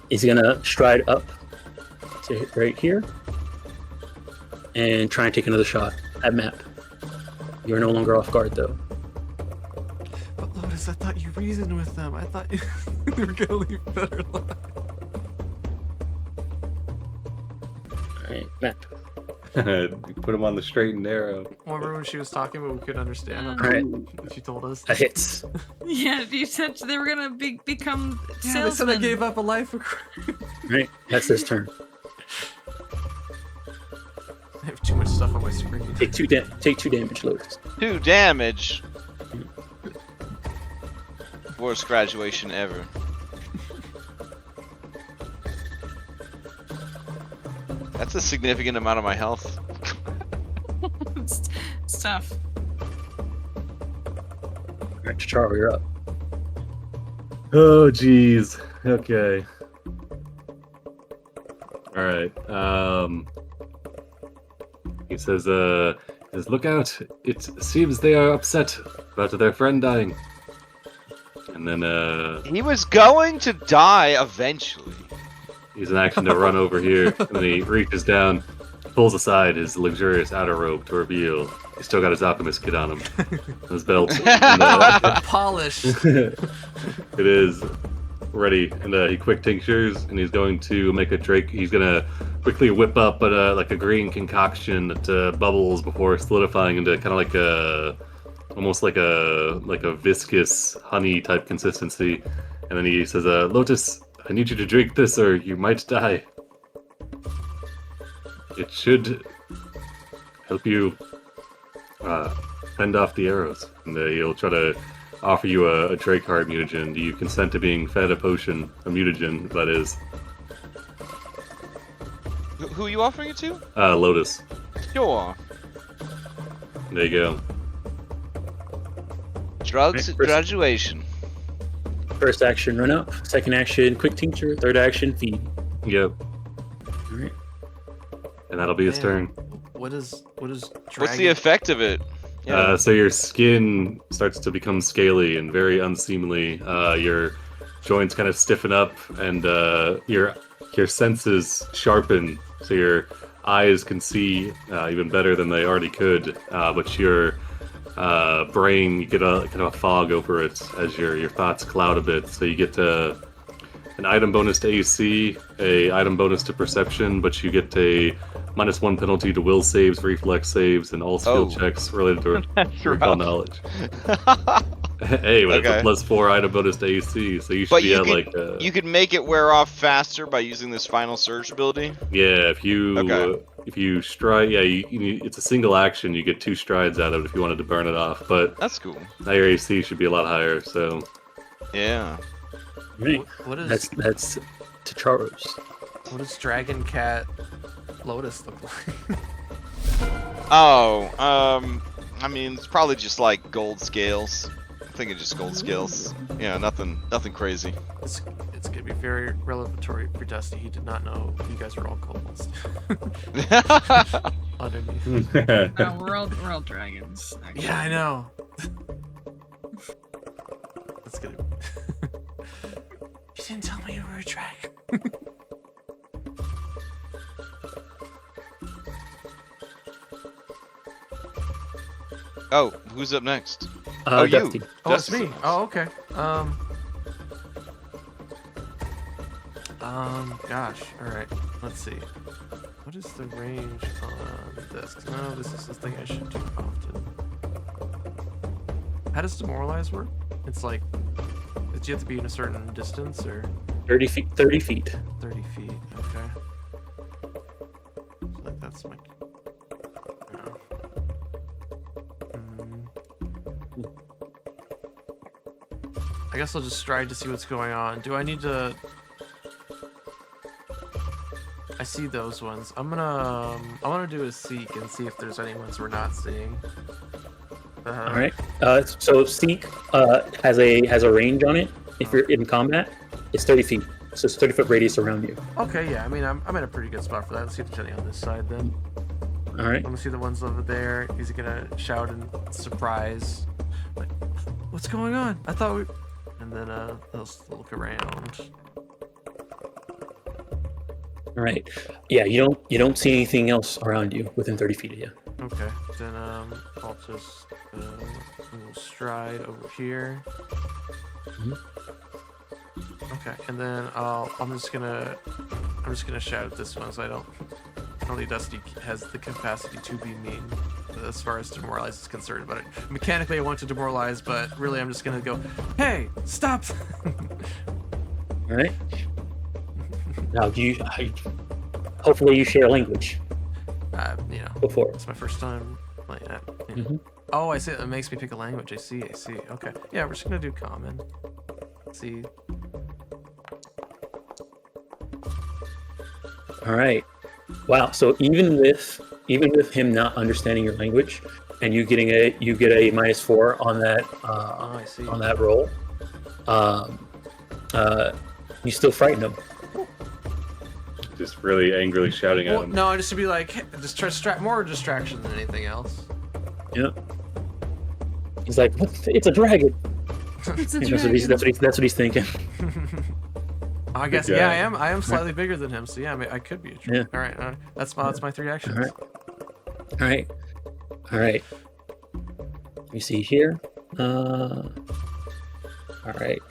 He's gonna stride up to right here and try and take another shot at map. You're no longer off guard though. But Lotus, I thought you reasoned with them. I thought you were gonna leave better alive. All right, map. Put him on the straight and narrow. Remember when she was talking, but we couldn't understand All right, what she told us? that hits. Yeah, you said they were gonna become Yeah, they said I salesmen. gave up a life for crime. All right, that's his turn. I have too much stuff on my screen. Take two damage, Lotus. 2 damage. Worst graduation ever. That's a significant amount of my health. it's tough. All right, Charo, you're up. Oh jeez. Okay. All right. He says, look out. It seems they are upset about their friend dying. And then He was going to die eventually. he's an action to run over here, and then he reaches down, pulls aside his luxurious outer robe to reveal he's still got his alchemist kit on him, his belt. And, Polish. it is ready, and he quick tinctures, and he's going to make a drake. He's gonna quickly whip up, like a green concoction that bubbles before solidifying into kind of like almost like a viscous honey type consistency. And then he says, "Lotus, I need you to drink this, or you might die. It should help you fend off the arrows." And he'll try to offer you a Drakeheart mutagen. Do you consent to being fed a potion, a mutagen, that is? Who are you offering it to? Lotus. Sure. There you go. Drugs at Right, graduation. First action, run up. Second action, quick tincture. Third action, feed. Yep. All right. And that'll be his Man. turn. What is What's dragon? the effect of it? So your skin starts to become scaly and very unseemly. Your joints kind of stiffen up, and your senses sharpen. So your eyes can see even better than they already could. But your brain, you get a kind of a fog over it as your thoughts cloud a bit. So you get an item bonus to AC, a item bonus to perception, but you get a -1 penalty to will saves, reflex saves, and all skill checks related to That's recall rough. knowledge. Hey, but it's a Okay. +4 item bonus to AC, so you should But be you at could, like you could make it wear off faster by using this final surge ability. yeah, if you stride, yeah, it's a single action. You get 2 strides out of it if you wanted to burn it off. But That's cool. now your AC should be a lot higher. So Yeah. Right. What is That's Tacharo's. what does Dragon Cat Lotus look like? Oh, I mean, it's probably just like gold scales. I'm thinking just gold scales. Yeah, nothing crazy. It's gonna be very revelatory for Dusty. He did not know you guys are all kobolds. Underneath. No, we're all dragons. Actually. Yeah, I know. That's gonna. You didn't tell me you were a dragon. Oh, who's up next? You. Dusty. Oh, it's Dusty's me. up next. Oh, okay. Gosh. All right. Let's see. What is the range on this? 'Cause no, this is the thing I should do often. How does demoralize work? It's like, do you have to be in a certain distance or 30 feet. 30 feet. 30 feet? Okay. that's my. No. I guess I'll just stride to see what's going on. Do I need to? I see those ones. I'm gonna do a seek and see if there's any ones we're not seeing. All right. So seek has a range on it. If you're in combat, it's 30 feet. So it's 30-foot radius around you. Okay, yeah. I mean, I'm in a pretty good spot for that. Let's see if there's any on this side then. All right. I'm gonna see the ones over there. He's gonna shout in surprise, like, "What's going on? I thought we..." And then he'll look around. All right. Yeah, you don't see anything else around you within 30 feet of you. Okay, then I'll just a little stride over here. Okay, and then I'm just gonna shout at this one, so I don't think Dusty has the capacity to be mean as far as demoralize is concerned. But mechanically, I want to demoralize, but really, I'm just gonna go, "Hey, stop!" All right. Now, hopefully you share language. You know, Before. it's my first time playing it. You know. Mhm. Oh, I see. It makes me pick a language. I see. Okay. Yeah, we're just gonna do common. Let's see. All right. Wow. So even with him not understanding your language, and you get a -4 on that I see. on that roll, you still frighten him. Just really angrily shouting at Well, him. no, just to be like, hey, just try more distraction than anything else. Yeah. He's like, "It's a dragon." It's a You know, so dragon. that's what he's thinking. I guess, Good yeah, guy. I am slightly bigger than him, so yeah, I could be a trick. Yeah. All right, that's my 3 actions. All right. Let me see here. All right.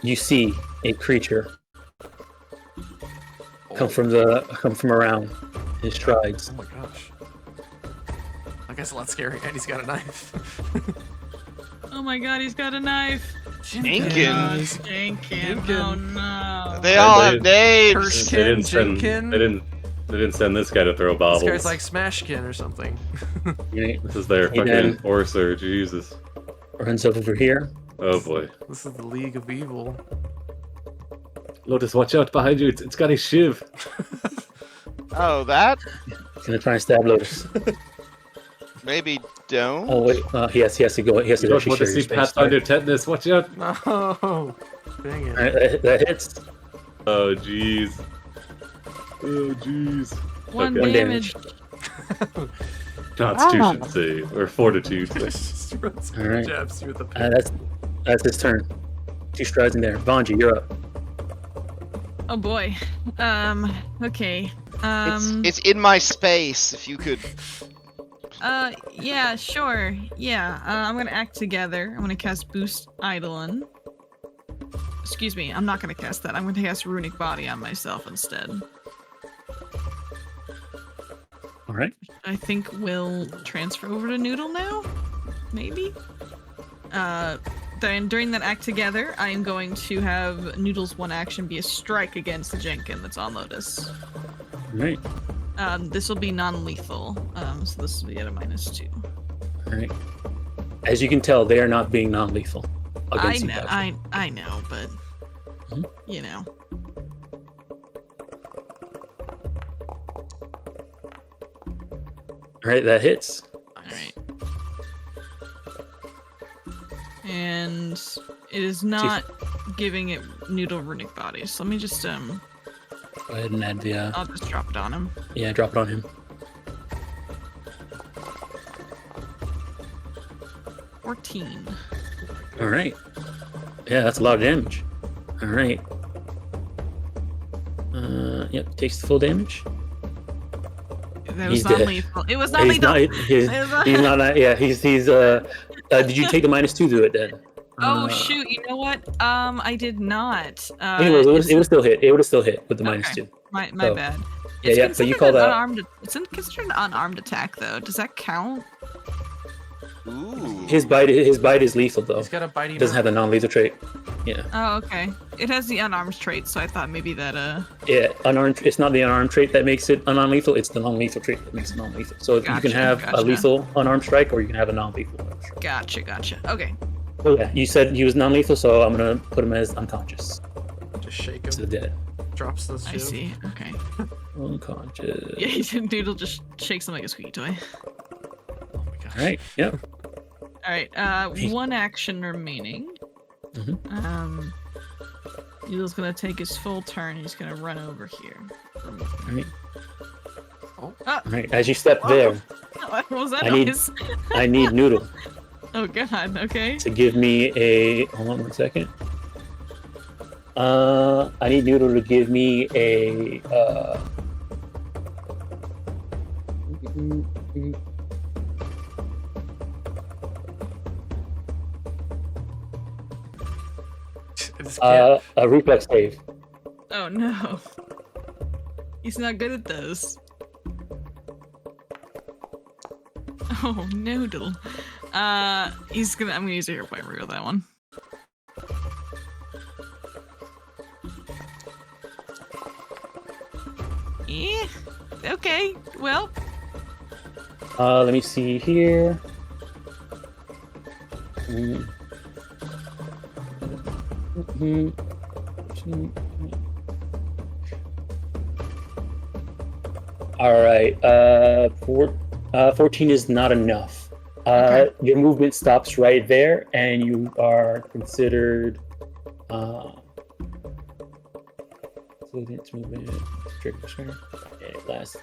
You see a creature come from around his strides. Oh my gosh. I guess a lot scary, and he's got a knife. Oh my god, he's got a knife. Jenkins. Jenkins. Oh no. They all have names. Hirschkin, Jenkin. They didn't send this guy to throw baubles. This guy's like Smashkin or something. This is their He then- fucking Orser, Jesus. Runs over here. Oh boy. This is the League of Evil. Lotus, watch out behind you. It's got a shiv. Oh, that? He's gonna try and stab Lotus. Maybe don't. Oh wait, he has to go. He has to You actually don't want to share see your space. Pathfinder tetanus. Watch out. No. Dang it. All right, that hits. Oh jeez. Oh jeez. One Okay. damage. Constitution save or fortitude. Just runs All right. jabs through the pit. That's his turn. 2 strides in there. Vanji, you're up. Oh boy. Okay. It's in my space. If you could. Yeah, sure. Yeah. I'm gonna act together. I'm gonna cast Boost Eidolon. Excuse me. I'm not gonna cast that. I'm gonna cast Runic Body on myself instead. All right. I think we'll transfer over to Noodle now. Maybe. Then during that act together, I am going to have Noodle's one action be a strike against the Jenkin that's on Lotus. All right. This will be non-lethal, so this will be at a -2. All right. As you can tell, they are not being non-lethal. I against know, you. I know, but Mhm. you know. All right, that hits. All right. And it is not giving it Noodle Runic Body. So let me just Go ahead and add the. I'll just drop it on him. Yeah, drop it on him. 14. All right. Yeah, that's a lot of damage. All right. Yep, takes the full damage. That He's was dead. non-lethal. It was He's non-lethal. not. He's not. Yeah, he's. Did you take the -2 to it then? Oh shoot! You know what? I did not. Anyways, it would still hit. It would have still hit with the Okay. -2. My so- bad. Yeah, It's yeah, but you considered call an that- unarmed. It's considered an unarmed attack though. Does that count? Ooh. His bite is lethal though. He's got a bitey He doesn't have the non-lethal trait. Yeah. Oh, okay. It has the unarmed trait, so I thought maybe that Yeah, unarmed. It's not the unarmed trait that makes it a non-lethal. It's the non-lethal trait that makes it non-lethal. So you can Gotcha, have a gotcha. lethal unarmed strike, or you can have a non-lethal unarmed strike. Gotcha. Okay. Oh yeah, you said he was non-lethal, so I'm gonna put him as unconscious Just shake to the him. dead. Drops the I shield. see. Okay. Unconscious. Yeah, Doodle just shakes him like a squeaky toy. Oh my gosh. All right. Yep. All right. One action remaining. Mhm. Doodle's gonna take his full turn. He's gonna run over here. All right. Oh. Ah, All right. As you step there, what was that I need- noise? I need Noodle Oh god. Okay. to give me a. Hold on 1 second. I need Noodle to give me a. This kid. A reflex save. Oh no. He's not good at those. Oh, Noodle. I'm gonna use a hero point for that one. Yeah. Okay. Well. Let me see here. All right. 14 is not enough. Okay. Your movement stops right there, and you are considered.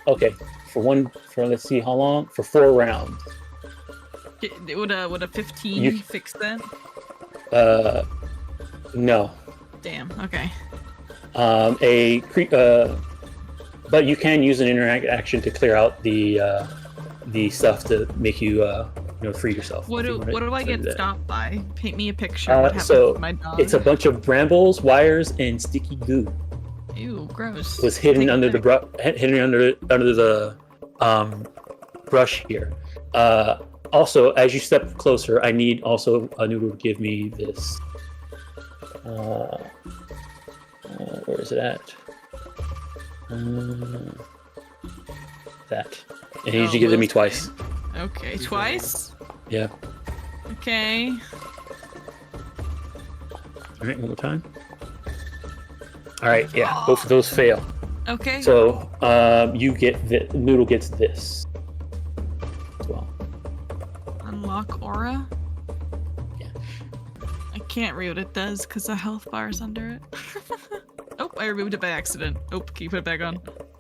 Okay, for let's see how long, for 4 rounds. Would a 15 You- fix that? No. Damn. Okay. But you can use an interact action to clear out the stuff to make you free yourself. What if you do wanna I do get that. stopped by? Paint me a picture. What happens So to my dog? it's a bunch of brambles, wires, and sticky goo. Ew, gross. Was hidden Take a under the pic. hidden under the brush here. Also, as you step closer, I need also a Noodle to give me this. Where is it at? That. And he usually gives it me twice. Okay, twice. Yeah. Okay. All right, one more time. All right, yeah, both of those fail. Okay. So you get Noodle gets this as well. Unlock aura. Yeah. I can't read what it does because the health bar is under it. Oh, I removed it by accident. Oh, can you put it back on?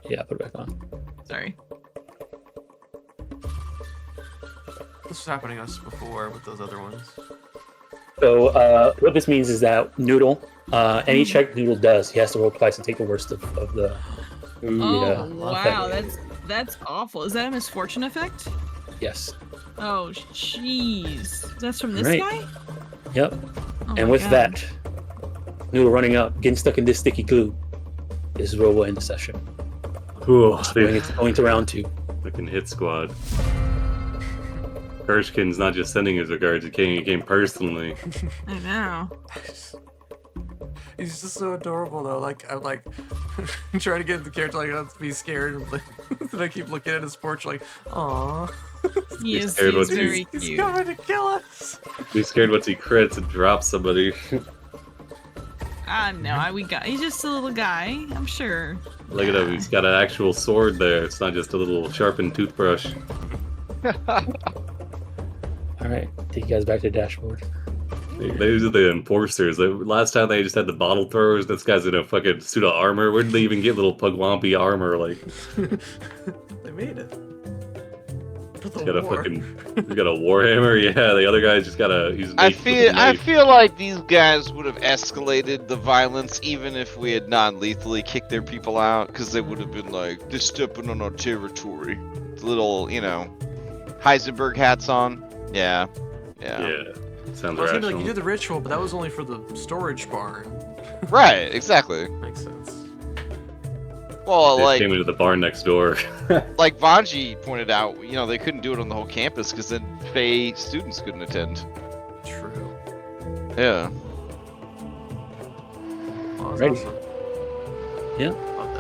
Yeah, put it back on. Sorry. This was happening to us before with those other ones. So what this means is that Noodle, any check Noodle does, he has to roll twice and take the worst of the. Oh wow, effect. that's awful. Is that a misfortune effect? Yes. Oh jeez. That's from this Right. guy? Yep. Oh my And with God. that, Noodle running up, getting stuck in this sticky glue, is where we'll end the session. Cool. Going to round 2. Fucking hit squad. Hirschkin's not just sending his regards, he came personally. I know. He's just so adorable though. Like I'm like trying to get the character like not to be scared. And, like, and I keep looking at his porch like, aw. He is scared what very He's cute. coming to kill us. He's scared once he crits and drops somebody. No, he's just a little guy, I'm sure. Look at him, he's got an actual sword there. It's not just a little sharpened toothbrush. All right, take you guys back to the dashboard. Those are the enforcers. Last time they just had the bottle throwers. This guy's in a fucking suit of armor. Where did they even get little Pugwampy armor? Like, They made it. For the he's got a war. fucking, he's got a warhammer. Yeah, the other guy's just got a. He's I naked with a knife. feel like these guys would have escalated the violence even if we had non-lethally kicked their people out, because they would have been like, they're stepping on our territory. Little, Heisenberg hats on. Yeah. Yeah, sounds I was gonna be like, rational. you did the ritual, but that was only for the storage barn. Right, exactly. Makes sense. Well, They just like came into the barn next door. like Vanji pointed out, they couldn't do it on the whole campus because then Fae students couldn't attend. True. Yeah. Oh, that's Ready. awesome. Yeah. Love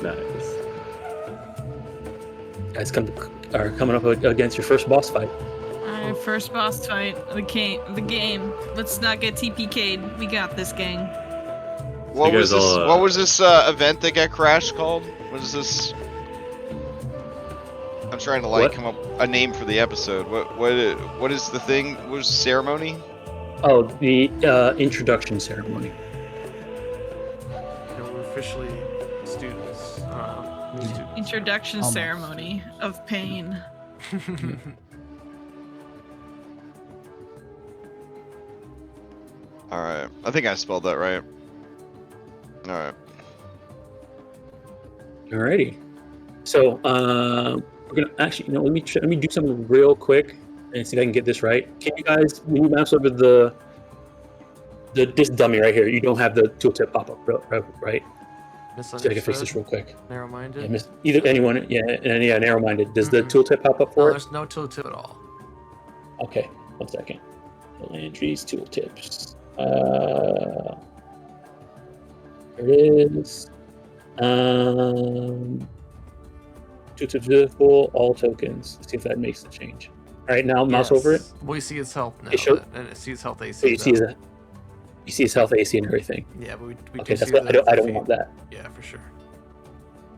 that. Nice. Guys are coming up against your first boss fight. Alright, first boss fight of the game. Let's not get TPK'd. We got this, gang. What you was guys this? all, What was this event that got crashed called? What is this? I'm trying to like What? come up a name for the episode. What is the thing? What was the ceremony? Oh, the introduction ceremony. You know, we're officially students. New students. Introduction Almost. ceremony of pain. All right, I think I spelled that right. All right. Alrighty. So we're gonna actually, let me do something real quick and see if I can get this right. Can you guys, when you mouse over this dummy right here, you don't have the tooltip pop up, right? So I can fix this Misunderstood. real quick. Narrow-minded. Yeah, either anyone, narrow-minded. Does the Mm-mm. tooltip pop up No, for it? there's no tooltip at all. Okay, 1 second. Landry's tooltips. There it is. Tooltips full, all tokens. Let's see if that makes the change. All right, now mouse over it. Yes. We see its health now. It show- And it sees health AC. So you see though. his health AC and everything. Yeah, but we Okay, do that's see what the I don't feed. want that. Yeah, for sure.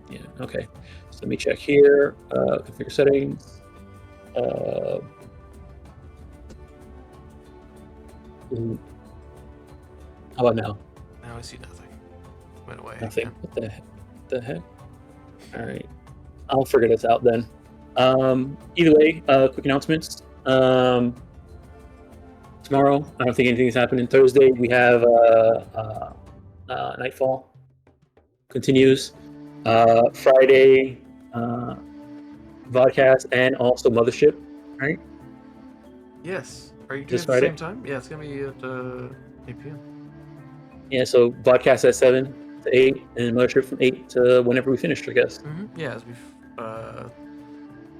Yeah. Okay. So let me check here. Configure settings. How about now? Now I see nothing. Went away. Nothing. again. What the heck? All right. I'll figure this out then. Either way, quick announcements. Tomorrow, I don't think anything's happening. Thursday, we have Nightfall continues. Friday, Vodcast and also Mothership. Right? Yes. Are you doing This it at the Friday? same time? Yeah, it's gonna be at 8 p.m. Yeah. So Vodcast at 7 to 8, and Mothership from 8 to whenever we finish, I guess. Mm-hmm. Yeah, as we've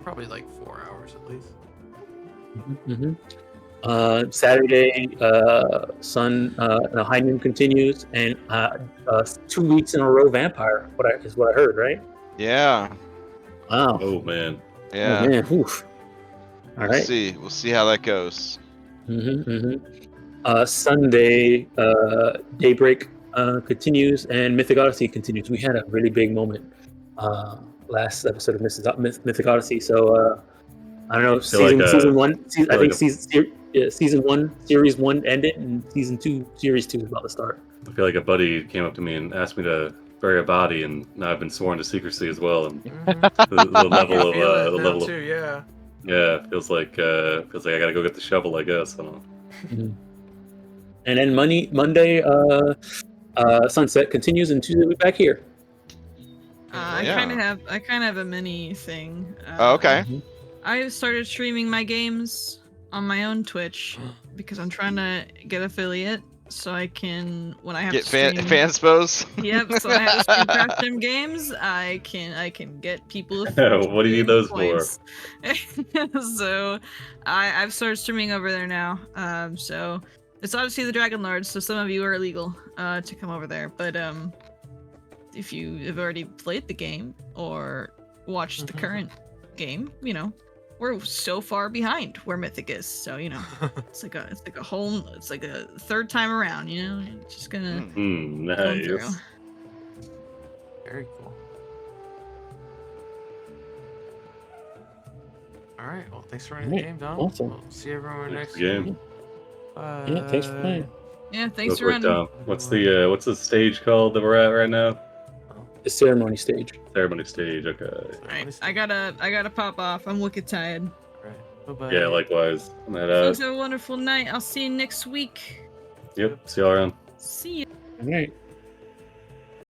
probably like 4 hours at least. Mm-hmm. Saturday, Sun, High Noon continues, and 2 weeks in a row, Vampire. Is what I heard, right? Yeah. Wow. Oh man. Yeah. Oh, man. Oof. All right. We'll see how that goes. Sunday, Daybreak continues, and Mythic Odyssey continues. We had a really big moment last episode of Mythic Odyssey, so I don't know. Season one. Season 1, series 1 ended, and season 2, series 2 is about to start. I feel like a buddy came up to me and asked me to bury a body, and now I've been sworn to secrecy as well. And Mm-hmm. the level of Feel it the now level too, yeah. yeah, feels like I gotta go get the shovel, I guess. I don't know. And then Monday, Sunset continues, and Tuesday we're back here. I Yeah. kind of have a mini thing. Oh, okay. I started streaming my games on my own Twitch because I'm trying to get affiliate so I can when I have Get to stream. fanspos. Yep, so I have to stream Craft Gym games. I can get people. What do you need those points. So I've started streaming over there now. So it's obviously the Dragon Lords, so some of you are illegal to come over there. But if you have already played the game or watched the current game, we're so far behind where Mythic is. So it's like a third time around. You're just gonna going through. Nice. Very cool. All right. Well, thanks for running the Alright, game, Dom. awesome. We'll see everyone Thanks next for the game. week. Bye. Yeah, thanks for playing. Yeah, thanks Real for quick, running. Dom, what's the stage called that we're at right now? The ceremony stage. Ceremony stage. Okay. Alright, I gotta pop off. I'm wicked tired. All right. Bye-bye. Yeah, likewise. I'm head Folks, out. have a wonderful night. I'll see you next week. Yep. See y'all around. See you. All right.